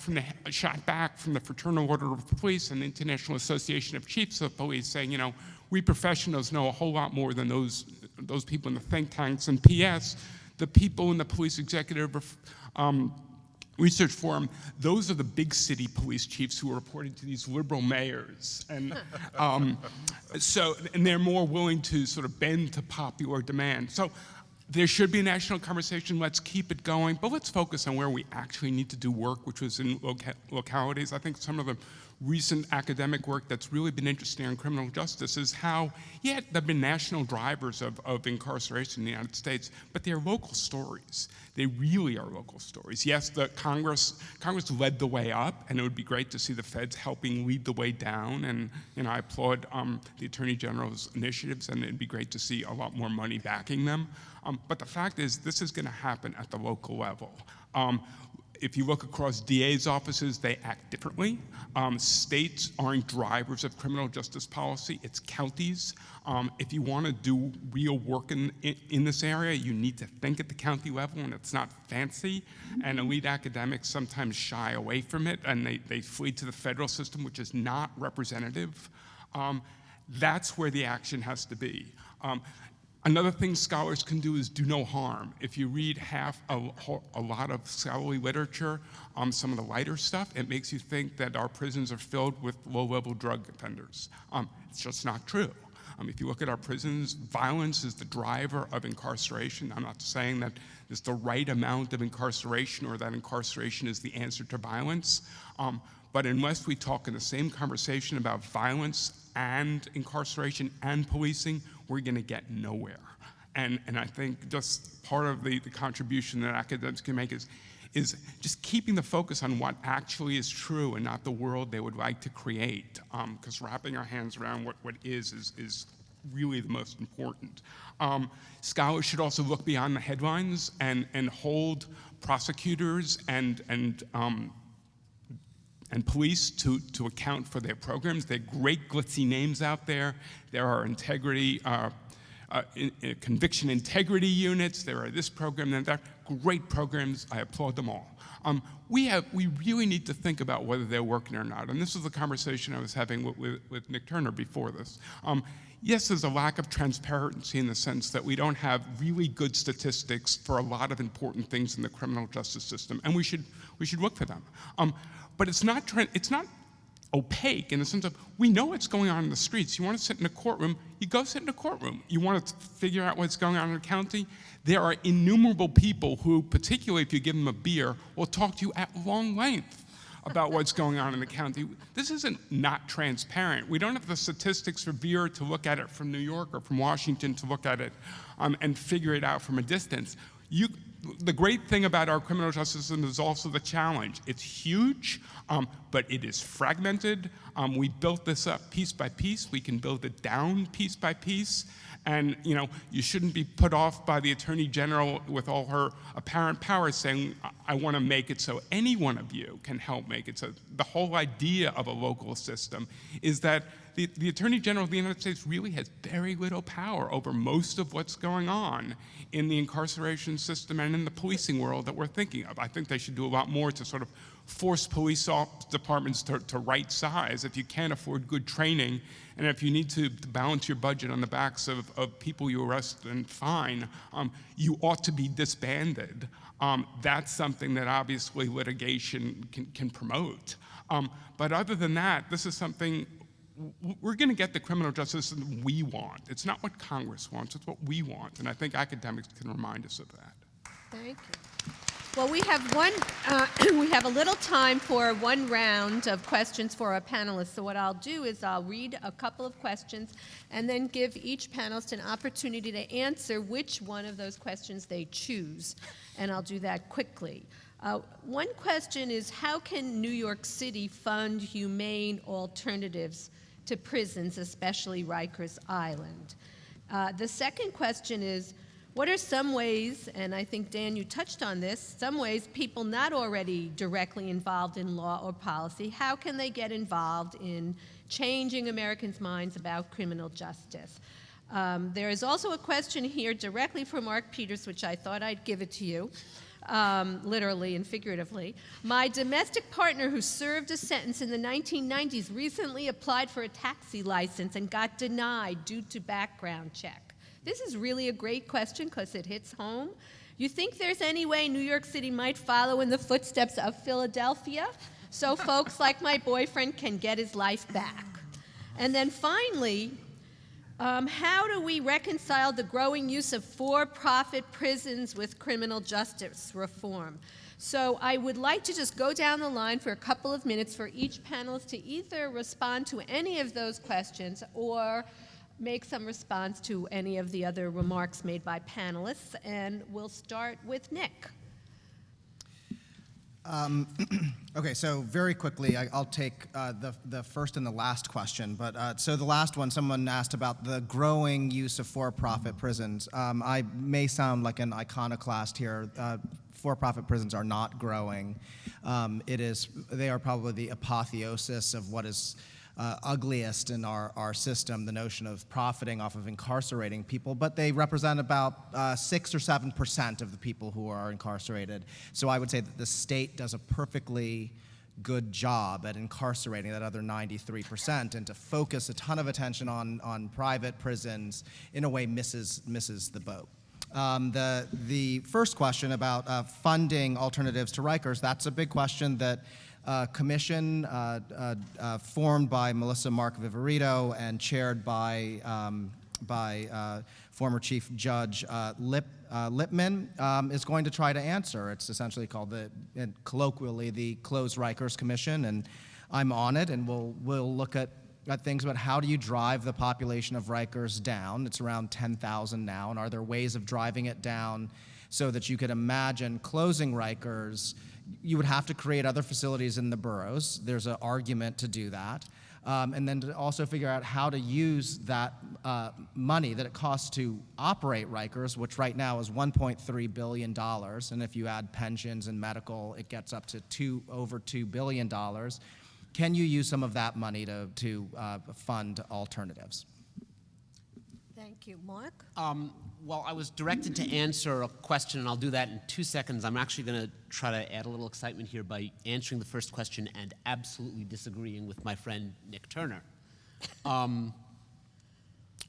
back from the Fraternal Order of Police and the International Association of Chiefs of Police saying, we professionals know a whole lot more than those people in the think tanks. And P.S., the people in the Police Executive Research Forum, those are the big city police chiefs who are reporting to these liberal mayors. And and they're more willing to sort of bend to popular demand. So there should be a national conversation. Let's keep it going, but let's focus on where we actually need to do work, which was in localities. I think some of the recent academic work that's really been interesting on criminal justice is how, there have been national drivers of incarceration in the United States, but they're local stories. They really are local stories. Yes, the Congress led the way up, and it would be great to see the feds helping lead the way down, and I applaud the Attorney General's initiatives, and it'd be great to see a lot more money backing them. But the fact is, this is going to happen at the local level. If you look across DA's offices, they act differently. States aren't drivers of criminal justice policy, it's counties. If you want to do real work in this area, you need to think at the county level, and it's not fancy. And elite academics sometimes shy away from it, and they flee to the federal system, which is not representative. That's where the action has to be. Another thing scholars can do is do no harm. If you read a lot of scholarly literature, some of the lighter stuff, it makes you think that our prisons are filled with low-level drug offenders. It's just not true. If you look at our prisons, violence is the driver of incarceration. I'm not saying that there's the right amount of incarceration or that incarceration is the answer to violence, but unless we talk in the same conversation about violence and incarceration and policing, we're going to get nowhere. And I think just part of the contribution that academics can make is just keeping the focus on what actually is true and not the world they would like to create, because wrapping our hands around what is really the most important. Scholars should also look beyond the headlines and hold prosecutors and police to account for their programs. There are great glitzy names out there. There are conviction integrity units. There are this program and that. Great programs. I applaud them all. We really need to think about whether they're working or not. And this is the conversation I was having with Nick Turner before this. Yes, there's a lack of transparency in the sense that we don't have really good statistics for a lot of important things in the criminal justice system, and we should look for them. But it's not opaque in the sense of we know what's going on in the streets. You want to sit in a courtroom, you go sit in a courtroom. You want to figure out what's going on in the county, there are innumerable people who, particularly if you give them a beer, will talk to you at long length about what's going on in the county. This isn't not transparent. We don't have the statistics for beer to look at it from New York or from Washington to look at it and figure it out from a distance. The great thing about our criminal justice system is also the challenge. It's huge, but it is fragmented. We built this up piece by piece. We can build it down piece by piece. And you shouldn't be put off by the Attorney General with all her apparent powers saying, I want to make it so any one of you can help make it so. The whole idea of a local system is that the Attorney General of the United States really has very little power over most of what's going on in the incarceration system and in the policing world that we're thinking of. I think they should do a lot more to sort of force police departments to right size. If you can't afford good training, and if you need to balance your budget on the backs of people you arrest and fine, you ought to be disbanded. That's something that obviously litigation can promote. But other than that, this is something we're going to get the criminal justice system we want. It's not what Congress wants, it's what we want. And I think academics can remind us of that. Thank you. Well, we have we have a little time for one round of questions for our panelists. So what I'll do is I'll read a couple of questions and then give each panelist an opportunity to answer which one of those questions they choose. And I'll do that quickly. One question is, how can New York City fund humane alternatives to prisons, especially Rikers Island? The second question is, what are some ways, and I think, Dan, you touched on this, some ways people not already directly involved in law or policy, how can they get involved in changing Americans' minds about criminal justice? There is also a question here directly from Mark Peters, which I thought I'd give it to you, literally and figuratively. My domestic partner who served a sentence in the 1990s recently applied for a taxi license and got denied due to background check. This is really a great question because it hits home. You think there's any way New York City might follow in the footsteps of Philadelphia so folks like my boyfriend can get his life back? And then finally, how do we reconcile the growing use of for-profit prisons with criminal justice reform? So I would like to just go down the line for a couple of minutes for each panelist to either respond to any of those questions or make some response to any of the other remarks made by panelists. And we'll start with Nick. Okay, so very quickly, I'll take the first and the last question. But so the last one, someone asked about the growing use of for-profit prisons. I may sound like an iconoclast here. For-profit prisons are not growing. They are probably the apotheosis of what is ugliest in our system, the notion of profiting off of incarcerating people, but they represent about 6 or 7% of the people who are incarcerated. So I would say that the state does a perfectly good job at incarcerating that other 93%, and to focus a ton of attention on private prisons in a way misses the boat. The first question about funding alternatives to Rikers, that's a big question that commission formed by Melissa Mark Viverito and chaired by former Chief Judge Lippman is going to try to answer. It's essentially called colloquially the Closed Rikers Commission, and I'm on it, and we'll look at things about how do you drive the population of Rikers down. It's around 10,000 now, and are there ways of driving it down so that you could imagine closing Rikers? You would have to create other facilities in the boroughs. There's an argument to do that. And then to also figure out how to use that money that it costs to operate Rikers, which right now is $1.3 billion. And if you add pensions and medical, it gets up to over $2 billion. Can you use some of that money to fund alternatives? Thank you. Mark? Well, I was directed to answer a question, and I'll do that in 2 seconds. I'm actually going to try to add a little excitement here by answering the first question and absolutely disagreeing with my friend Nick Turner.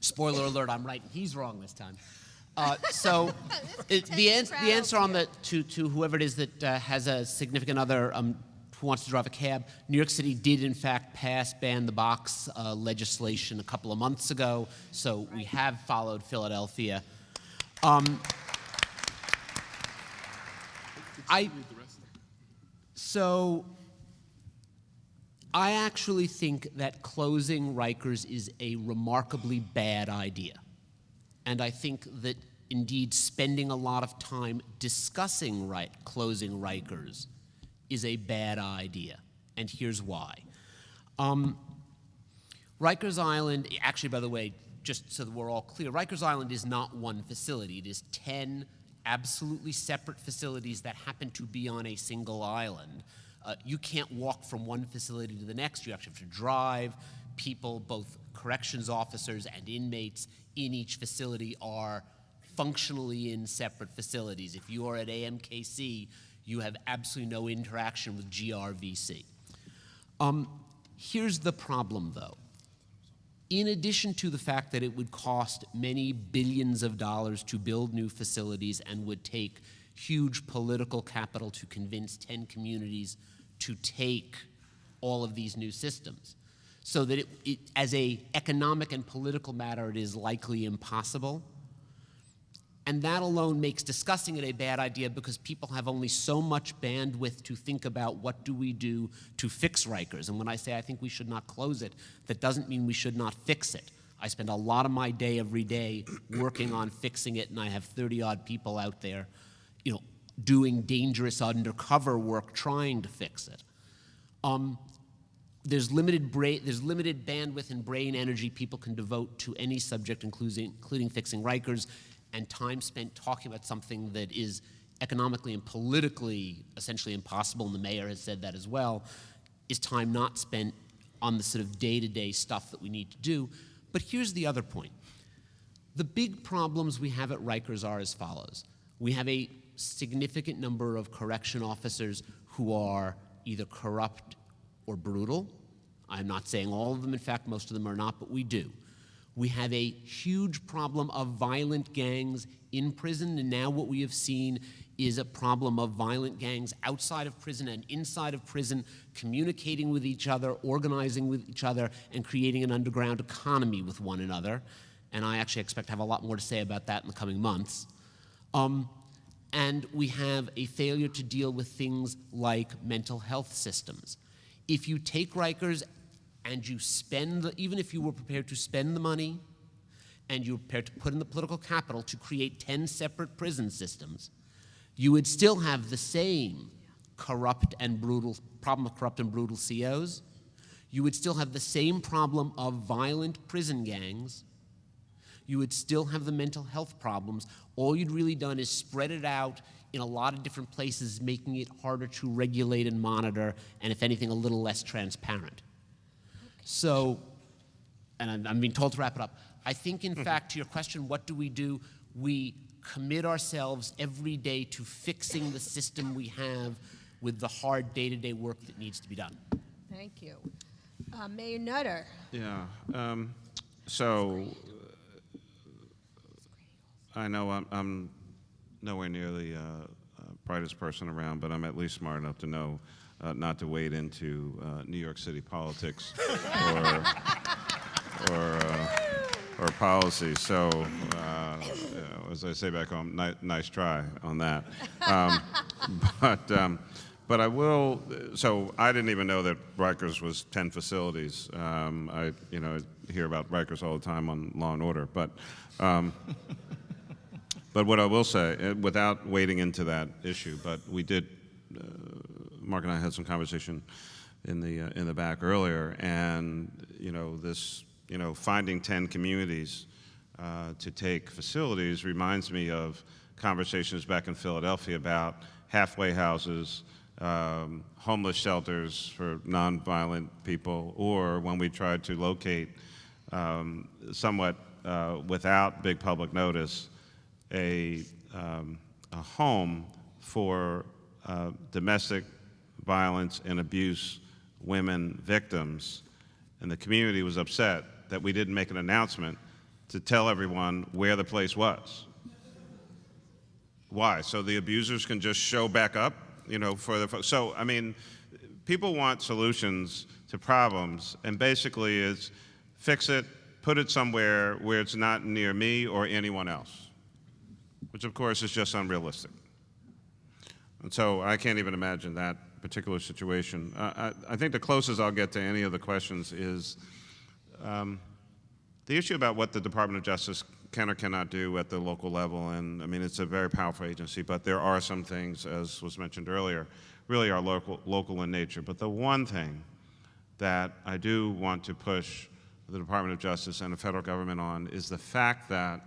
Spoiler alert, I'm right, and he's wrong this time. So the answer on to whoever it is that has a significant other who wants to drive a cab, New York City did in fact pass ban-the-box legislation a couple of months ago, so we have followed Philadelphia. I actually think that closing Rikers is a remarkably bad idea. And I think that indeed spending a lot of time discussing closing Rikers is a bad idea. And here's why. Rikers Island, actually, by the way, just so that we're all clear, Rikers Island is not one facility. It is 10 absolutely separate facilities that happen to be on a single island. You can't walk from one facility to the next. You actually have to drive. People, both corrections officers and inmates in each facility, are functionally in separate facilities. If you are at AMKC, you have absolutely no interaction with GRVC. Here's the problem, though. In addition to the fact that it would cost many billions of dollars to build new facilities and would take huge political capital to convince 10 communities to take all of these new systems, so that as a economic and political matter, it is likely impossible. And that alone makes discussing it a bad idea, because people have only so much bandwidth to think about what do we do to fix Rikers. And when I say I think we should not close it, that doesn't mean we should not fix it. I spend a lot of my day every day working on fixing it, and I have 30-odd people out there, doing dangerous undercover work trying to fix it. There's limited bandwidth and brain energy people can devote to any subject, including fixing Rikers. And time spent talking about something that is economically and politically essentially impossible, and the mayor has said that as well, is time not spent on the sort of day-to-day stuff that we need to do. But here's the other point. The big problems we have at Rikers are as follows. We have a significant number of correction officers who are either corrupt or brutal. I'm not saying all of them, in fact, most of them are not, but we do. We have a huge problem of violent gangs in prison, and now what we have seen is a problem of violent gangs outside of prison and inside of prison, communicating with each other, organizing with each other, and creating an underground economy with one another. And I actually expect to have a lot more to say about that in the coming months. And we have a failure to deal with things like mental health systems. If you take Rikers and you spend, even if you were prepared to spend the money and you were prepared to put in the political capital to create 10 separate prison systems, you would still have the same corrupt and brutal problem of corrupt and brutal COs. You would still have the same problem of violent prison gangs. You would still have the mental health problems. All you'd really done is spread it out in a lot of different places, making it harder to regulate and monitor, and if anything, a little less transparent. So, and I'm being told to wrap it up. I think, in fact, to your question, what do? We commit ourselves every day to fixing the system we have with the hard day-to-day work that needs to be done. Thank you. Mayor Nutter. Yeah. So I know I'm nowhere near the brightest person around, but I'm at least smart enough to know not to wade into New York City politics or policy. So, as I say back home, nice try on that. But I will. So I didn't even know that Rikers was 10 facilities. I hear about Rikers all the time on Law and Order, but. But what I will say, without wading into that issue, but we did. Mark and I had some conversation in the back earlier, and this finding 10 communities to take facilities reminds me of conversations back in Philadelphia about halfway houses, homeless shelters for nonviolent people, or when we tried to locate somewhat without big public notice a home for domestic violence and abuse women victims, and the community was upset that we didn't make an announcement to tell everyone where the place was. Why? So the abusers can just show back up, so I mean, people want solutions to problems, and basically it's fix it, put it somewhere where it's not near me or anyone else, which of course is just unrealistic. And so I can't even imagine that particular situation. I think the closest I'll get to any of the questions is the issue about what the Department of Justice can or cannot do at the local level. And I mean, it's a very powerful agency, but there are some things, as was mentioned earlier, really are local in nature. But the one thing that I do want to push the Department of Justice and the federal government on is the fact that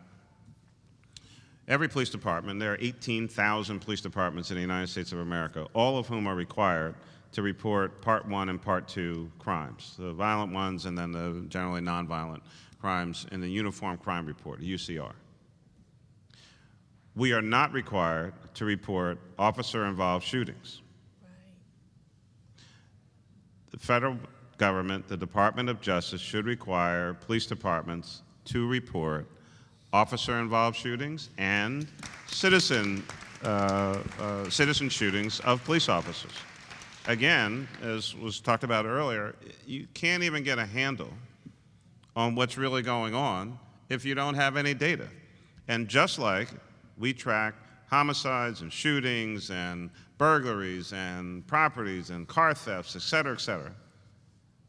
every police department, there are 18,000 police departments in the United States of America, all of whom are required to report Part 1 and Part 2 crimes, the violent ones and then the generally nonviolent crimes in the Uniform Crime Report, UCR. We are not required to report officer-involved shootings. The federal government, the Department of Justice, should require police departments to report officer-involved shootings and citizen shootings of police officers. Again, as was talked about earlier, you can't even get a handle on what's really going on if you don't have any data. And just like we track homicides and shootings and burglaries and properties and car thefts, et cetera,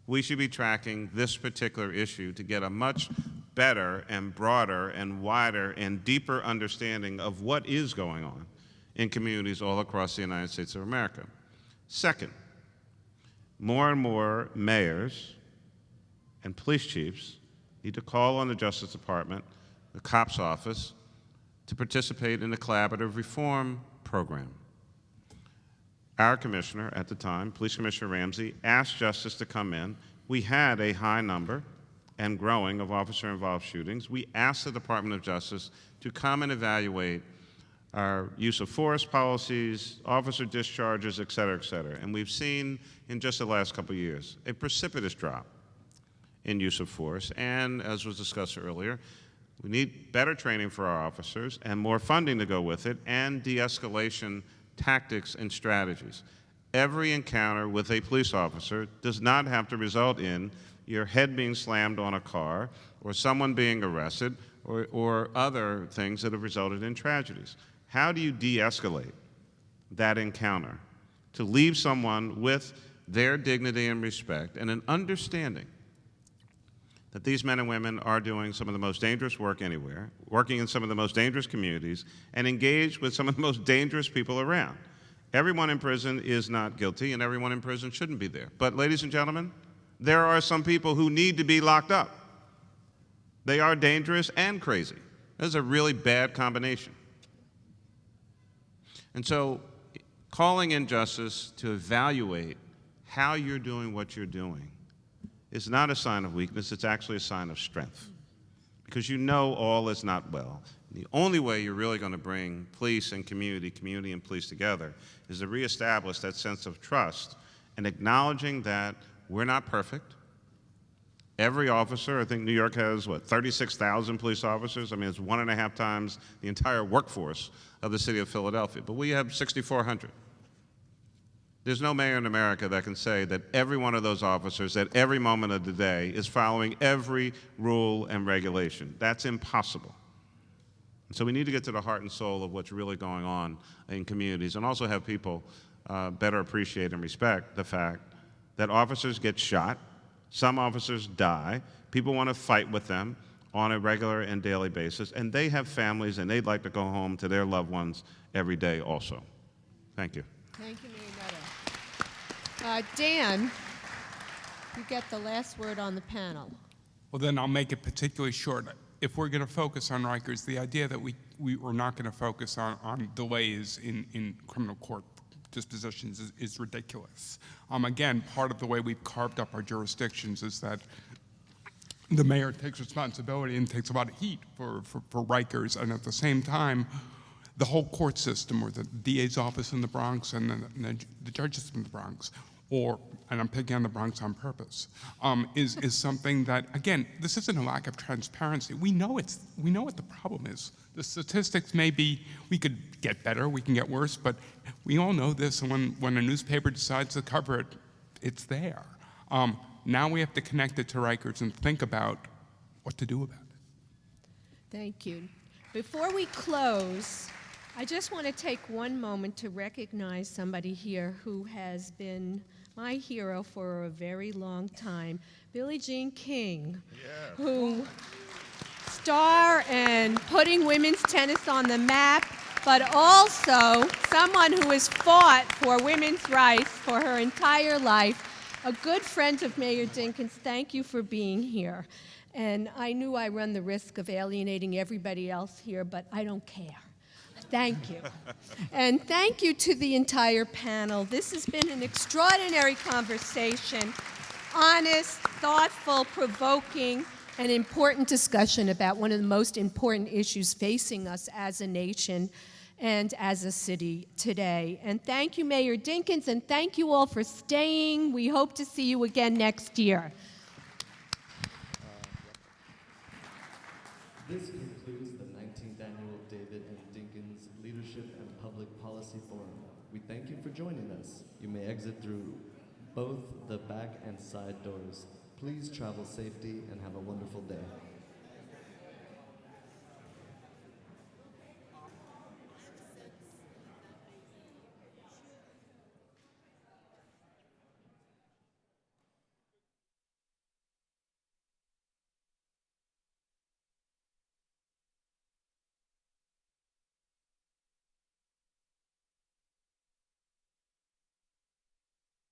we should be tracking this particular issue to get a much better and broader and wider and deeper understanding of what is going on in communities all across the United States of America. Second, more and more mayors and police chiefs need to call on the Justice Department, the COPS office, to participate in the collaborative reform program. Our commissioner at the time, Police Commissioner Ramsey, asked Justice to come in. We had a high number and growing of officer-involved shootings. We asked the Department of Justice to come and evaluate our use of force policies, officer discharges, et cetera, and we've seen in just the last couple of years a precipitous drop in use of force, and as was discussed earlier, we need better training for our officers and more funding to go with it, and de-escalation tactics and strategies. Every encounter with a police officer does not have to result in your head being slammed on a car or someone being arrested or other things that have resulted in tragedies. How do you de-escalate that encounter to leave someone with their dignity and respect and an understanding that these men and women are doing some of the most dangerous work anywhere, working in some of the most dangerous communities, and engaged with some of the most dangerous people around? Everyone in prison is not guilty, and everyone in prison shouldn't be there. But ladies and gentlemen, there are some people who need to be locked up. They are dangerous and crazy. That is a really bad combination. And so calling in Justice to evaluate how you're doing what you're doing is not a sign of weakness, it's actually a sign of strength. Because you know all is not well. The only way you're really going to bring police and community and police together is to reestablish that sense of trust and acknowledging that we're not perfect. Every officer, I think New York has, 36,000 police officers? I mean, it's 1.5 times the entire workforce of the city of Philadelphia, but we have 6,400. There's no mayor in America that can say that every one of those officers at every moment of the day is following every rule and regulation. That's impossible. And so we need to get to the heart and soul of what's really going on in communities and also have people better appreciate and respect the fact that officers get shot, some officers die, people want to fight with them on a regular and daily basis, and they have families and they'd like to go home to their loved ones every day also. Thank you. Thank you, Mayor Nutter. Dan, you get the last word on the panel. Well, then I'll make it particularly short. If we're going to focus on Rikers, the idea that we're not going to focus on delays in criminal court dispositions is ridiculous. Again, part of the way we've carved up our jurisdictions is that the mayor takes responsibility and takes a lot of heat for Rikers, and at the same time, the whole court system, or the DA's office in the Bronx and the judges in the Bronx, and I'm picking on the Bronx on purpose, is something that, again, this isn't a lack of transparency. We know what the problem is. The statistics may be, we could get better, we can get worse, but we all know this, and when a newspaper decides to cover it, it's there. Now we have to connect it to Rikers and think about what to do about it. Thank you. Before we close, I just want to take one moment to recognize somebody here who has been my hero for a very long time, Billie Jean King, who star in putting women's tennis on the map, but also someone who has fought for women's rights for her entire life. a good friend of Mayor Dinkins, thank you for being here. And I knew I run the risk of alienating everybody else here, but I don't care. Thank you. And thank you to the entire panel. This has been an extraordinary conversation, honest, thoughtful, provoking, and important discussion about one of the most important issues facing us as a nation and as a city today. And thank you, Mayor Dinkins, and thank you all for staying. We hope to see you again next year. This concludes the 19th Annual David and Dinkins Leadership and Public Policy Forum. We thank you for joining us. You may exit through both the back and side doors. Please travel safely and have a wonderful day.